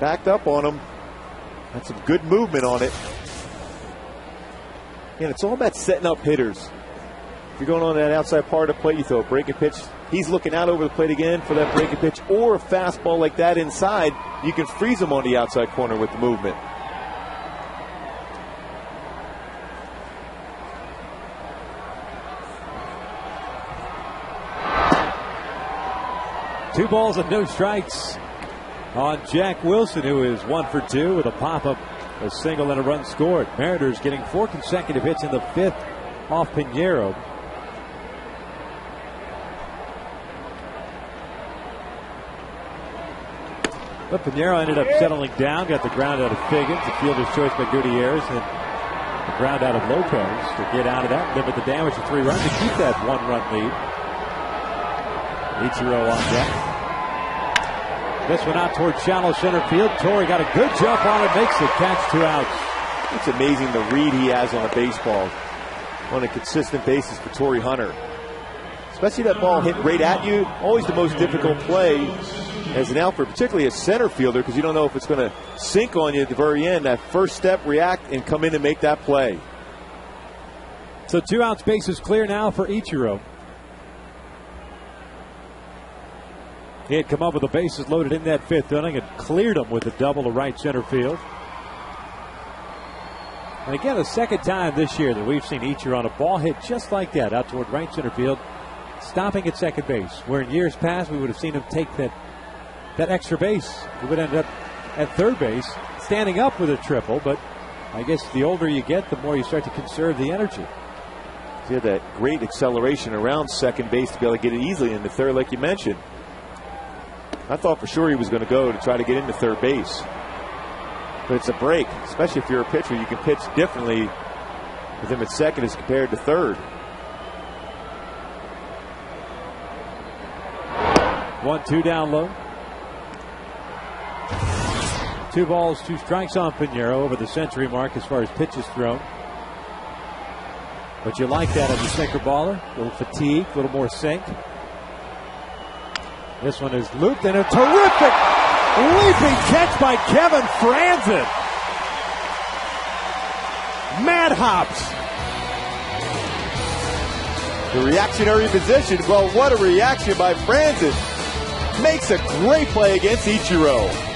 Backed up on him. Had some good movement on it. And it's all about setting up hitters. If you're going on that outside part of the plate, you throw a breaking pitch. He's looking out over the plate again for that breaking pitch, or a fastball like that inside. You can freeze him on the outside corner with the movement.
Two balls and no strikes on Jack Wilson, who is 1 for 2 with a pop-up, a single, and a run scored. Mariners getting 4 consecutive hits in the 5th off Pinheiro. But Pinheiro ended up settling down, got the ground out of Figgins, the fielder's choice by Gutierrez, and the ground out of Lopez to get out of that, limit the damage to 3 runs to keep that 1-run lead. Ichiro on deck. This one out towards shallow center field. Torrey got a good jump on it, makes the catch, 2 outs.
It's amazing the read he has on a baseball on a consistent basis for Torrey Hunter. Especially that ball hit right at you. Always the most difficult play as an outfielder, particularly a center fielder, because you don't know if it's going to sink on you at the very end. That first step, react, and come in and make that play.
So 2 outs, bases clear now for Ichiro. He had come up with the bases loaded in that 5th inning and cleared them with a double to right center field. And again, the second time this year that we've seen Ichiro on a ball hit just like that out toward right center field, stopping at second base, where in years past we would have seen him take that extra base. He would end up at third base, standing up with a triple, but I guess the older you get, the more you start to conserve the energy.
He had that great acceleration around second base to be able to get it easily into third, like you mentioned. I thought for sure he was going to go to try to get into third base. But it's a break, especially if you're a pitcher. You can pitch differently with him at second as compared to third.
1-2 down low. 2 balls, 2 strikes on Pinheiro over the century mark as far as pitches thrown. But you like that as a sinker baller. A little fatigue, a little more sink. This one is looped, and a terrific leaping catch by Kevin Franzen. Mad hops.
The reactionary position. Well, what a reaction by Franzen. Makes a great play against Ichiro.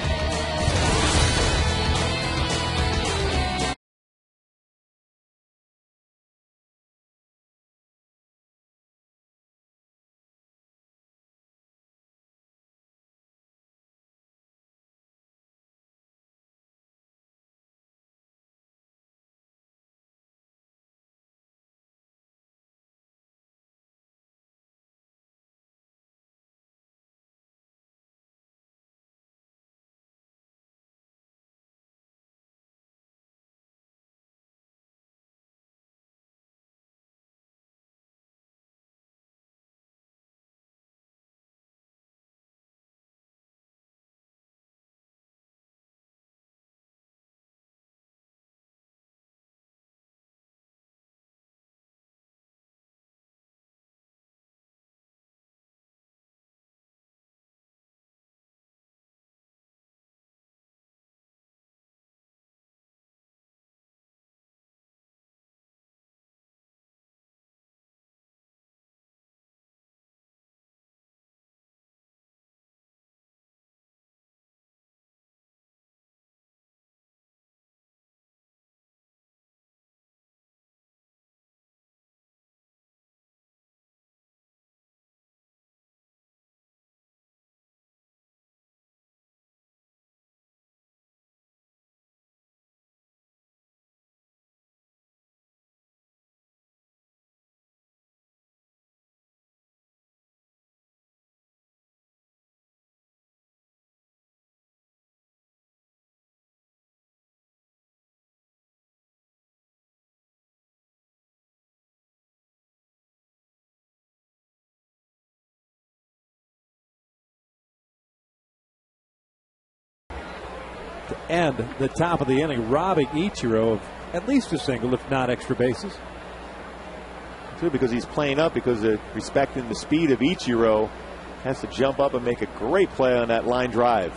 end the top of the inning, robbing Ichiro of at least a single, if not extra bases.
Too, because he's playing up, because of respecting the speed of Ichiro, has to jump up and make a great play on that line drive.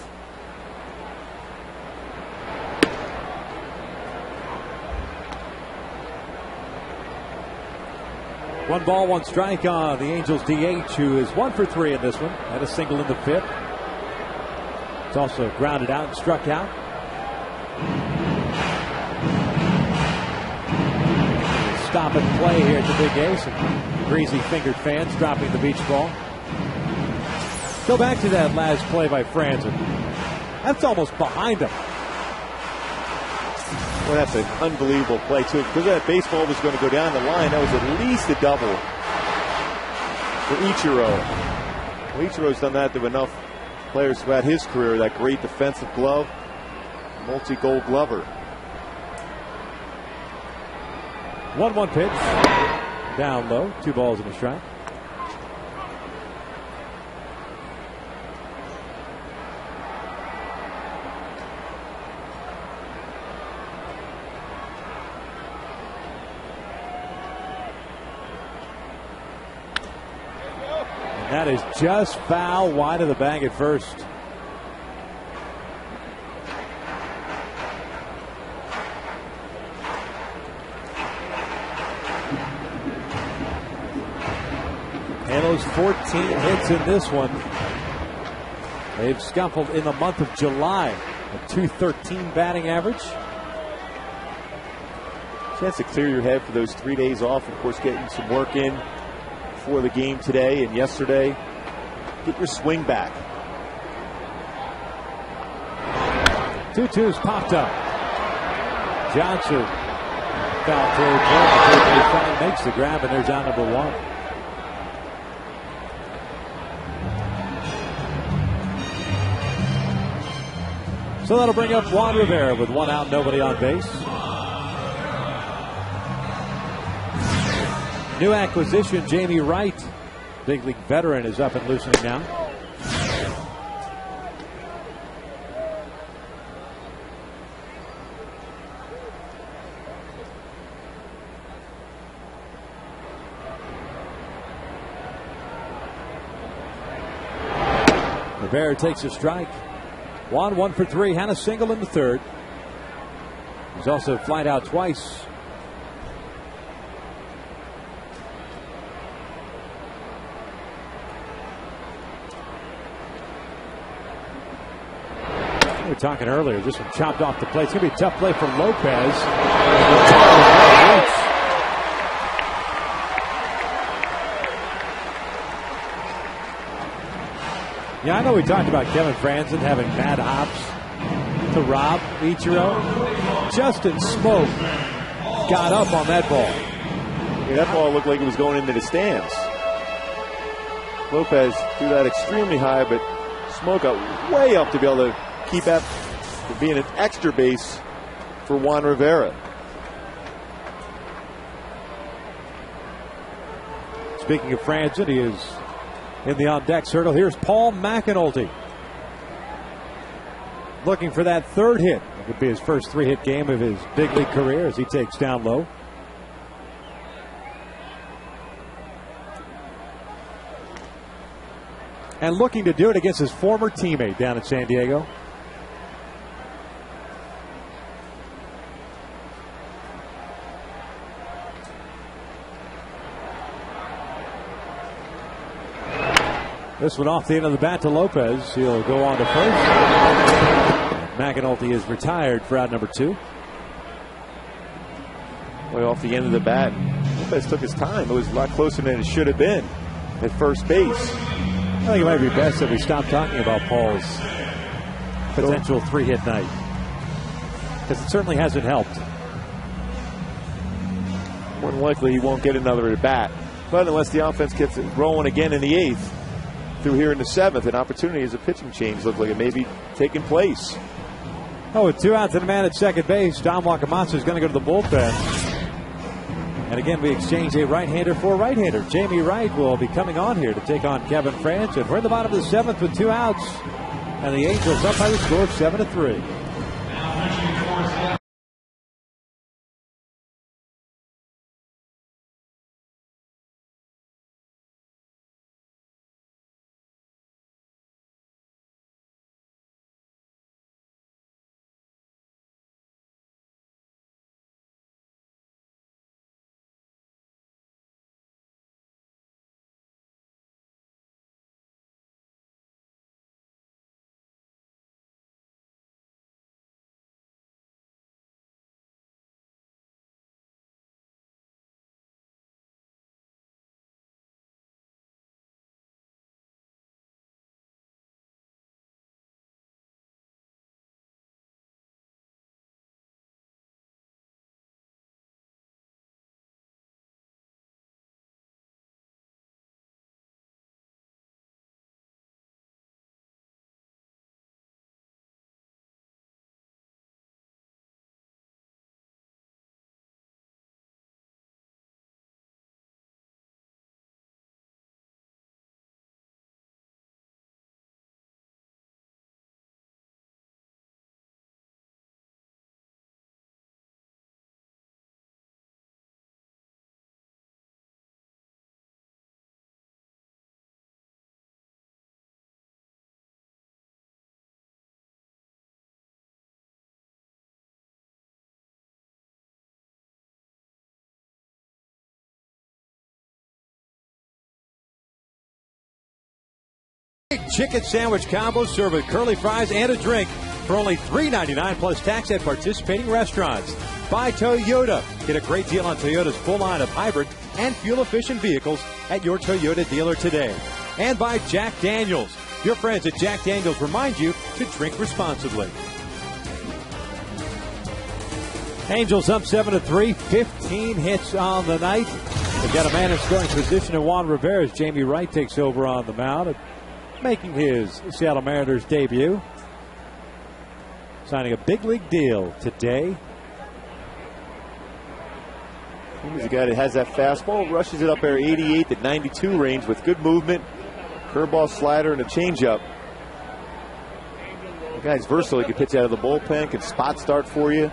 One ball, one strike on the Angels DH, who is 1 for 3 in this one. Had a single in the 5th. It's also grounded out and struck out. Stop and play here at the Big Ace. And greasy-fingered fans dropping the beach ball. Go back to that last play by Franzen. That's almost behind him.
Well, that's an unbelievable play, too. Because that baseball was going to go down the line, that was at least a double for Ichiro. Well, Ichiro's done that to enough players throughout his career. That great defensive glove, multi-gold glover.
1-1 pitch. Down low. 2 balls and a strike. That is just foul, wide of the bag at first. Halos 14 hits in this one. They've scuffled in the month of July. A .213 batting average.
Chance to clear your head for those 3 days off. Of course, getting some work in for the game today and yesterday. Get your swing back.
2-2's popped up. Johnson foul play. Makes the grab, and there's out number 1. So that'll bring up Juan Rivera with 1 out, nobody on base. New acquisition, Jamie Wright, big league veteran, is up and loosening now. Rivera takes a strike. Juan 1 for 3, had a single in the 3rd. He's also flied out twice. We were talking earlier, this one chopped off the plate. It's going to be a tough play for Lopez. Yeah, I know we talked about Kevin Franzen having mad hops to rob Ichiro. Justin Smoke got up on that ball.
Yeah, that ball looked like it was going into the stands. Lopez threw that extremely high, but Smoke got way up to be able to keep that from being an extra base for Juan Rivera.
Speaking of Franzen, he is in the on-deck circle. Here's Paul McAnulty, looking for that 3rd hit. It could be his first 3-hit game of his big league career as he takes down low. And looking to do it against his former teammate down in San Diego. This one off the end of the bat to Lopez. He'll go on to first. McAnulty is retired for out number 2.
Way off the end of the bat. Lopez took his time. It was a lot closer than it should have been at first base.
I think it might be best that we stop talking about Paul's potential 3-hit night, because it certainly hasn't helped.
More than likely he won't get another at bat. But unless the offense gets it rolling again in the 8th, through here in the 7th, an opportunity as a pitching change looked like it may be taking place.
Oh, with 2 outs and a man at second base, Don Wakamatsu is going to go to the bullpen. And again, we exchange a right-hander for a right-hander. Jamie Wright will be coming on here to take on Kevin Franzen. We're in the bottom of the 7th with 2 outs. And the Angels up by the score of 7-3. Chicken sandwich combo served with curly fries and a drink for only $3.99 plus tax at participating restaurants. By Toyota. Get a great deal on Toyota's full line of hybrid and fuel-efficient vehicles at your Toyota dealer today. And by Jack Daniels. Your friends at Jack Daniels remind you to drink responsibly. Angels up 7-3, 15 hits on the night. They've got a man in scoring position in Juan Rivera as Jamie Wright takes over on the mound, making his Seattle Mariners debut. Signing a big league deal today.
He's a guy that has that fastball, rushes it up there 88 to 92 range with good movement, curveball, slider, and a changeup. The guy's versatile. He can pitch out of the bullpen, can spot start for you.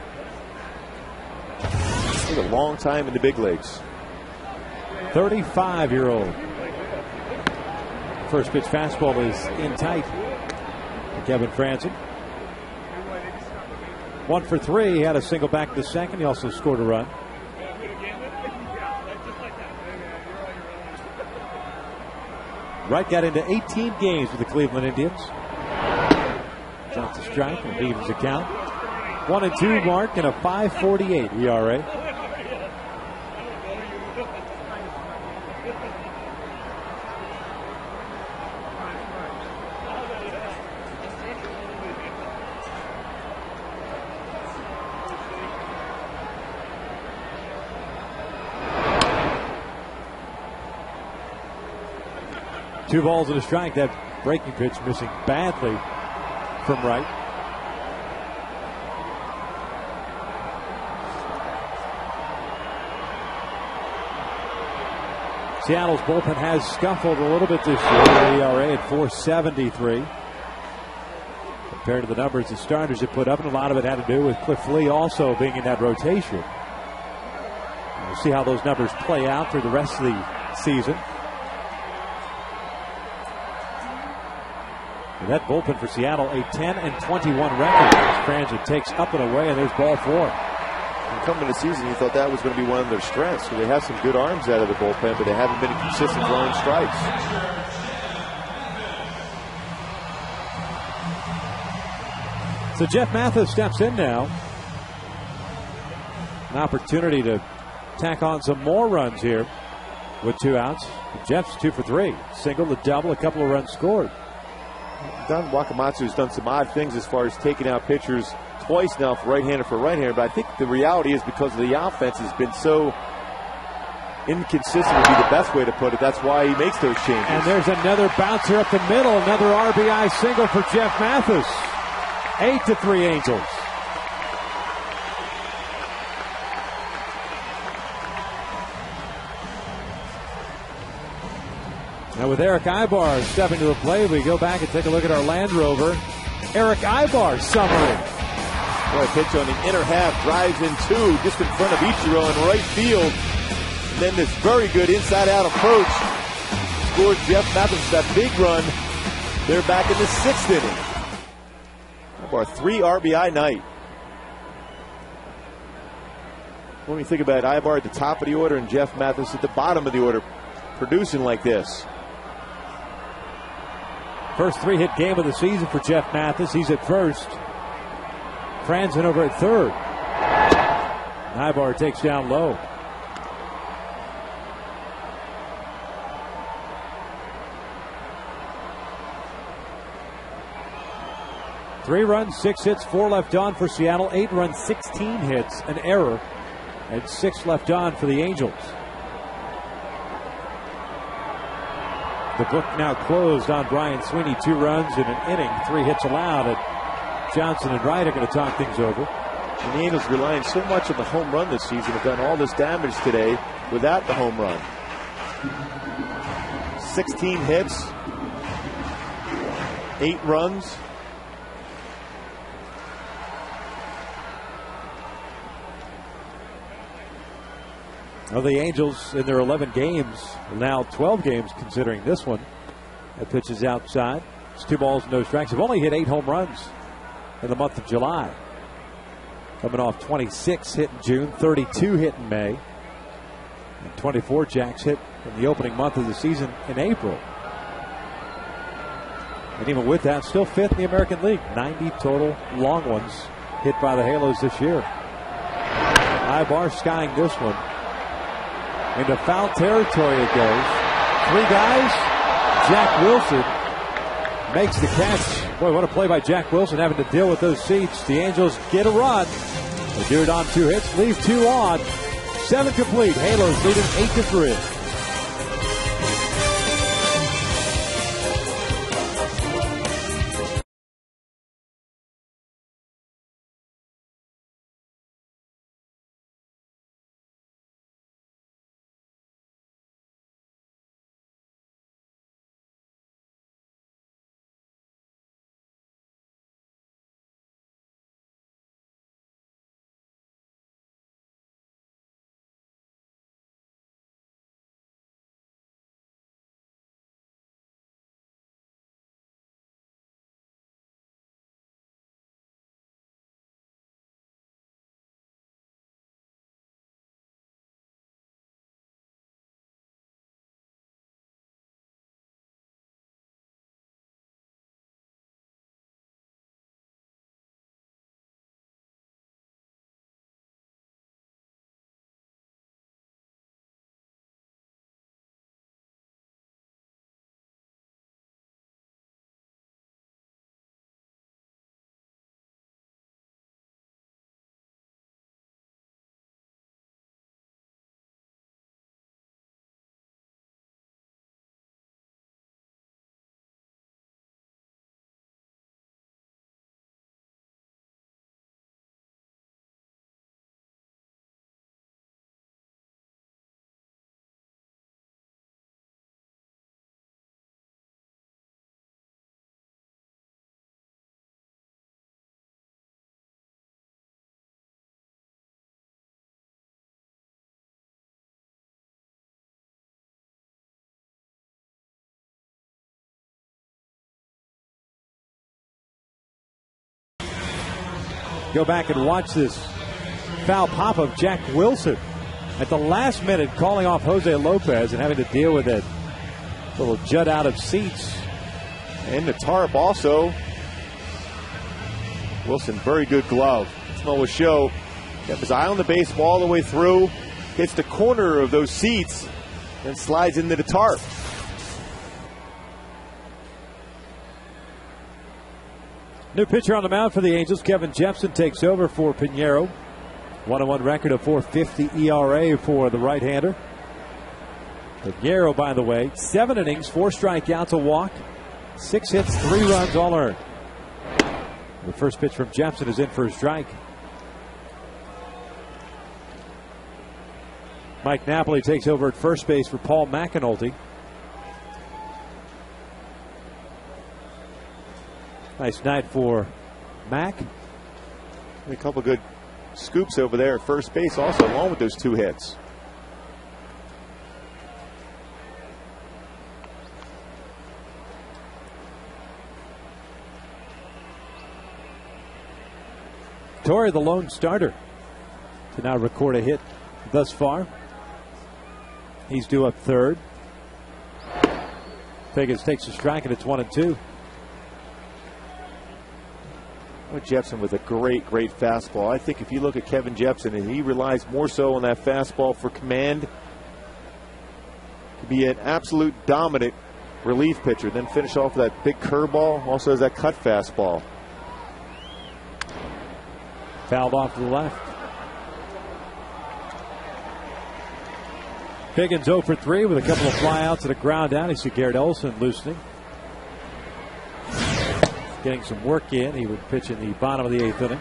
It's a long time in the big leagues.
35-year-old. First pitch fastball is in tight for Kevin Franzen. 1 for 3. He had a single back to the second. He also scored a run. Wright got into 18 games with the Cleveland Indians. Drops a strike and evens the count. 1-2 mark and a 5.48 ERA. Two balls and a strike. That breaking pitch missing badly from Wright. Seattle's bullpen has scuffled a little bit this year. The ERA at 4.73. Compared to the numbers the starters have put up, and a lot of it had to do with Cliff Lee also being in that rotation. We'll see how those numbers play out through the rest of the season. And that bullpen for Seattle, a 10-21 record. Franzen takes up and away, and there's ball 4.
And coming into the season, you thought that was going to be one of their strengths. So they have some good arms out of the bullpen, but they haven't been consistent throwing strikes.
So Jeff Mathis steps in now. An opportunity to tack on some more runs here with 2 outs. Jeff's 2 for 3. Single, a double, a couple of runs scored.
Don Wakamatsu has done some odd things as far as taking out pitchers twice now for right-hander for right-hander, but I think the reality is because of the offense has been so inconsistent would be the best way to put it. That's why he makes those changes.
And there's another bounce here up the middle, another RBI single for Jeff Mathis. 8-3 Angels. Now with Eric Ibar stepping to the plate, we go back and take a look at our Land Rover. Eric Ibar summary.
Boy, pitch on the inner half, drives in 2, just in front of Ichiro in right field. And then this very good inside-out approach scored Jeff Mathis that big run. They're back in the 6th inning. Ibar 3 RBI night. When we think about Ibar at the top of the order and Jeff Mathis at the bottom of the order, producing like this.
First 3-hit game of the season for Jeff Mathis. He's at first. Franzen over at third. Ibar takes down low. Three runs, 6 hits, 4 left on for Seattle. 8 runs, 16 hits, an error, and 6 left on for the Angels. The book now closed on Brian Sweeney. 2 runs in an inning, 3 hits allowed. And Johnson and Wright are going to talk things over.
And the Angels relying so much on the home run this season, have done all this damage today without the home run. 16 hits, 8 runs.
Well, the Angels in their 11 games, now 12 games considering this one. That pitch is outside. It's 2 balls, no strikes. They've only hit 8 home runs in the month of July. Coming off 26 hit in June, 32 hit in May, and 24 jacks hit in the opening month of the season in April. And even with that, still 5th in the American League. 90 total long ones hit by the Halos this year. Ibar skying this one. Into foul territory it goes. 3 guys. Jack Wilson makes the catch. Boy, what a play by Jack Wilson, having to deal with those seats. The Angels get a run. They do it on 2 hits, leave 2 on. 7 complete. Halos leading 8-3. Go back and watch this foul pop of Jack Wilson at the last minute, calling off Jose Lopez and having to deal with it. Little jut out of seats.
And the tarp also. Wilson, very good glove. Smell will show. Kept his eye on the baseball all the way through. Hits the corner of those seats and slides into the tarp.
New pitcher on the mound for the Angels. Kevin Jepson takes over for Pinheiro. 1-1 record of .450 ERA for the right-hander. Pinheiro, by the way, 7 innings, 4 strikeouts, a walk, 6 hits, 3 runs, all earned. The first pitch from Jepson is in for a strike. Mike Napoli takes over at first base for Paul McAnulty. Nice night for Mac.
A couple good scoops over there at first base also, along with those 2 hits.
Torrey, the lone starter, to now record a hit thus far. He's due up third. Figgins takes a strike, and it's 1-2.
Jepson with a great fastball. I think if you look at Kevin Jepson, and he relies more so on that fastball for command, to be an absolute dominant relief pitcher, then finish off with that big curveball. Also has that cut fastball.
Fouled off to the left. Figgins 0 for 3 with a couple of flyouts and a ground down. You see Garrett Olson loosening. Getting some work in. He would pitch in the bottom of the 8th inning.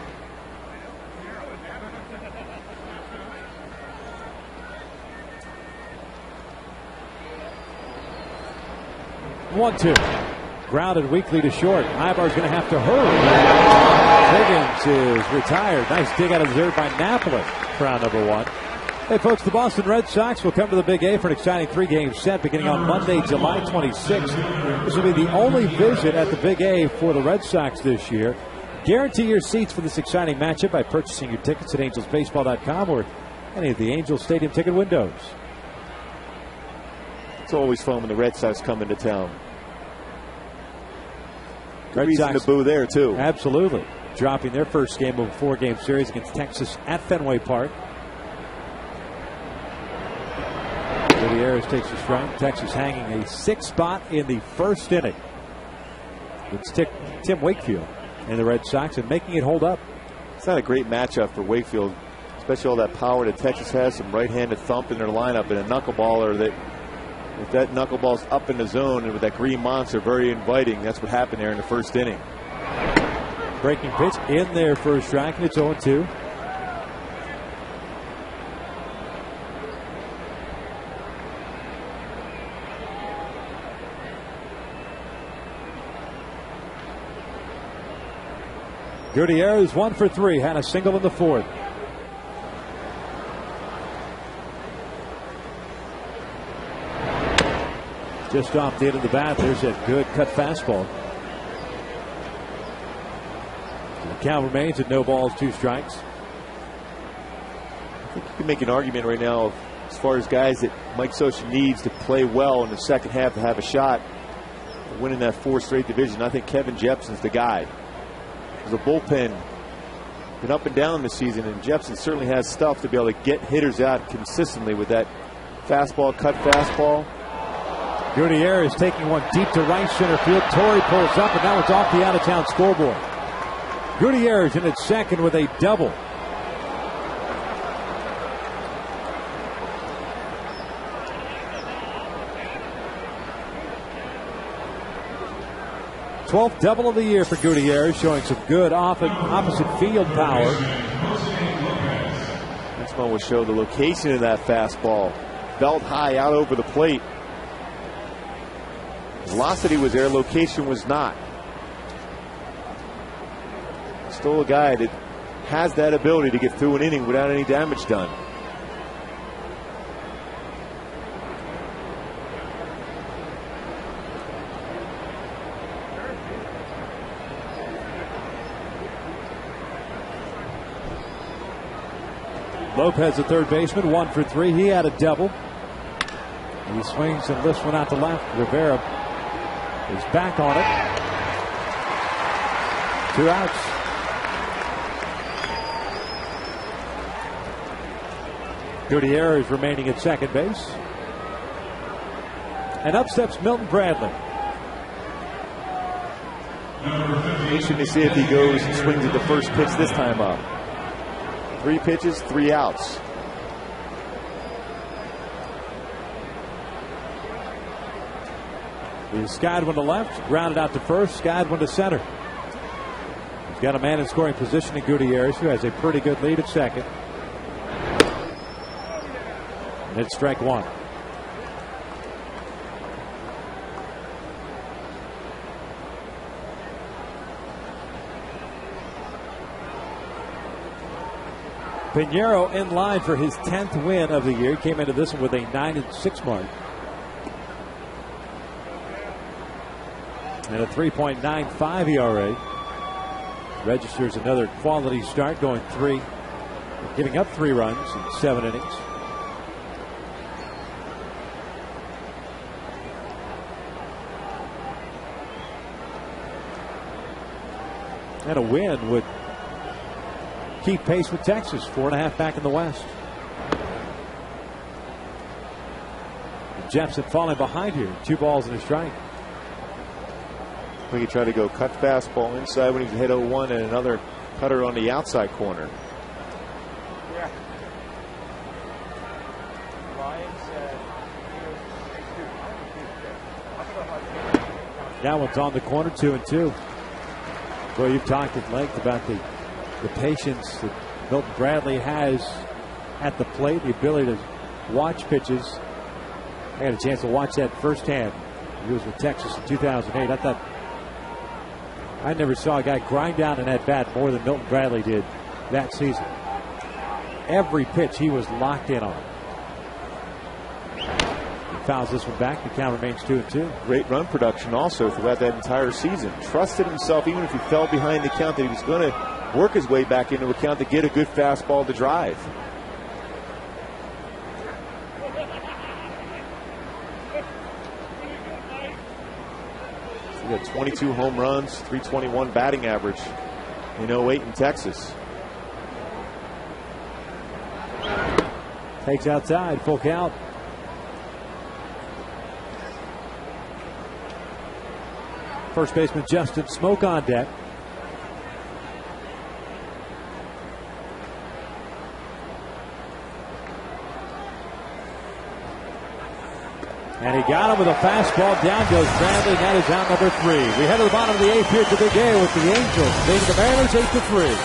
One-two. Grounded weakly to short. Ibar's going to have to hurry. Figgins is retired. Nice dig out of the dirt by Napoli for round number 1. Hey, folks, the Boston Red Sox will come to the Big A for an exciting 3-game set beginning on Monday, July 26th. This will be the only visit at the Big A for the Red Sox this year. Guarantee your seats for this exciting matchup by purchasing your tickets at angelsbaseball.com or any of the Angels Stadium ticket windows.
It's always fun when the Red Sox come into town. Good reason to boo there, too.
Absolutely. Dropping their first game of a 4-game series against Texas at Fenway Park. Gutierrez takes a strike. Texas hanging a 6th spot in the first inning. It's Tim Wakefield and the Red Sox and making it hold up.
It's not a great matchup for Wakefield, especially all that power that Texas has, some right-handed thump in their lineup, and a knuckleballer that, if that knuckleball's up in the zone and with that green monster, very inviting. That's what happened there in the first inning.
Breaking pitch in there for a strike, and it's 0-2. Gutierrez 1 for 3, had a single in the 4th. Just off the end of the bat, there's that good cut fastball. The count remains at 0 balls, 2 strikes.
I think you can make an argument right now of, as far as guys that Mike Scioscia needs to play well in the second half to have a shot at winning that 4th straight division. I think Kevin Jepson's the guy. The bullpen been up and down this season, and Jepson certainly has stuff to be able to get hitters out consistently with that fastball, cut fastball.
Gutierrez taking one deep to right center field. Torrey pulls up, and now it's off the out-of-town scoreboard. Gutierrez in at second with a double. Twelfth double of the year for Gutierrez, showing some good opposite field power.
This one will show the location of that fastball. Belt high out over the plate. Velocity was there, location was not. Still a guy that has that ability to get through an inning without any damage done.
Lopez, the third baseman, 1 for 3. He had a double. He swings and lifts one out to left. Rivera is back on it. 2 outs. Gutierrez remaining at second base. And up steps Milton Bradley.
Interesting to see if he goes and swings at the first pitch this time up. 3 pitches, 3 outs.
He skied one to left, grounded out to first, skied one to center. He's got a man in scoring position in Gutierrez, who has a pretty good lead at second. And it's strike 1. Pinheiro in line for his 10th win of the year. Came into this one with a 9-6 mark. And a 3.95 ERA. Registers another quality start, going 3, giving up 3 runs in 7 innings. And a win would keep pace with Texas, 4.5 back in the West. Jepson falling behind here, 2 balls and a strike.
We could try to go cut fastball inside when he's hit 0-1 and another cutter on the outside corner.
That one's on the corner, 2-2. Well, you've talked at length about the patience that Milton Bradley has at the plate, the ability to watch pitches. I had a chance to watch that firsthand. He was with Texas in 2008. I never saw a guy grind down an at-bat more than Milton Bradley did that season. Every pitch he was locked in on. He fouls this one back. The count remains 2-2.
Great run production also throughout that entire season. Trusted himself, even if he fell behind the count, that he was going to work his way back into a count to get a good fastball to drive. He got 22 home runs, 321 batting average in 08 in Texas.
Takes outside, full count. First baseman Justin Smoke on deck. And he got him with a fastball. Down goes Bradley, and that is out number 3. We head to the bottom of the 8th here to Big A with the Angels leading the Mariners 8-3.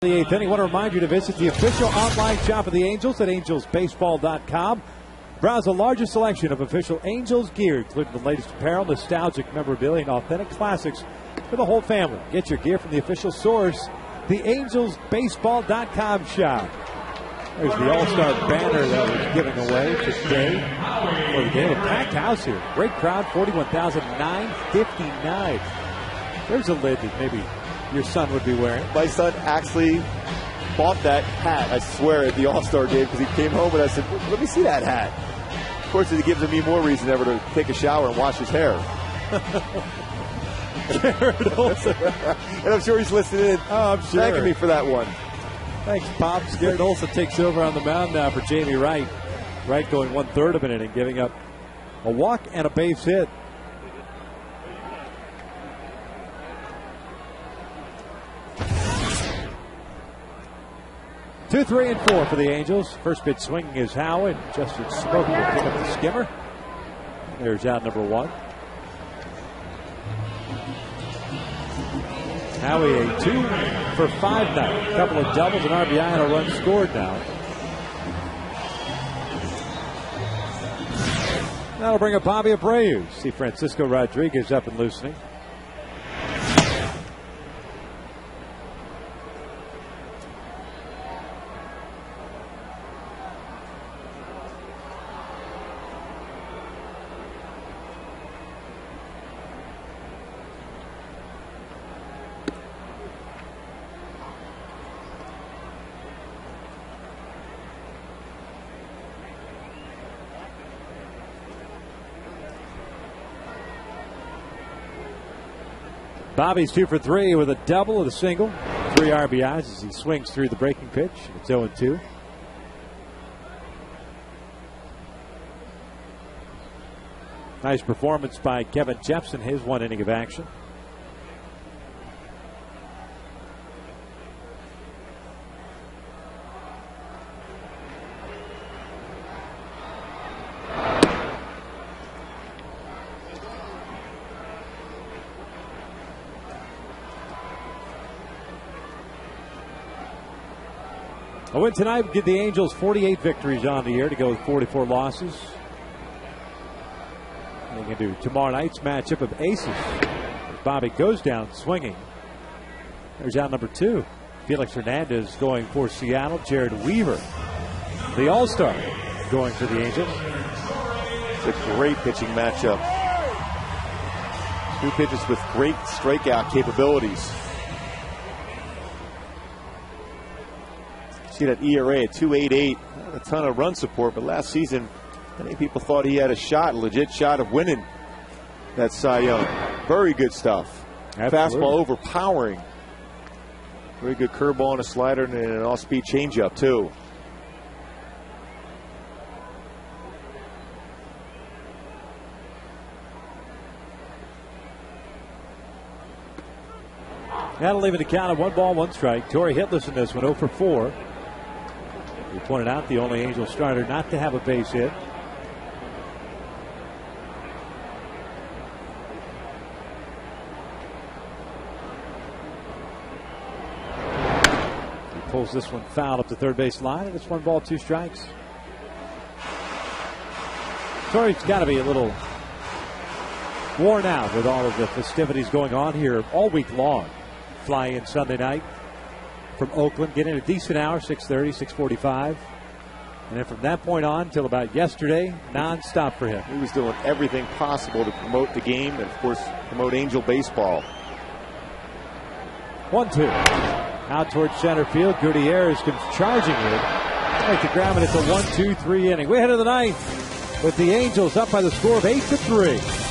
The 8th inning. I want to remind you to visit the official online shop of the Angels at angelsbaseball.com. Browse the largest selection of official Angels gear, including the latest apparel, nostalgic memorabilia, and authentic classics for the whole family. Get your gear from the official source, the angelsbaseball.com shop. There's the All-Star banner that was given away today for the game. A packed house here. Great crowd, 41,959. There's a lid that maybe your son would be wearing.
My son actually bought that hat, I swear, at the All-Star game because he came home and I said, let me see that hat. Of course, it gives me more reason ever to take a shower and wash his hair. And I'm sure he's listening in.
Oh, I'm sure.
Thanking me for that one.
Thanks, Pops. Garrett Olson takes over on the mound now for Jamie Wright. Wright going 1/3 of an inning, giving up a walk and a base hit. Two, 3, and 4 for the Angels. First pitch swinging is Howe, and Justin Smoke will pick up the skimmer. There's out number 1. Howie a 2 for 5 night. A couple of doubles, an RBI, and a run scored now. That'll bring up Bobby Abreu. See Francisco Rodriguez up and loosening. Bobby's 2 for 3 with a double and a single. 3 RBIs as he swings through the breaking pitch. It's 0-2. Nice performance by Kevin Jepson, his 1 inning of action. A win tonight would give the Angels 48 victories on the year to go with 44 losses. And they can do tomorrow night's matchup of aces. As Bobby goes down swinging. There's out number 2. Felix Hernandez going for Seattle. Jared Weaver, the All-Star, going for the Angels.
It's a great pitching matchup. Two pitchers with great strikeout capabilities. See that ERA at 2.88. Not a ton of run support, but last season, many people thought he had a shot, a legit shot of winning that Cy Young. Very good stuff.
Absolutely.
Fastball overpowering. Very good curveball and a slider and an off-speed changeup, too.
That'll leave it a count of 1 ball, 1 strike. Torrey hitless in this one, 0 for 4. We pointed out the only Angel starter not to have a base hit. He pulls this one foul up the third base line, and it's 1 ball, 2 strikes. Torrey's got to be a little worn out with all of the festivities going on here all week long. Fly in Sunday night from Oakland, get in a decent hour, 6:30, 6:45. And then from that point on till about yesterday, nonstop for him.
He was doing everything possible to promote the game and, of course, promote Angel baseball.
1-2. Out towards center field. Gutierrez comes charging in. Make the grab, and it's a 1-2-3 inning. We're ahead of the ninth with the Angels up by the score of 8-3.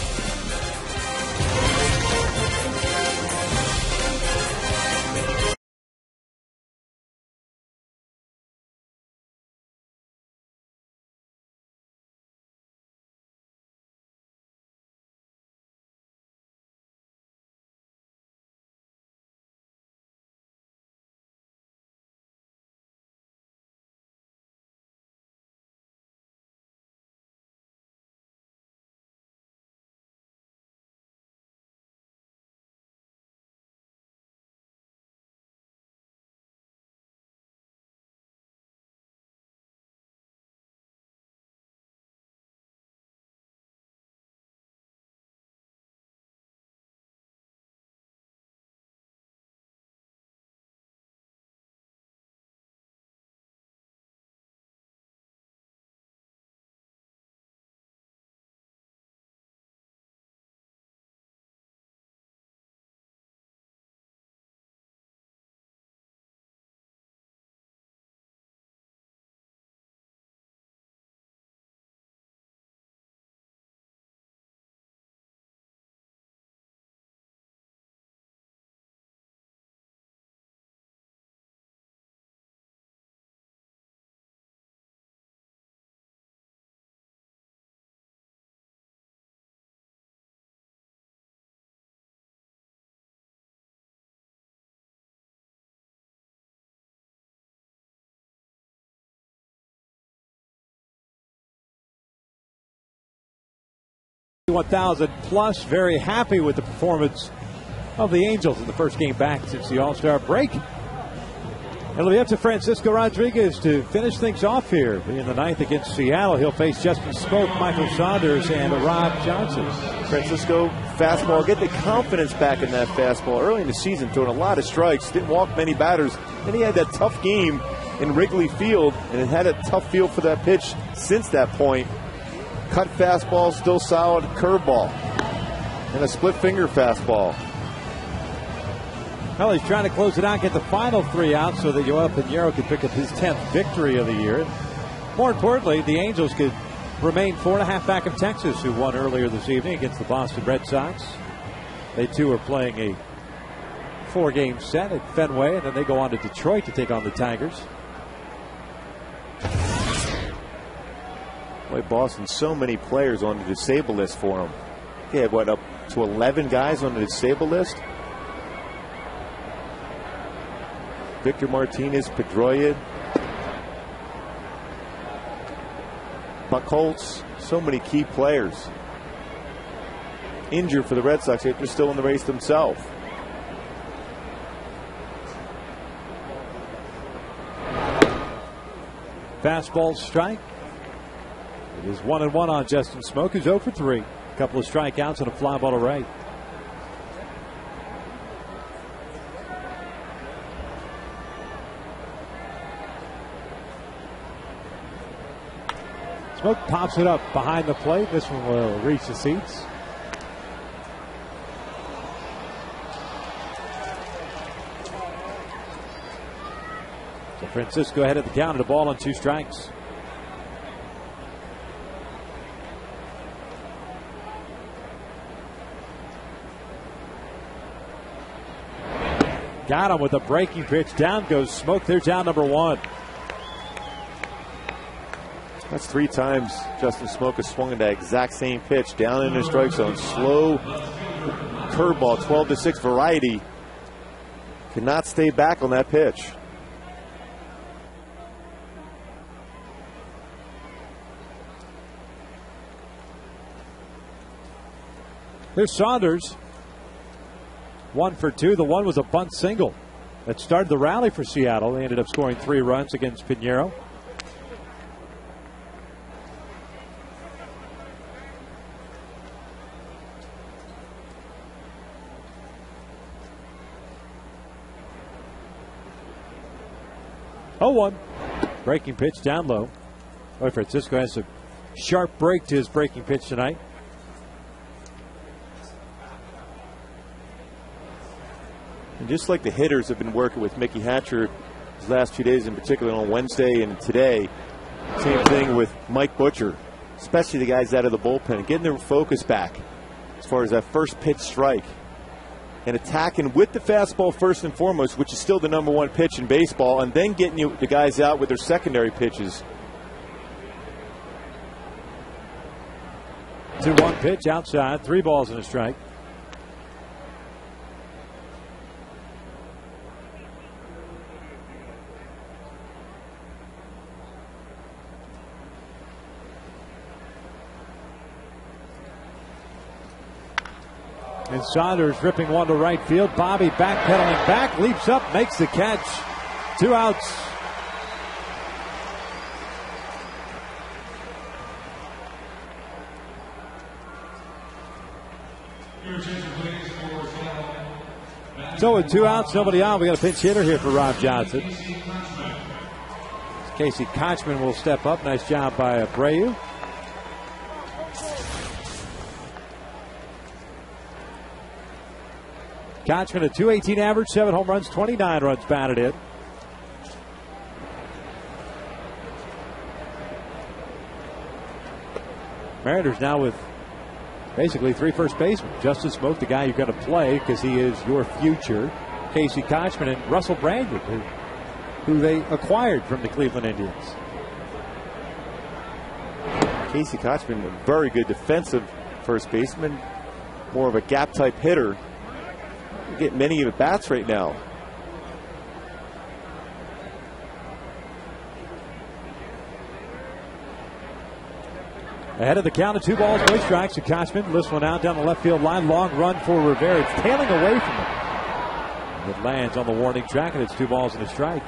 $1,000 plus. Very happy with the performance of the Angels in the first game back since the All-Star break. It'll be up to Francisco Rodriguez to finish things off here in the ninth against Seattle. He'll face Justin Smoke, Michael Saunders, and Rob Johnson.
Francisco, fastball, get the confidence back in that fastball. Early in the season, throwing a lot of strikes, didn't walk many batters. Then he had that tough game in Wrigley Field, and it had a tough feel for that pitch since that point. Cut fastball, still solid, curveball, and a split finger fastball.
Well, he's trying to close it out, get the final 3 out so that Yoel Pinheiro could pick up his 10th victory of the year. More importantly, the Angels could remain 4.5 back of Texas, who won earlier this evening against the Boston Red Sox. They too are playing a 4-game set at Fenway, and then they go on to Detroit to take on the Tigers.
Boy, Boston, so many players on the disabled list for them. They had, what, up to 11 guys on the disabled list? Victor Martinez, Pedroia, Buchholz, so many key players. Injured for the Red Sox, yet they're still in the race themselves.
Fastball strike. It is 1-1 on Justin Smoke, who's 0 for 3. A couple of strikeouts and a fly ball to right. Smoke pops it up behind the plate. This one will reach the seats. So Francisco ahead of the count at a ball on 2 strikes. Got him with a breaking pitch. Down goes Smoke. There's down number 1.
That's 3 times Justin Smoke has swung at that exact same pitch down in the strike zone. Slow curveball, 12-6 variety. Could not stay back on that pitch.
There's Saunders. 1 for 2. The one was a bunt single that started the rally for Seattle. They ended up scoring 3 runs against Pinheiro. Oh, 1. Breaking pitch down low. Boy, Francisco has a sharp break to his breaking pitch tonight.
And just like the hitters have been working with Mickey Hatcher these last 2 days, in particular on Wednesday and today, same thing with Mike Butcher, especially the guys out of the bullpen, getting their focus back as far as that first pitch strike and attacking with the fastball first and foremost, which is still the number 1 pitch in baseball, and then getting the guys out with their secondary pitches.
2-1 pitch outside, 3 balls and a strike. And Saunders ripping one to right field. Bobby backpedaling back, leaps up, makes the catch. 2 outs. So with 2 outs, nobody out, we got a pinch hitter here for Rob Johnson. Casey Kochman will step up. Nice job by Abreu. Kochman a .218 average, 7 home runs, 29 runs batted in. Mariners now with basically 3 first basemen. Justin Smoke, the guy you're going to play because he is your future. Casey Kochman and Russell Brandon, who they acquired from the Cleveland Indians.
Casey Kochman, a very good defensive first baseman, more of a gap type hitter. Get many at bats right now.
Ahead of the count of 2 balls, no strikes to Kochman. This one out down the left field line. Long run for Rivera. It's tailing away from him. It lands on the warning track, and it's 2 balls and a strike.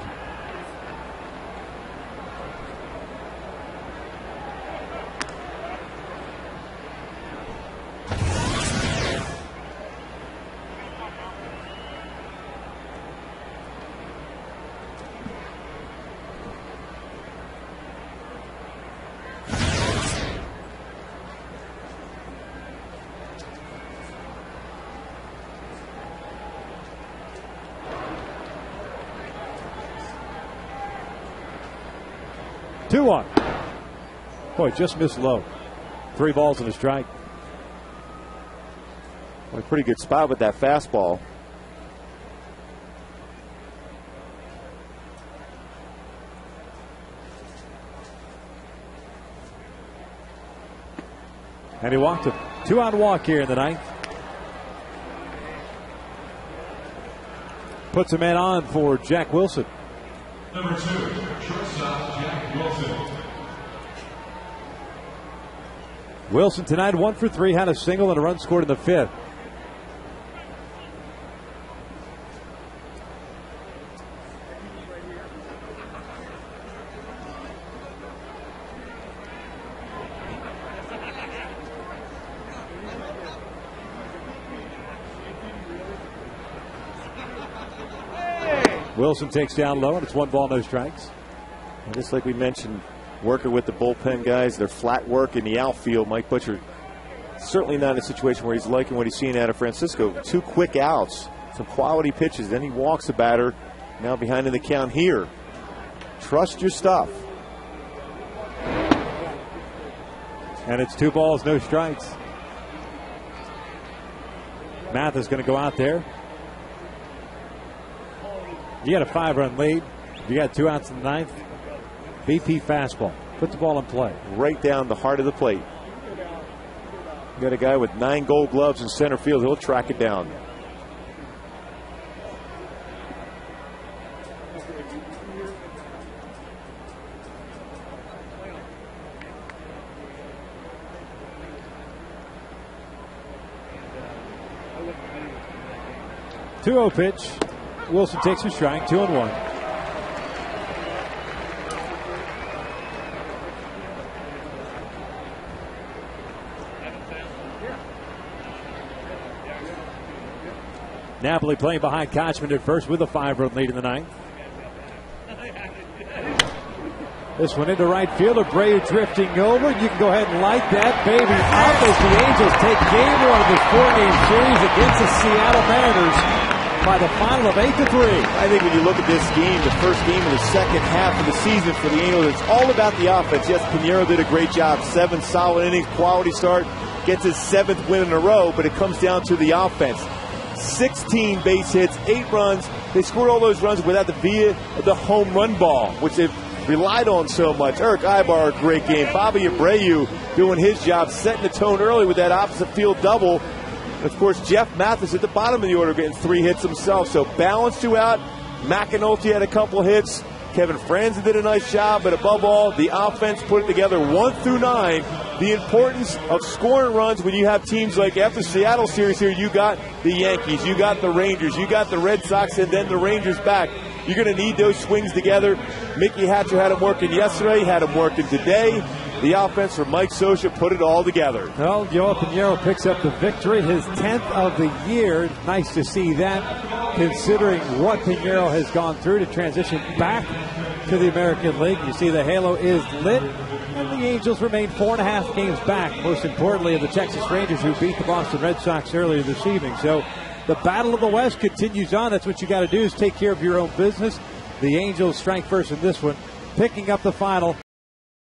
Boy, just missed low. 3 balls and a strike.
Well, pretty good spot with that fastball.
And he walked a 2-out walk here in the 9th. Puts a man on for Jack Wilson.
Number 2, shortstop Jack Wilson.
Wilson tonight 1 for 3, had a single and a run scored in the 5th.
Wilson takes down low, and it's 1 ball, no strikes. And just like we mentioned working with the bullpen guys. Their flat work in the outfield. Mike Butcher certainly not in a situation where he's liking what he's seeing out of Francisco. 2 quick outs, some quality pitches. Then he walks the batter. Now behind in the count here. Trust your stuff.
And it's 2 balls, no strikes. Mathis going to go out there. You got a 5-run lead. You got 2 outs in the 9th. BP fastball. Put the ball in play.
Right down the heart of the plate. You got a guy with 9 gold gloves in center field. He'll track it down.
Two-0 pitch. Wilson takes a strike. 2-1. Napoli playing behind Kochman at first with a 5-run lead in the 9th. This one into right field. Abreu drifting over. You can go ahead and light that baby up as the Angels take game 1 of this 4-game series against the Seattle Mariners by the final of 8-3.
I think when you look at this game, the first game of the second half of the season for the Angels, it's all about the offense. Yes, Pinheiro did a great job. 7 solid innings, quality start, gets his 7th win in a row, but it comes down to the offense. 16 base hits, 8 runs. They scored all those runs without the home run ball, which they've relied on so much. Eric Ibar, a great game. Bobby Abreu doing his job, setting the tone early with that opposite field double. And of course, Jeff Mathis at the bottom of the order getting 3 hits himself. So balanced throughout. McAnulty had a couple hits. Kevin Franzen did a nice job, but above all, the offense put it together 1 through 9. The importance of scoring runs when you have teams like after the Seattle series here, you got the Yankees, you got the Rangers, you got the Red Sox, and then the Rangers back. You're going to need those swings together. Mickey Hatcher had them working yesterday, had them working today. The offense for Mike Scioscia put it all together.
Well, Joel Pinheiro picks up the victory, his 10th of the year. Nice to see that, considering what Pinheiro has gone through to transition back to the American League. You see the halo is lit, and the Angels remain 4.5 games back, most importantly, of the Texas Rangers, who beat the Boston Red Sox earlier this evening. So the battle of the West continues on. That's what you got to do, is take care of your own business. The Angels strike first in this one, picking up the final